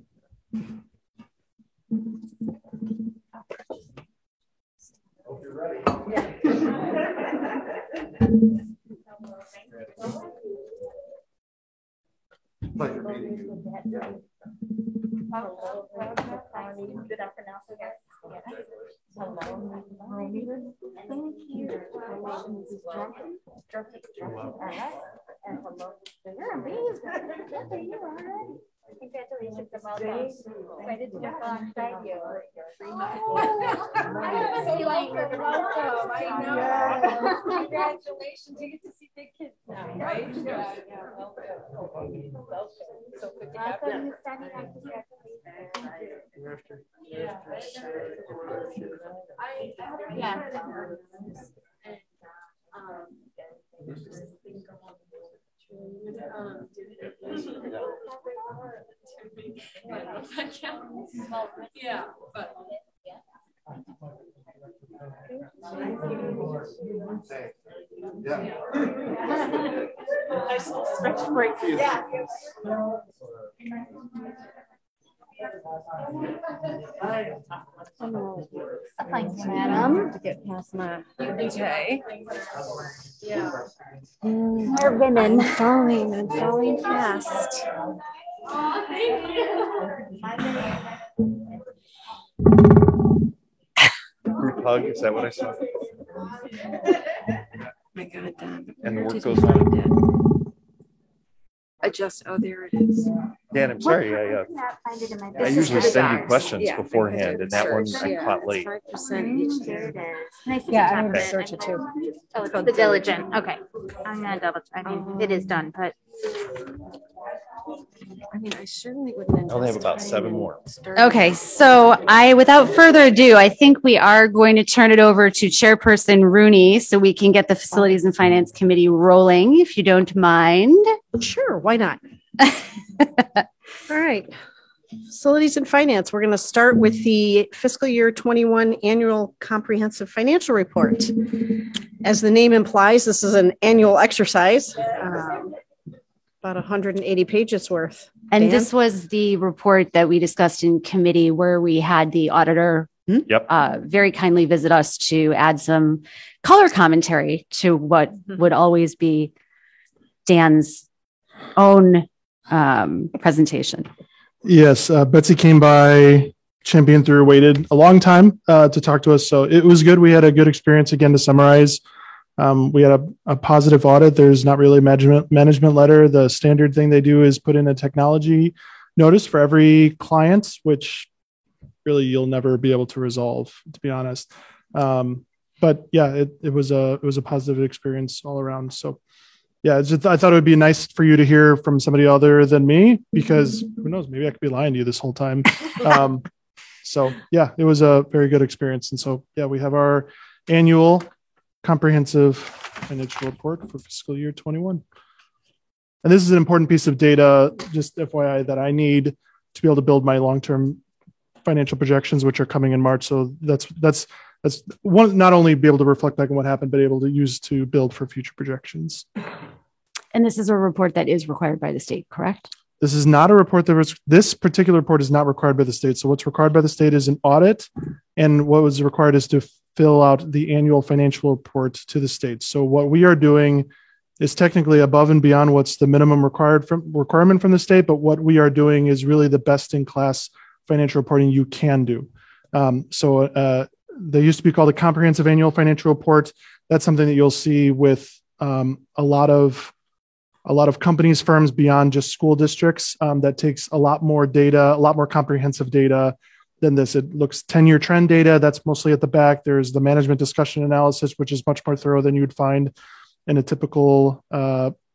Hope you're ready. Pleasure meeting you. Good afternoon, guys. Hello. Thank you. All right. And hello. You're amazing. You are right. Congratulations about that. Excited to jump alongside you. So welcome. I know. Congratulations. You get to see big kids now, right? Yeah. So good to have you. Yeah, but Nice little stretch break. Yeah. Thanks, madam. To get past my okay. Yeah. We're women. I'm falling fast. Group hug, is that what I saw? I got it done. And the work goes on. Adjust. Oh, there it is. Dan, I'm sorry. I usually send you questions beforehand, and that one I caught late. 5% each year. Yeah, I'm gonna search it too. Oh, it's the diligent. Okay. I'm gonna double. I mean, it is done, but. I mean, I certainly wouldn't. I only have about 7 more. Okay, so without further ado, I think we are going to turn it over to Chairperson Rooney so we can get the Facilities and Finance Committee rolling, if you don't mind. Sure, why not? All right. Facilities and Finance, we're going to start with the fiscal year 21 annual comprehensive financial report. As the name implies, this is an annual exercise. About 180 pages worth. And Dan? this was the report that we discussed in committee where we had the auditor very kindly visit us to add some color commentary to what would always be Dan's own presentation. Yes, Betsy came by, championed through, waited a long time to talk to us. So it was good. We had a good experience. Again, to summarize, we had a positive audit. There's not really a management letter. The standard thing they do is put in a technology notice for every client, which really you'll never be able to resolve, to be honest. But yeah, it was a positive experience all around. So yeah, I thought it would be nice for you to hear from somebody other than me, because who knows, maybe I could be lying to you this whole time. So yeah, it was a very good experience. And so, yeah, we have our annual comprehensive financial report for fiscal year 21. And this is an important piece of data, just FYI, that I need to be able to build my long-term financial projections, which are coming in March. So that's one, not only be able to reflect back on what happened, but able to use to build for future projections. And this is a report that is required by the state, correct? This is not a report this particular report is not required by the state. So what's required by the state is an audit. And what was required is to fill out the annual financial report to the state. So what we are doing is technically above and beyond what's the minimum requirement from the state. But what we are doing is really the best in class financial reporting you can do. They used to be called a comprehensive annual financial report. That's something that you'll see with a lot of companies, firms beyond just school districts. That takes a lot more data, a lot more comprehensive data than this. It looks 10-year trend data. That's mostly at the back. There's the management discussion analysis, which is much more thorough than you'd find in a typical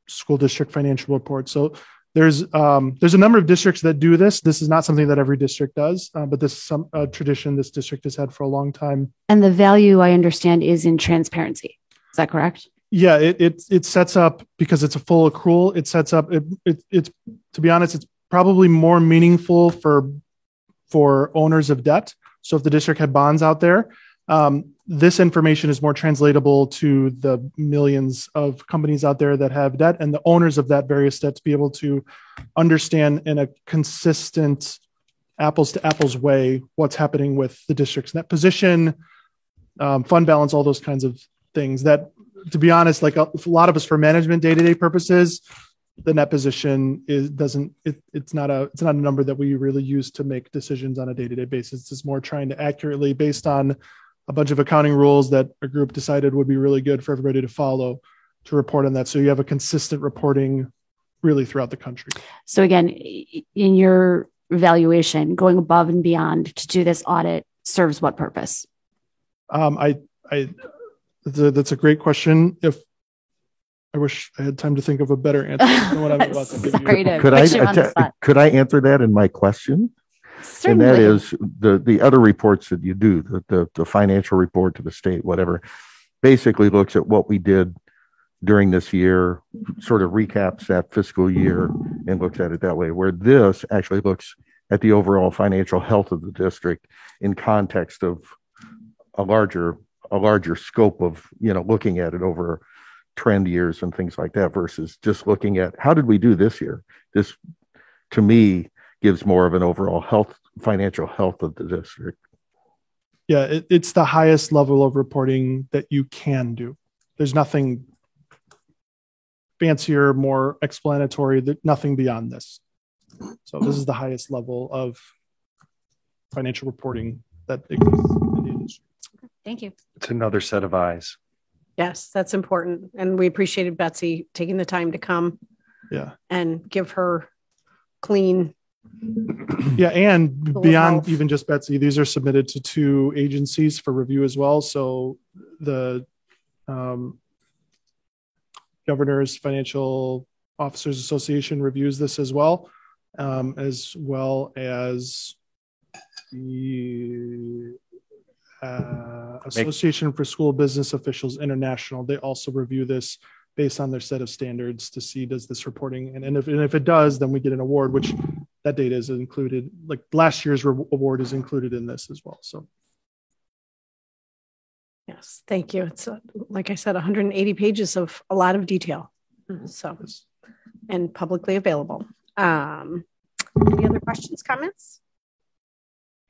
school district financial report. So there's a number of districts that do this. This is not something that every district does, but this is some tradition this district has had for a long time. And the value, I understand, is in transparency. Is that correct? Yeah, it sets up, because it's a full accrual. It sets up it's to be honest, it's probably more meaningful for owners of debt. So if the district had bonds out there, this information is more translatable to the millions of companies out there that have debt, and the owners of that various debt to be able to understand in a consistent apples to apples way what's happening with the district's net position, fund balance, all those kinds of things that, to be honest, like a lot of us for management day-to-day purposes, the net position it's not a number that we really use to make decisions on a day-to-day basis. It's more trying to accurately, based on a bunch of accounting rules that a group decided would be really good for everybody to follow, to report on that. So you have a consistent reporting really throughout the country. So again, in your evaluation, going above and beyond to do this audit serves what purpose? That's a great question. I wish I had time to think of a better answer than what I'm about to give you. Could I answer that in my question? Certainly. And that is the other reports that you do, the financial report to the state, whatever, basically looks at what we did during this year, sort of recaps that fiscal year and looks at it that way, where this actually looks at the overall financial health of the district in context of a larger scope of, looking at it over trend years and things like that, versus just looking at how did we do this year. This, to me, gives more of an overall financial health of the district. Yeah, it's the highest level of reporting that you can do. There's nothing fancier, more explanatory, nothing beyond this. So this is the highest level of financial reporting that exists in the industry. Thank you. It's another set of eyes. Yes, that's important. And we appreciated Betsy taking the time to come and give her clean. Yeah, and beyond even just Betsy, these are submitted to 2 agencies for review as well. So the Governor's Financial Officers Association reviews this as well as the Association for School Business Officials International. They also review this based on their set of standards to see, does this reporting, and if it does, then we get an award, which that data is included. Like last year's award is included in this as well. So. Yes, thank you. It's like I said, 180 pages of a lot of detail. So, and publicly available. Any other questions, comments?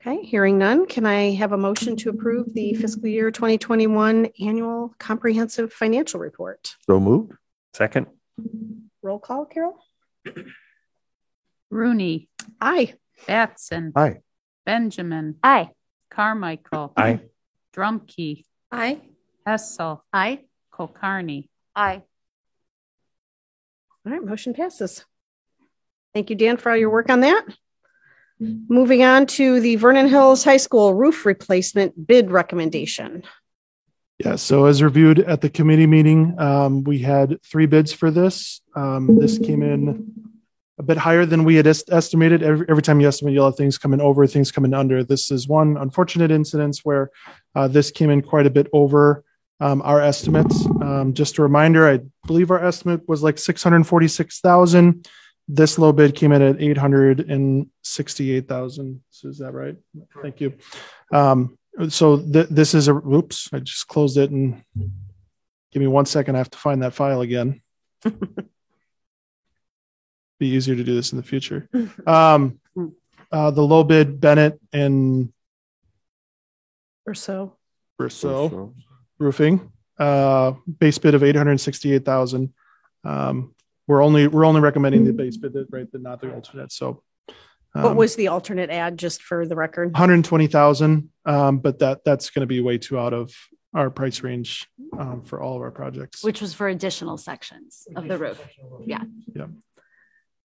Okay, hearing none, can I have a motion to approve the fiscal year 2021 annual comprehensive financial report? So moved. Second. Roll call, Carol. Rooney. Aye. Batson. Aye. Benjamin. Aye. Carmichael. Aye. Drumkey. Aye. Hessel. Aye. Kulkarni. Aye. All right, motion passes. Thank you, Dan, for all your work on that. Moving on to the Vernon Hills High School roof replacement bid recommendation. Yeah, so as reviewed at the committee meeting, we had 3 bids for this. This came in a bit higher than we had estimated. Every time you estimate, you'll have things coming over, things coming under. This is one unfortunate incidence where this came in quite a bit over our estimates. Just a reminder, I believe our estimate was like $646,000. This low bid came in at $868,000. So is that right? Thank you. So this is oops, I just closed it, and give me 1 second. I have to find that file again. Be easier to do this in the future. The low bid, Bennett and Verso Roofing, base bid of $868,000. We're only recommending the base bid, right? Not the alternate. So, what was the alternate ad, just for the record? $120,000. But that's going to be way too out of our price range for all of our projects. Which was for additional sections of the roof. Yeah. Yeah.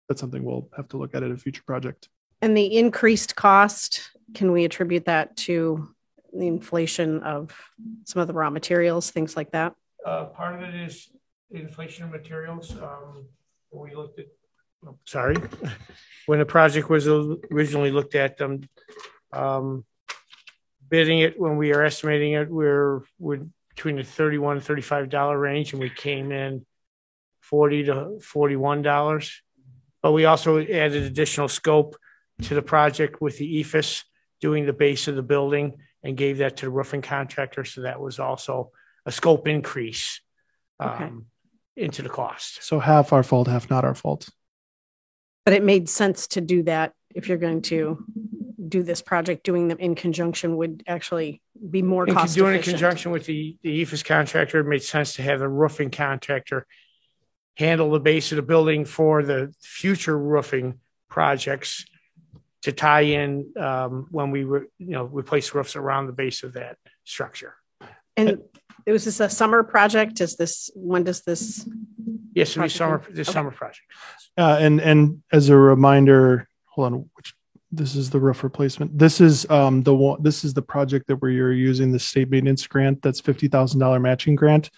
That's something we'll have to look at in a future project. And the increased cost, can we attribute that to the inflation of some of the raw materials, things like that? Part of it is inflation of materials. We looked at, when the project was originally looked at, bidding it, when we are estimating it, we're between the $31 and $35 range, and we came in $40 to $41. But we also added additional scope to the project with the EFS doing the base of the building and gave that to the roofing contractor. So that was also a scope increase into the cost. So half our fault, half not our fault. But it made sense to do that if you're going to do this project. Doing them in conjunction would actually be more cost doing efficient. In conjunction with the EFS contractor, it made sense to have the roofing contractor handle the base of the building for the future roofing projects to tie in when we replace roofs around the base of that structure. And was this a summer project? When does this? Yes, it'll be summer project. And as a reminder, hold on, this is the roof replacement. This is this is the project that we're using the state maintenance grant. That's $50,000 matching grant.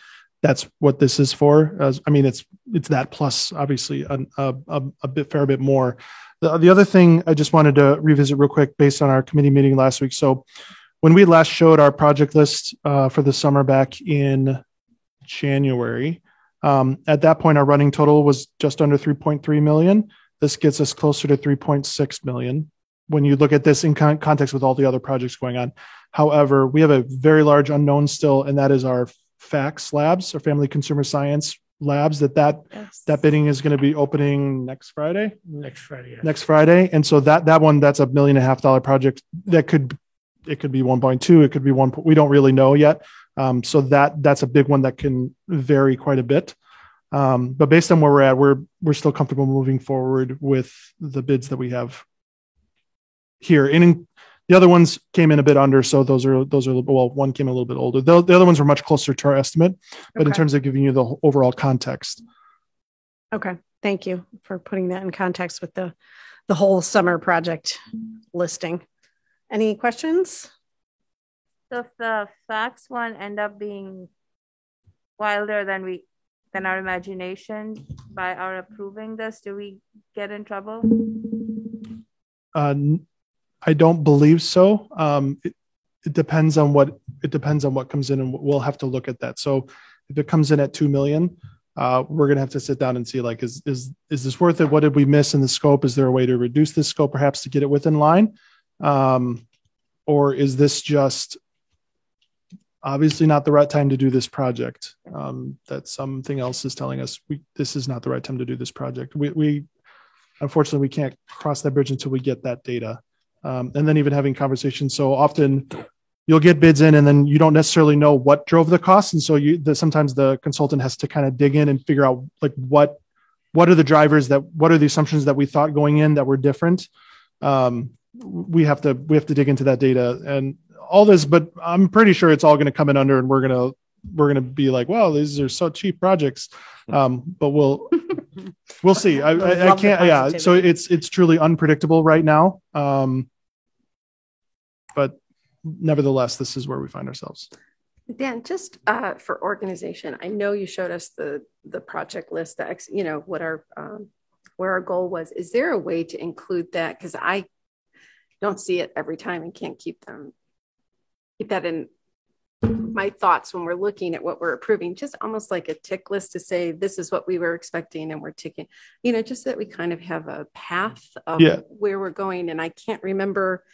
That's what this is for. I mean, it's that plus obviously a fair bit more. The other thing I just wanted to revisit real quick based on our committee meeting last week. So when we last showed our project list for the summer back in January, at that point, our running total was just under 3.3 million. This gets us closer to 3.6 million when you look at this in context with all the other projects going on. However, we have a very large unknown still, and that is our FACS labs, our Family Consumer Science labs, that bidding is going to be opening next Friday. Next Friday. And so that one, that's $1.5 million project. It could be 1.2, it could be 1. We don't really know yet. So that's a big one that can vary quite a bit. But based on where we're at, we're still comfortable moving forward with the bids that we have here. And the other ones came in a bit under, so those are well, one came a little bit older. The other ones were much closer to our estimate, but in terms of giving you the overall context. Okay, thank you for putting that in context with the whole summer project listing. Any questions? So if the facts one end up being wilder than our imagination by our approving this, do we get in trouble? I don't believe so. It depends on what comes in, and we'll have to look at that. So if it comes in at 2 million, we're going to have to sit down and see, like, is this worth it? What did we miss in the scope? Is there a way to reduce the scope perhaps to get it within line? Or is this just obviously not the right time to do this project? That something else is telling us this is not the right time to do this project. We unfortunately, we can't cross that bridge until we get that data. And then even having conversations. So often you'll get bids in and then you don't necessarily know what drove the cost. And so sometimes the consultant has to kind of dig in and figure out, like, what are the drivers what are the assumptions that we thought going in that were different? We have to dig into that data and all this, but I'm pretty sure it's all going to come in under, and we're going to be like, wow, these are so cheap projects. But we'll see. I can't. Yeah. So it's truly unpredictable right now. But nevertheless, this is where we find ourselves. Dan, just for organization, I know you showed us the project list, what where our goal was. Is there a way to include that? Because I don't see it every time and can't keep that in my thoughts when we're looking at what we're approving, just almost like a tick list to say, this is what we were expecting and we're ticking, just so that we kind of have a path of where we're going. And I can't remember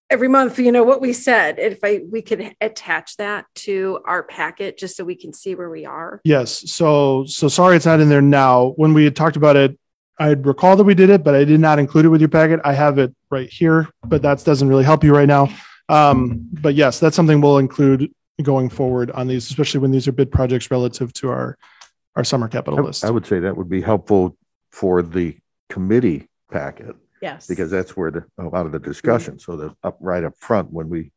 every month, what we said. If we could attach that to our packet just so we can see where we are. Yes. So sorry it's not in there now. When we had talked about it, I recall that we did it, but I did not include it with your packet. I have it right here, but that doesn't really help you right now. But yes, that's something we'll include going forward on these, especially when these are bid projects relative to our summer capital list. I would say that would be helpful for the committee packet. Yes. Because that's where a lot of the discussion. So that right up front when we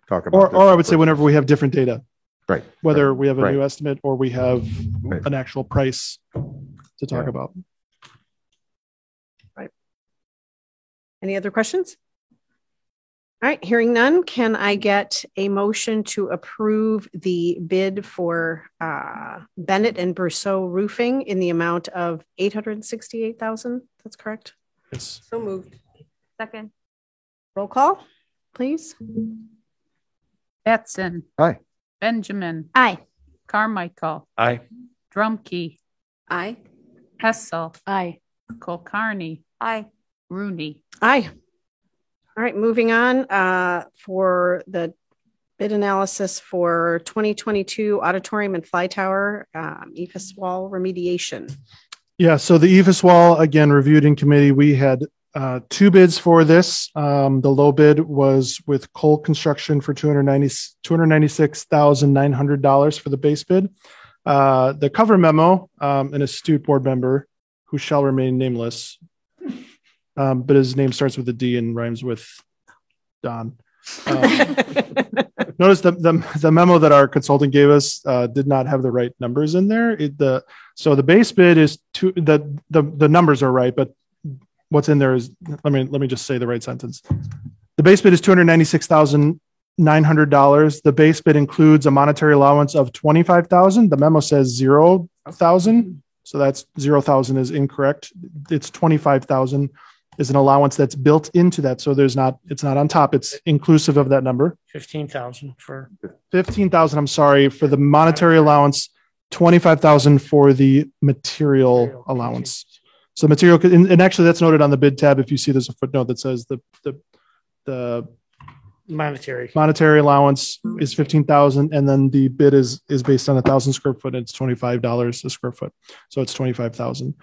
talk about or I would say whenever we have different data. Right. Whether we have a new estimate or we have an actual price to talk about. Right. Any other questions? All right, hearing none, can I get a motion to approve the bid for Bennett and Brousseau Roofing in the amount of $868,000? That's correct? Yes. So moved. Second. Roll call, please. Batson. Aye. Benjamin. Aye. Carmichael. Aye. Drumkey. Aye. Hessel. Aye. Kulkarni. Aye. Rooney. Aye. All right, moving on for the bid analysis for 2022 auditorium and fly tower EFS wall remediation. Yeah, so the EFS wall, again, reviewed in committee. We had two bids for this. The low bid was with Cole Construction for $296,900 for the base bid. The cover memo, an astute board member who shall remain nameless, but his name starts with a D and rhymes with Don. Notice the memo that our consultant gave us did not have the right numbers in there. So the base bid is the numbers are right, but what's in there is let me just say the right sentence. The base bid is $296,900. The base bid includes a monetary allowance of $25,000. The memo says $0,000, so that's $0,000 is incorrect. It's $25,000 is an allowance that's built into that, so it's not on top. It's inclusive of that number. 15,000 for 15,000. I'm sorry for the monetary allowance. 25,000 for the material allowance. So material, and actually that's noted on the bid tab. If you see, there's a footnote that says the monetary allowance is 15,000, and then the bid is based on 1,000 square foot. And it's $25 a square foot, so it's 25,000.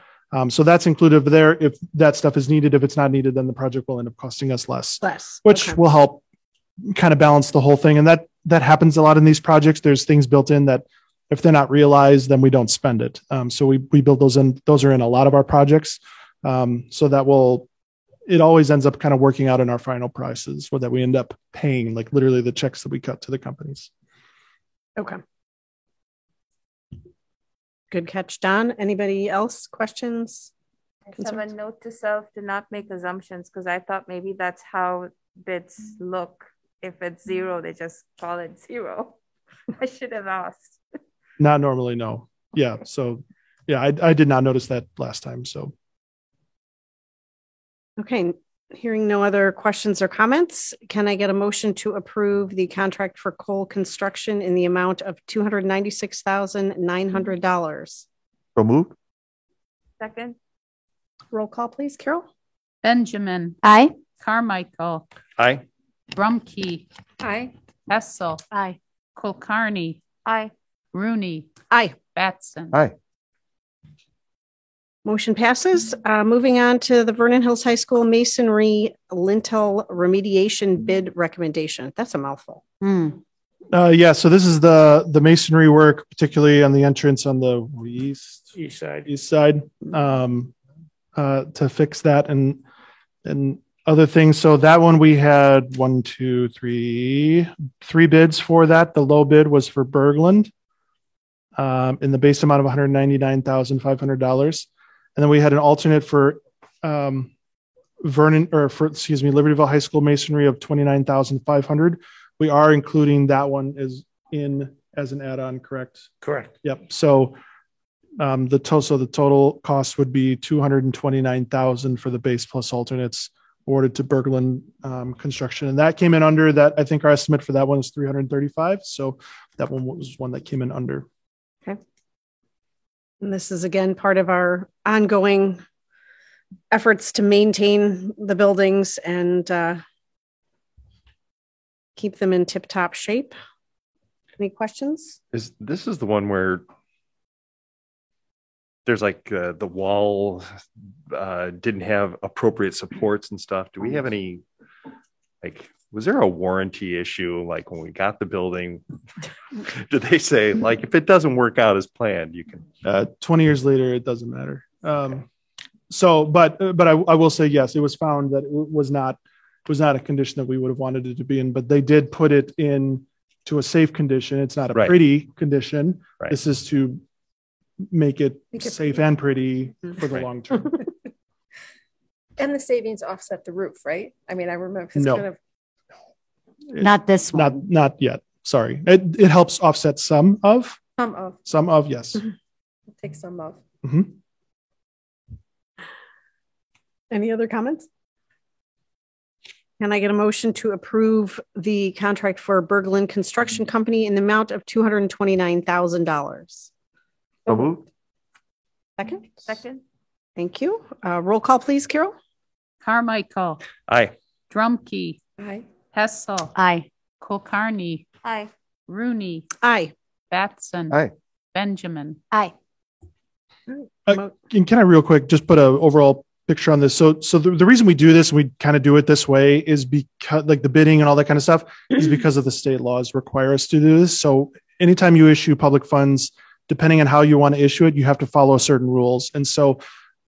So that's included there. If that stuff is needed, if it's not needed, then the project will end up costing us less, which will help kind of balance the whole thing. And that happens a lot in these projects. There's things built in that if they're not realized, then we don't spend it. So we build those in. Those are in a lot of our projects. So it always ends up kind of working out in our final prices, or that we end up paying, like literally the checks that we cut to the companies. Okay. Good catch, Don. Anybody else? Questions? I just have a note to self to not make assumptions, because I thought maybe that's how bids look. If it's zero, they just call it zero. I should have asked. Not normally, no. Yeah. So yeah, I did not notice that last time. So. Okay. Hearing no other questions or comments, can I get a motion to approve the contract for Cole Construction in the amount of $296,900? So moved. Second. Roll call, please, Carol. Benjamin. Aye. Carmichael. Aye. Drumkey. Aye. Hessel. Aye. Kulkarni. Aye. Rooney. Aye. Batson. Aye. Motion passes. Moving on to the Vernon Hills High School masonry lintel remediation bid recommendation. That's a mouthful. Yeah, so this is the masonry work, particularly on the entrance on the east side, to fix that and other things. So that one we had three bids for that. The low bid was for Bergland in the base amount of $199,500. And then we had an alternate for Libertyville High School masonry of $29,500. We are including that one as an add-on, correct? Correct. Yep. So the total cost would be $229,000 for the base plus alternates awarded to Bergland Construction, and that came in under that. I think our estimate for that one is $335,000. So that one was one that came in under. Okay. And this is again part of our ongoing efforts to maintain the buildings and keep them in tip-top shape. Any questions? This is the one where there's like the wall didn't have appropriate supports and stuff. Do we have any, was there a warranty issue? Like when we got the building, did they say like, if it doesn't work out as planned, you can 20 years later, it doesn't matter. So, but I will say, yes, it was found that it was not a condition that we would have wanted it to be in, but they did put it in to a safe condition. It's not a pretty condition. Right. This is to make it safe and pretty for the long term. And the savings offset the roof, right? I mean, I remember no. Not this one. Not yet. Sorry. It helps offset some of, yes. Take some of. Mm-hmm. Any other comments? Can I get a motion to approve the contract for Berglund Construction Company in the amount of $229,000? So moved. Second? Second. Thank you. Roll call, please, Carol. Carmichael. Aye. Drumkey. Aye. Hessel. Aye. Kulkarni. Aye. Rooney. Aye. Batson. Aye. Benjamin. Aye. And can I real quick just put a overall picture on this? So the reason we do this, and we kind of do it this way, is because like the bidding and all that kind of stuff is because of the state laws require us to do this. So anytime you issue public funds, depending on how you want to issue it, you have to follow certain rules. And so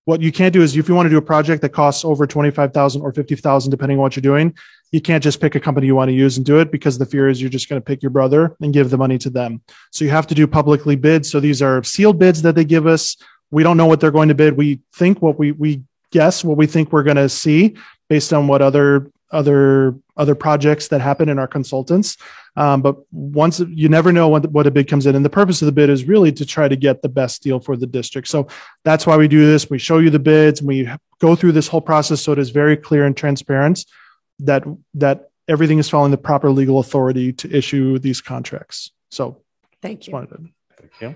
what you can't do is if you want to do a project that costs over 25,000 or 50,000, depending on what you're doing, you can't just pick a company you want to use and do it, because the fear is you're just going to pick your brother and give the money to them. So you have to do publicly bid. So these are sealed bids that they give us. We don't know what they're going to bid. We think what we guess what we think we're going to see based on what other projects that happen in our consultants. But once you never know what a bid comes in, and the purpose of the bid is really to try to get the best deal for the district. So that's why we do this. We show you the bids and we go through this whole process. So it is very clear and transparent that everything is following the proper legal authority to issue these contracts. So thank you. Thank you.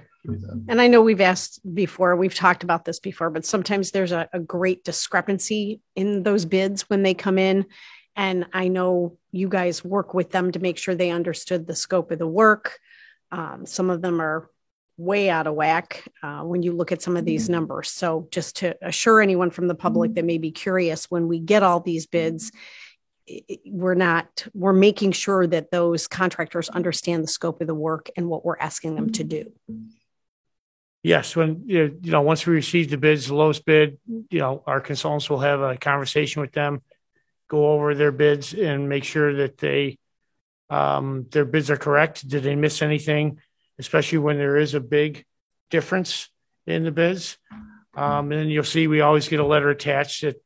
And I know we've asked before, we've talked about this before, but sometimes there's a great discrepancy in those bids when they come in. And I know you guys work with them to make sure they understood the scope of the work. Some of them are way out of whack when you look at some of these numbers. So just to assure anyone from the public that may be curious, when we get all these bids, we're making sure that those contractors understand the scope of the work and what we're asking them to do. Yes, when once we receive the bids, the lowest bid, our consultants will have a conversation with them, go over their bids, and make sure that their bids are correct. Did they miss anything? Especially when there is a big difference in the bids. And then you'll see we always get a letter attached that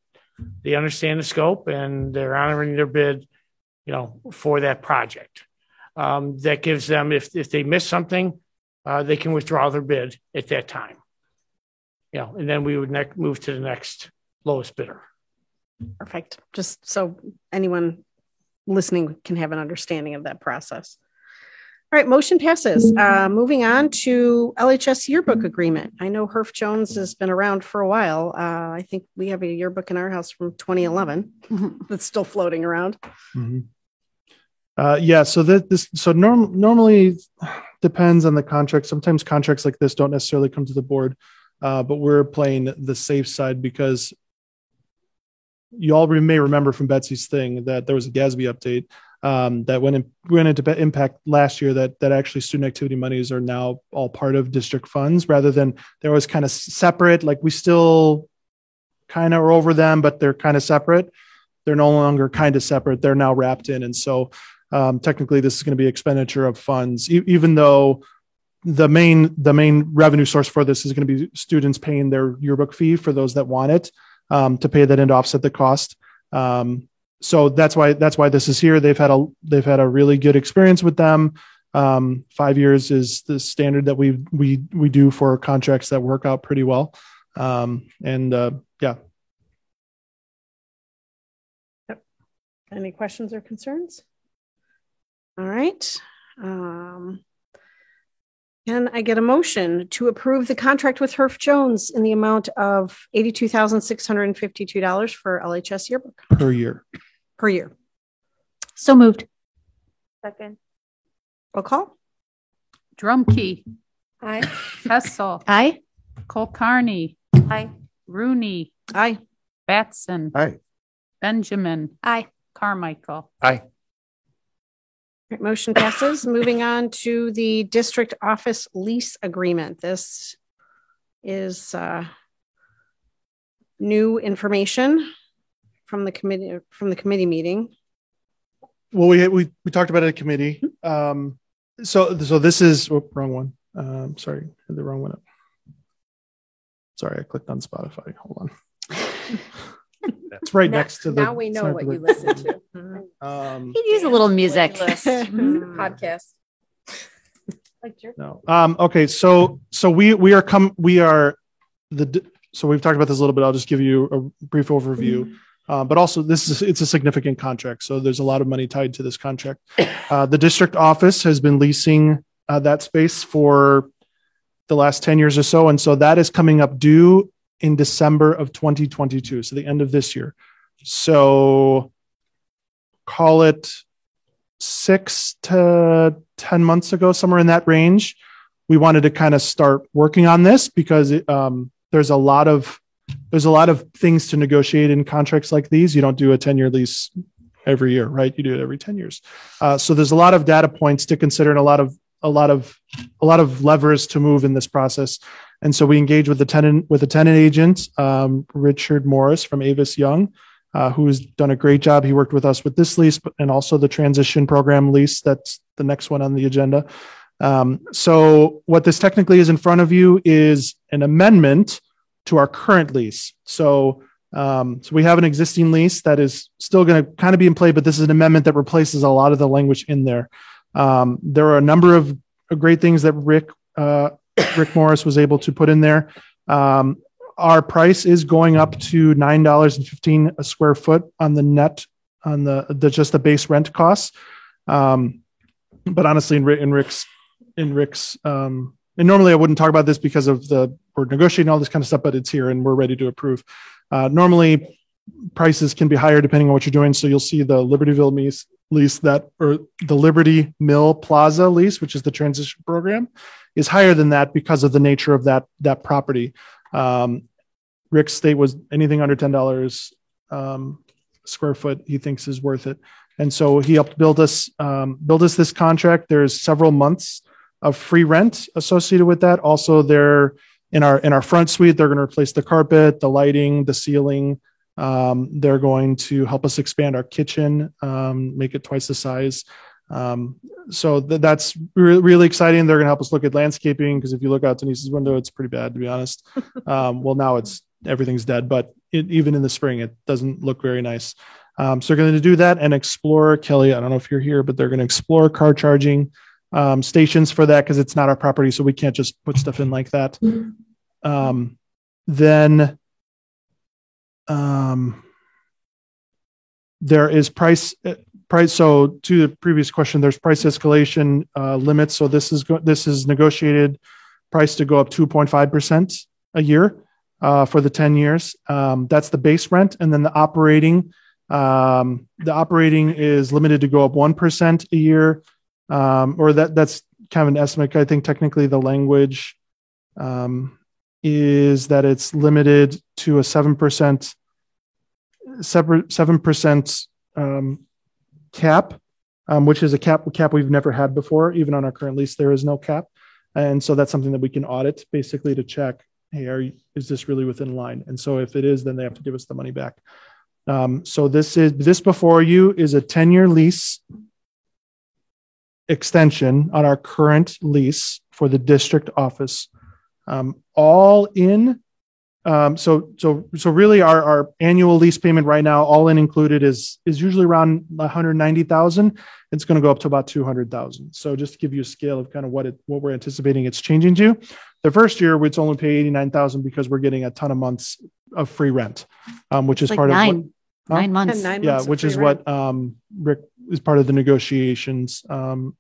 they understand the scope and they're honoring their bid, for that project. That gives them, if they miss something, they can withdraw their bid at that time. And then we would move to the next lowest bidder. Perfect. Just so anyone listening can have an understanding of that process. All right, motion passes. Moving on to LHS yearbook agreement. I know Herff Jones has been around for a while. I think we have a yearbook in our house from 2011 that's still floating around. Mm-hmm. So normally depends on the contract. Sometimes contracts like this don't necessarily come to the board, but we're playing the safe side because you all may remember from Betsy's thing that there was a GASB update that went into impact last year that actually student activity monies are now all part of district funds rather than they was kind of separate. Like we still kind of are over them, but they're kind of separate. They're no longer kind of separate. They're now wrapped in. And so technically this is going to be expenditure of funds, even though the main revenue source for this is going to be students paying their yearbook fee for those that want it, to pay that in to offset the cost. So that's why this is here. They've had a really good experience with them. 5 years is the standard that we do for contracts that work out pretty well. Yeah. Yep. Any questions or concerns? All right. Can I get a motion to approve the contract with Herff Jones in the amount of $82,652 for LHS yearbook per year? So moved. Second. Roll call. Drumkey. Aye. Hessel. Aye. Kulkarni. Aye. Rooney. Aye. Batson. Aye. Benjamin. Aye. Carmichael. Aye. Right, motion passes. Moving on to the district office lease agreement. This is new information from the committee meeting. Well, we talked about it at committee. So this is wrong one. Sorry, had the wrong one up. Sorry, I clicked on Spotify. Hold on. It's right next to the. Now we know what you listen to. He'd use a little music. Podcast. No. Okay. So we've talked about this a little bit. I'll just give you a brief overview. But also it's a significant contract. So there's a lot of money tied to this contract. The district office has been leasing that space for the last 10 years or so. And so that is coming up due in December of 2022. So the end of this year. So call it 6 to 10 months ago, somewhere in that range, we wanted to kind of start working on this because there's a lot of things to negotiate in contracts like these. You don't do a 10-year lease every year, right? You do it every 10 years. So there's a lot of data points to consider and a lot of levers to move in this process. And so we engage with the tenant agent, Richard Morris from Avis Young, who's done a great job. He worked with us with this lease, and also the transition program lease. That's the next one on the agenda. So what this technically is in front of you is an amendment to our current lease. So we have an existing lease that is still going to kind of be in play, but this is an amendment that replaces a lot of the language in there. There are a number of great things that Rick Morris was able to put in there. Our price is going up to $9.15 a square foot on the net, on the just the base rent costs. But honestly, in Rick's, and normally I wouldn't talk about this because we're negotiating all this kind of stuff, but it's here and we're ready to approve. Normally prices can be higher depending on what you're doing. So you'll see the Libertyville lease or the Liberty Mill Plaza lease, which is the transition program, is higher than that because of the nature of that property. Rick's state was anything under $10 square foot he thinks is worth it. And so he helped build us this contract. There's several months of free rent associated with that. Also, they're in our front suite, they're going to replace the carpet, the lighting, the ceiling. They're going to help us expand our kitchen, make it twice the size. So that's really exciting. They're going to help us look at landscaping, because if you look out Denise's window, it's pretty bad, to be honest. Well, now everything's dead, but even in the spring, it doesn't look very nice. So they're going to do that and explore, Kelly, I don't know if you're here, but they're going to explore car charging stations for that, because it's not our property, so we can't just put stuff in like that. Then there is price. So to the previous question, there's price escalation limits. So this is negotiated price to go up 2.5% a year for the 10 years. That's the base rent, and then the operating is limited to go up 1% a year, or that's kind of an estimate. I think technically the language is that it's limited to a 7% cap, which is a cap we've never had before. Even on our current lease, there is no cap. And so that's something that we can audit basically to check, hey, is this really within line? And so if it is, then they have to give us the money back. So this before you is a 10-year lease extension on our current lease for the district office. All in. So really our annual lease payment right now, all in included, is usually around $190,000. It's going to go up to about $200,000. So just to give you a scale of kind of what we're anticipating it's changing to. The first year, we'd only pay $89,000 because we're getting a ton of months of free rent, which is part of 9 months. Which is what Rick is part of the negotiations in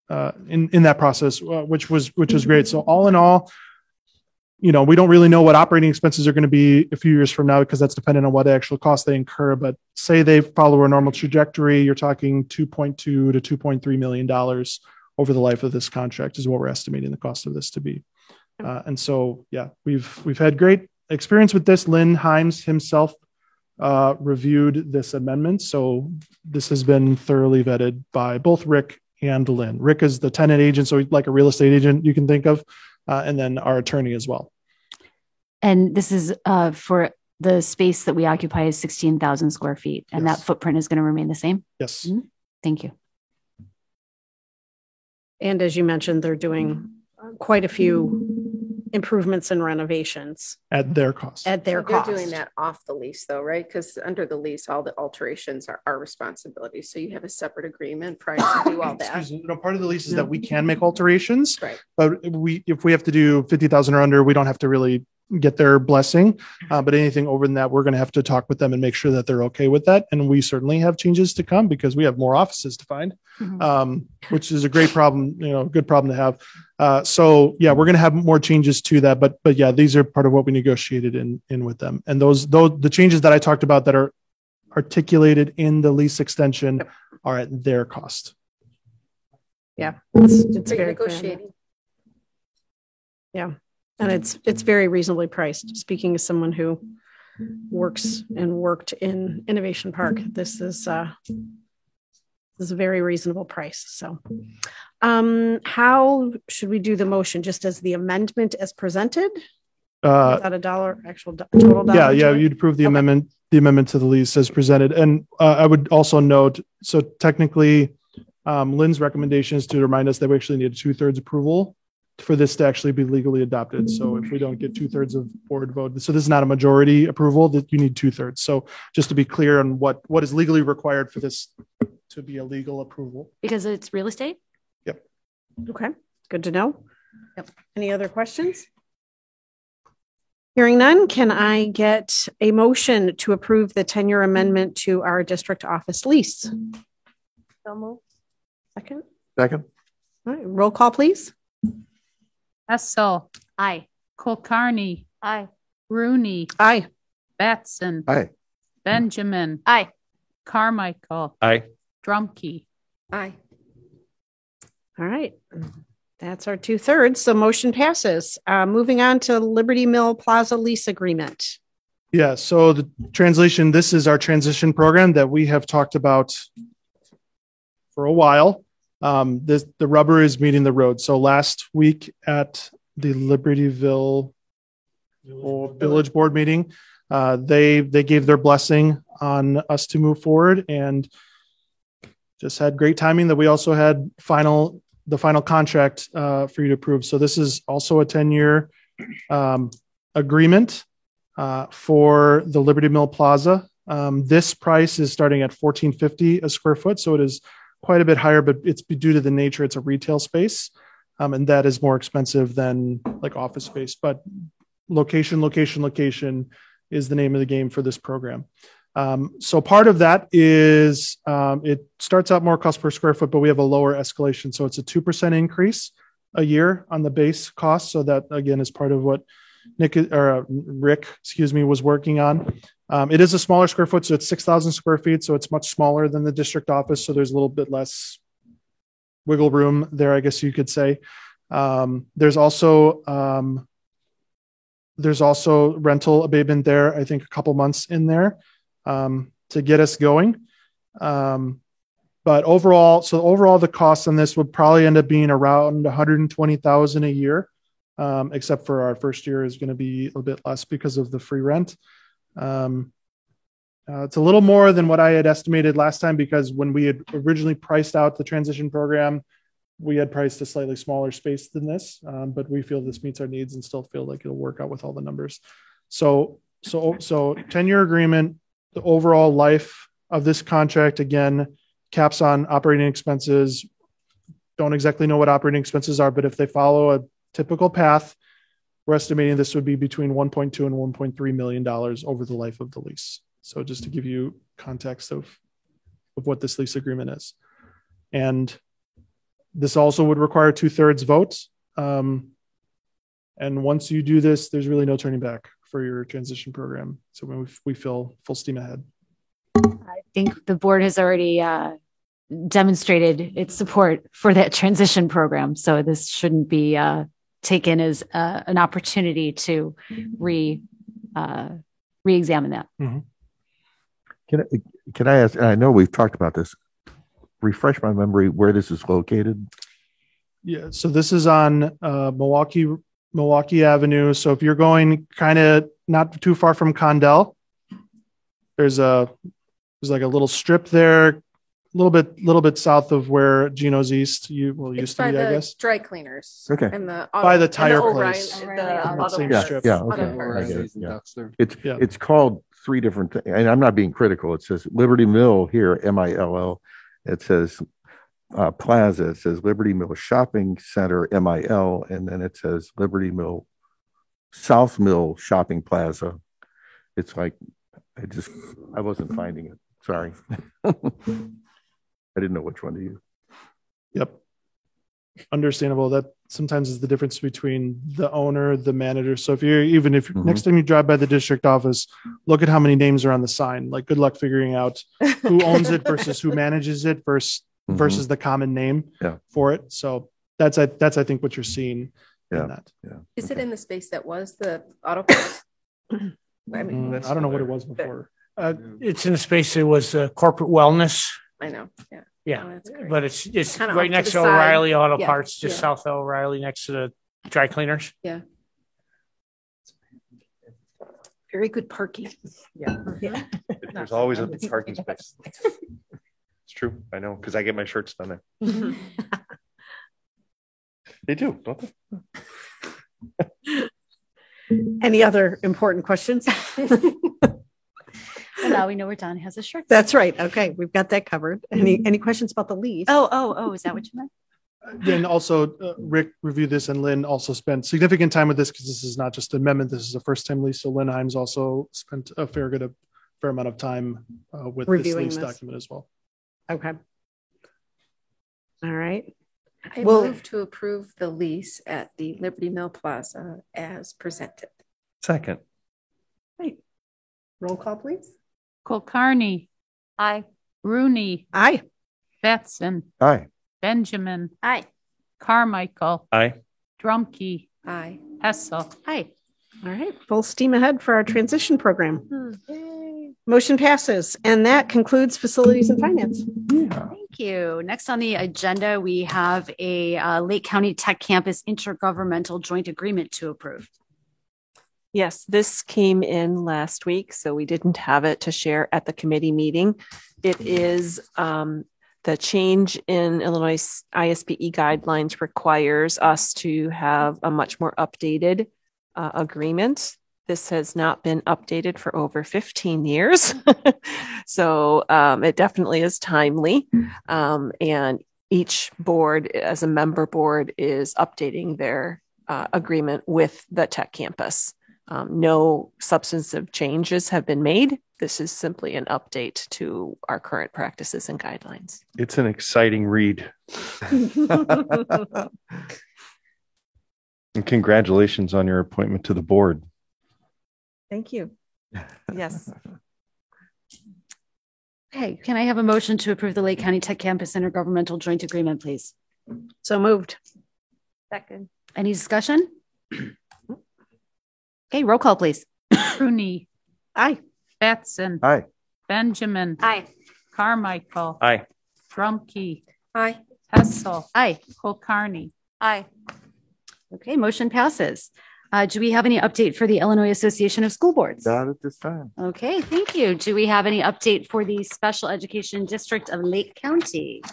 that process, which was great. So all in all, we don't really know what operating expenses are going to be a few years from now, because that's dependent on what actual costs they incur. But say they follow a normal trajectory, you're talking $2.2 to $2.3 million over the life of this contract is what we're estimating the cost of this to be. And so, yeah, we've had great experience with this. Lynn Himes himself reviewed this amendment. So this has been thoroughly vetted by both Rick and Lynn. Rick is the tenant agent, so like a real estate agent you can think of, and then our attorney as well. And this is for the space that we occupy is 16,000 square feet, and that footprint is going to remain the same? Yes. Mm-hmm. Thank you. And as you mentioned, they're doing quite a few improvements and renovations. At their cost. They're doing that off the lease though, right? Because under the lease, all the alterations are our responsibility. So you have a separate agreement prior to do all that. Excuse me, part of the lease is that we can make alterations, right? But if we have to do 50,000 or under, we don't have to really get their blessing. But anything over than that, we're going to have to talk with them and make sure that they're okay with that. And we certainly have changes to come because we have more offices to find, which is a great problem, good problem to have. So yeah, we're going to have more changes to that. But yeah, these are part of what we negotiated in with them. And those the changes that I talked about that are articulated in the lease extension are at their cost. Yeah, it's very negotiating. Yeah, and it's very reasonably priced. Speaking as someone who works and worked in Innovation Park, this is a very reasonable price. So, how should we do the motion? Just as the amendment as presented? Without a dollar actual total dollar? Yeah, you'd approve the amendment to the lease as presented. And I would also note, so technically, Lynn's recommendation is to remind us that we actually need a 2/3 approval for this to actually be legally adopted. So if we don't get 2/3 of board vote, so this is not a majority approval, that you need 2/3. So just to be clear on what is legally required for this to be a legal approval. Because it's real estate? Yep. Okay, good to know. Yep. Any other questions? Hearing none, can I get a motion to approve the 10-year amendment to our district office lease? So moved. Second. Second. All right, roll call, please. Hessel. Aye. Kulkarni. Aye. Rooney. Aye. Batson. Aye. Benjamin. Aye. Carmichael. Aye. Drumkey. Aye. All right. That's our 2/3. So motion passes. Moving on to Liberty Mill Plaza lease agreement. Yeah. So the translation, this is our transition program that we have talked about for a while. The rubber is meeting the road. So last week at the Libertyville Village Board meeting, they gave their blessing on us to move forward, and just had great timing that we also had the final contract for you to approve. So this is also a 10-year agreement for the Liberty Mill Plaza. This price is starting at $14.50 a square foot, so it is quite a bit higher, but it's due to the nature, it's a retail space, and that is more expensive than like office space. But location is the name of the game for this program. So part of that is it starts out more cost per square foot, but we have a lower escalation. So it's a 2% increase a year on the base cost. So that again is part of what Rick, was working on. It is a smaller square foot, so it's 6,000 square feet. So it's much smaller than the district office. So there's a little bit less wiggle room there, I guess you could say. There's also rental abatement there. I think a couple months in there to get us going. But overall, the cost on this would probably end up being around $120,000 a year. Except for our first year is going to be a little bit less because of the free rent. It's a little more than what I had estimated last time, because when we had originally priced out the transition program, we had priced a slightly smaller space than this, but we feel this meets our needs and still feel like it'll work out with all the numbers. So 10-year agreement, the overall life of this contract, again, caps on operating expenses. Don't exactly know what operating expenses are, but if they follow a typical path, we're estimating this would be between $1.2 and $1.3 million over the life of the lease. So just to give you context of what this lease agreement is. And this also would require 2/3 votes. And once you do this, there's really no turning back for your transition program. So we feel full steam ahead. I think the board has already demonstrated its support for that transition program. So this shouldn't be taken as an opportunity to re-examine that. Mm-hmm. Can I ask, I know we've talked about this, refresh my memory where this is located? Yeah, so this is on Milwaukee Avenue. So if you're going kind of not too far from Condell, there's like a little strip there, a little bit south of where Gino's East used to be, I guess. Dry cleaners. Okay. And by the tire place. Strip. Yeah. Okay. It's called three different things, and I'm not being critical. It says Liberty Mill here, MILL. It says Plaza. It says Liberty Mill Shopping Center, MIL, and then it says Liberty Mill South Mill Shopping Plaza. It's like, I wasn't finding it. Sorry. I didn't know which one to use. Yep. Understandable. That sometimes is the difference between the owner, the manager. So if next time you drive by the district office, look at how many names are on the sign. Like, good luck figuring out who owns it versus who manages it versus the common name for it. So that's I think what you're seeing in that. Yeah. Is it in the space that was the auto parts? I don't know what it was before. It's in a space that was corporate wellness. I know. Yeah. Yeah, but it's Kinda right off next to to the side. O'Reilly Auto Yeah, Parts, just yeah. south of O'Reilly, next to the dry cleaners. Yeah. Very good parking. Yeah. There's always a parking space. It's true. I know, because I get my shirts done there. They do, don't they? Any other important questions? Well, now we know where Don has a shirt. That's right. Okay, we've got that covered. Any questions about the lease? Oh, is that what you meant? Then also Rick reviewed this, and Lynn also spent significant time with this because this is not just an amendment. This is a first time lease. So Lynn Himes also spent a fair amount of time with Reviewing this lease this. document as well. Okay. All right. I move to approve the lease at the Liberty Mill Plaza as presented. Second. Right. Roll call, please. Kulkarni. Aye. Rooney. Aye. Batson. Aye. Benjamin. Aye. Carmichael. Aye. Drumkey. Aye. Hessel. Aye. All right. Full steam ahead for our transition program. Motion passes. And that concludes facilities and finance. Thank you. Next on the agenda, we have a Lake County Tech Campus intergovernmental joint agreement to approve. Yes, this came in last week, so we didn't have it to share at the committee meeting. It is the change in Illinois ISPE guidelines requires us to have a much more updated agreement. This has not been updated for over 15 years. So it definitely is timely. And each board, as a member board, is updating their agreement with the tech campus. No substantive changes have been made. This is simply an update to our current practices and guidelines. It's an exciting read. And congratulations on your appointment to the board. Thank you. Yes. Okay, can I have a motion to approve the Lake County Tech Campus intergovernmental joint agreement, please? So moved. Second. Any discussion? Okay, roll call, please. Rooney. Aye. Batson. Aye. Benjamin. Aye. Carmichael. Aye. Drumkey. Aye. Hessel. Aye. Kulkarni. Aye. Okay, motion passes. Do we have any update for the Illinois Association of School Boards? Not at this time. Okay, thank you. Do we have any update for the Special Education District of Lake County?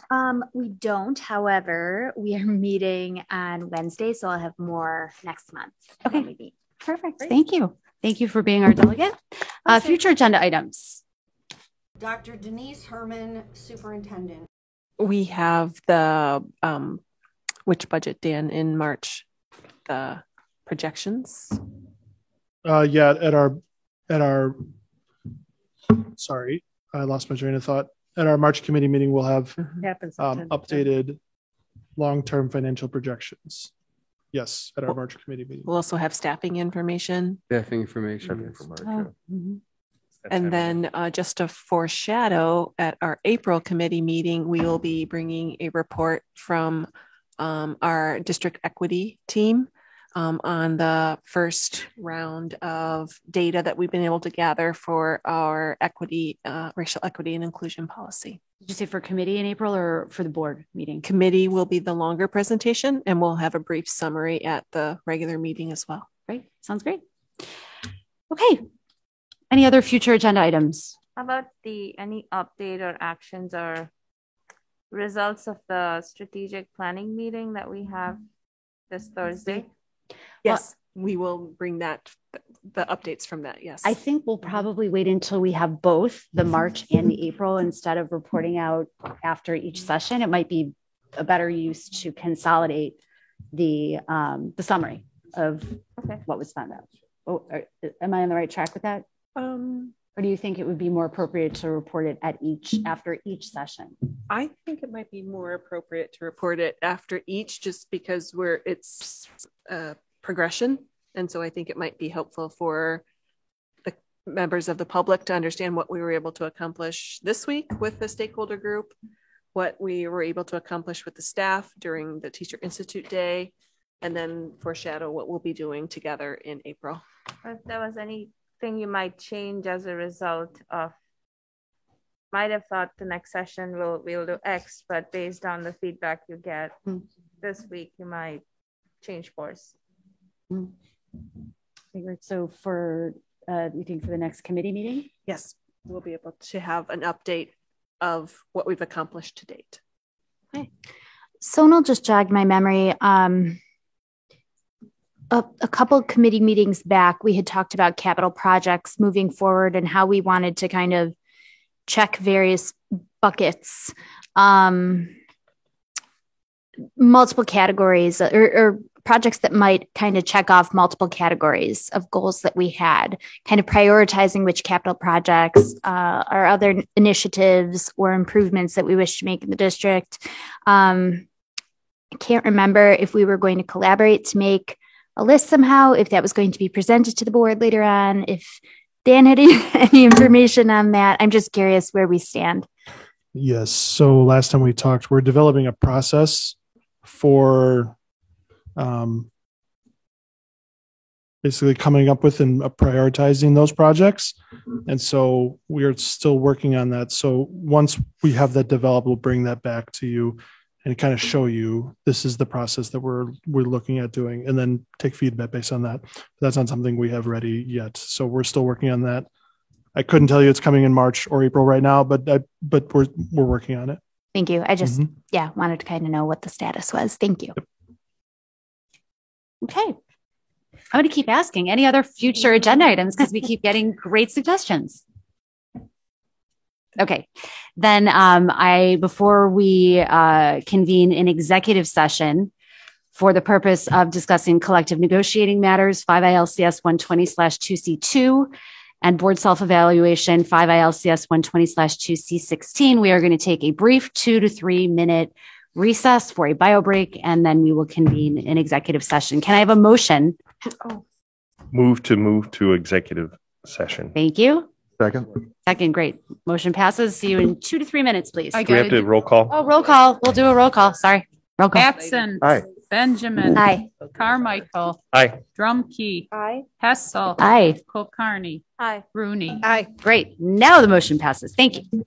We don't. However, we are meeting on Wednesday, so I'll have more next month. Okay. Maybe. Perfect. Thank you. Thank you for being our delegate. Future agenda items. Dr. Denise Herman, Superintendent. We have the which budget, Dan, in March? The projections. Yeah, at our sorry, I lost my train of thought. At our March committee meeting, we'll have updated long-term financial projections. Yes, at our March committee meeting. We'll also have staffing information. Staffing information. And then just to foreshadow, at our April committee meeting, we will be bringing a report from our district equity team on the first round of data that we've been able to gather for our equity, racial equity and inclusion policy. Did you say for committee in April or for the board meeting? Committee will be the longer presentation, and we'll have a brief summary at the regular meeting as well. Great. Sounds great. Okay. Any other future agenda items? How about any update or actions or results of the strategic planning meeting that we have this Thursday? Yes, we will bring the updates from that. Yes. I think we'll probably wait until we have both the March and the April instead of reporting out after each session. It might be a better use to consolidate the summary of what was found out. Oh, am I on the right track with that? Or do you think it would be more appropriate to report it after each session? I think it might be more appropriate to report it after each, just because it's progression. And so I think it might be helpful for the members of the public to understand what we were able to accomplish this week with the stakeholder group, what we were able to accomplish with the staff during the Teacher Institute Day, and then foreshadow what we'll be doing together in April. If there was anything you might change as a result of, might have thought the next session we'll do X, but based on the feedback you get this week, you might change course. So for, you think for the next committee meeting? Yes, we'll be able to have an update of what we've accomplished to date. Okay. Sonal just jogged my memory. A couple committee meetings back, we had talked about capital projects moving forward and how we wanted to kind of check various buckets, multiple categories or projects that might kind of check off multiple categories of goals that we had, kind of prioritizing which capital projects or other initiatives or improvements that we wish to make in the district. I can't remember if we were going to collaborate to make a list somehow, if that was going to be presented to the board later on, if Dan had any information on that. I'm just curious where we stand. Yes. So last time we talked, we're developing a process for basically coming up with and prioritizing those projects. And so we're still working on that. So once we have that developed, we'll bring that back to you and kind of show you this is the process that we're looking at doing, and then take feedback based on that. But that's not something we have ready yet. So we're still working on that. I couldn't tell you it's coming in March or April right now, but we're working on it. Thank you. I just, wanted to kind of know what the status was. Thank you. Okay. I'm going to keep asking any other future agenda items because we keep getting great suggestions. Okay. Then before we convene an executive session for the purpose of discussing collective negotiating matters, 5 ILCS 120/2C2 and board self-evaluation, 5 ILCS 120/2C16, we are going to take a brief 2 to 3 minute recess for a bio break, and then we will convene an executive session. Can I have a motion? Move to executive session. Thank you. Second, great. Motion passes. See you in 2 to 3 minutes, please. Do we have to roll call? Oh, roll call. We'll do a roll call. Sorry. Roll call. Batson. Aye. Benjamin. Aye. Carmichael. Aye. Drumkey. Aye. Hessel. Aye. Kulkarni. Aye. Rooney. Aye. Great. Now the motion passes. Thank you.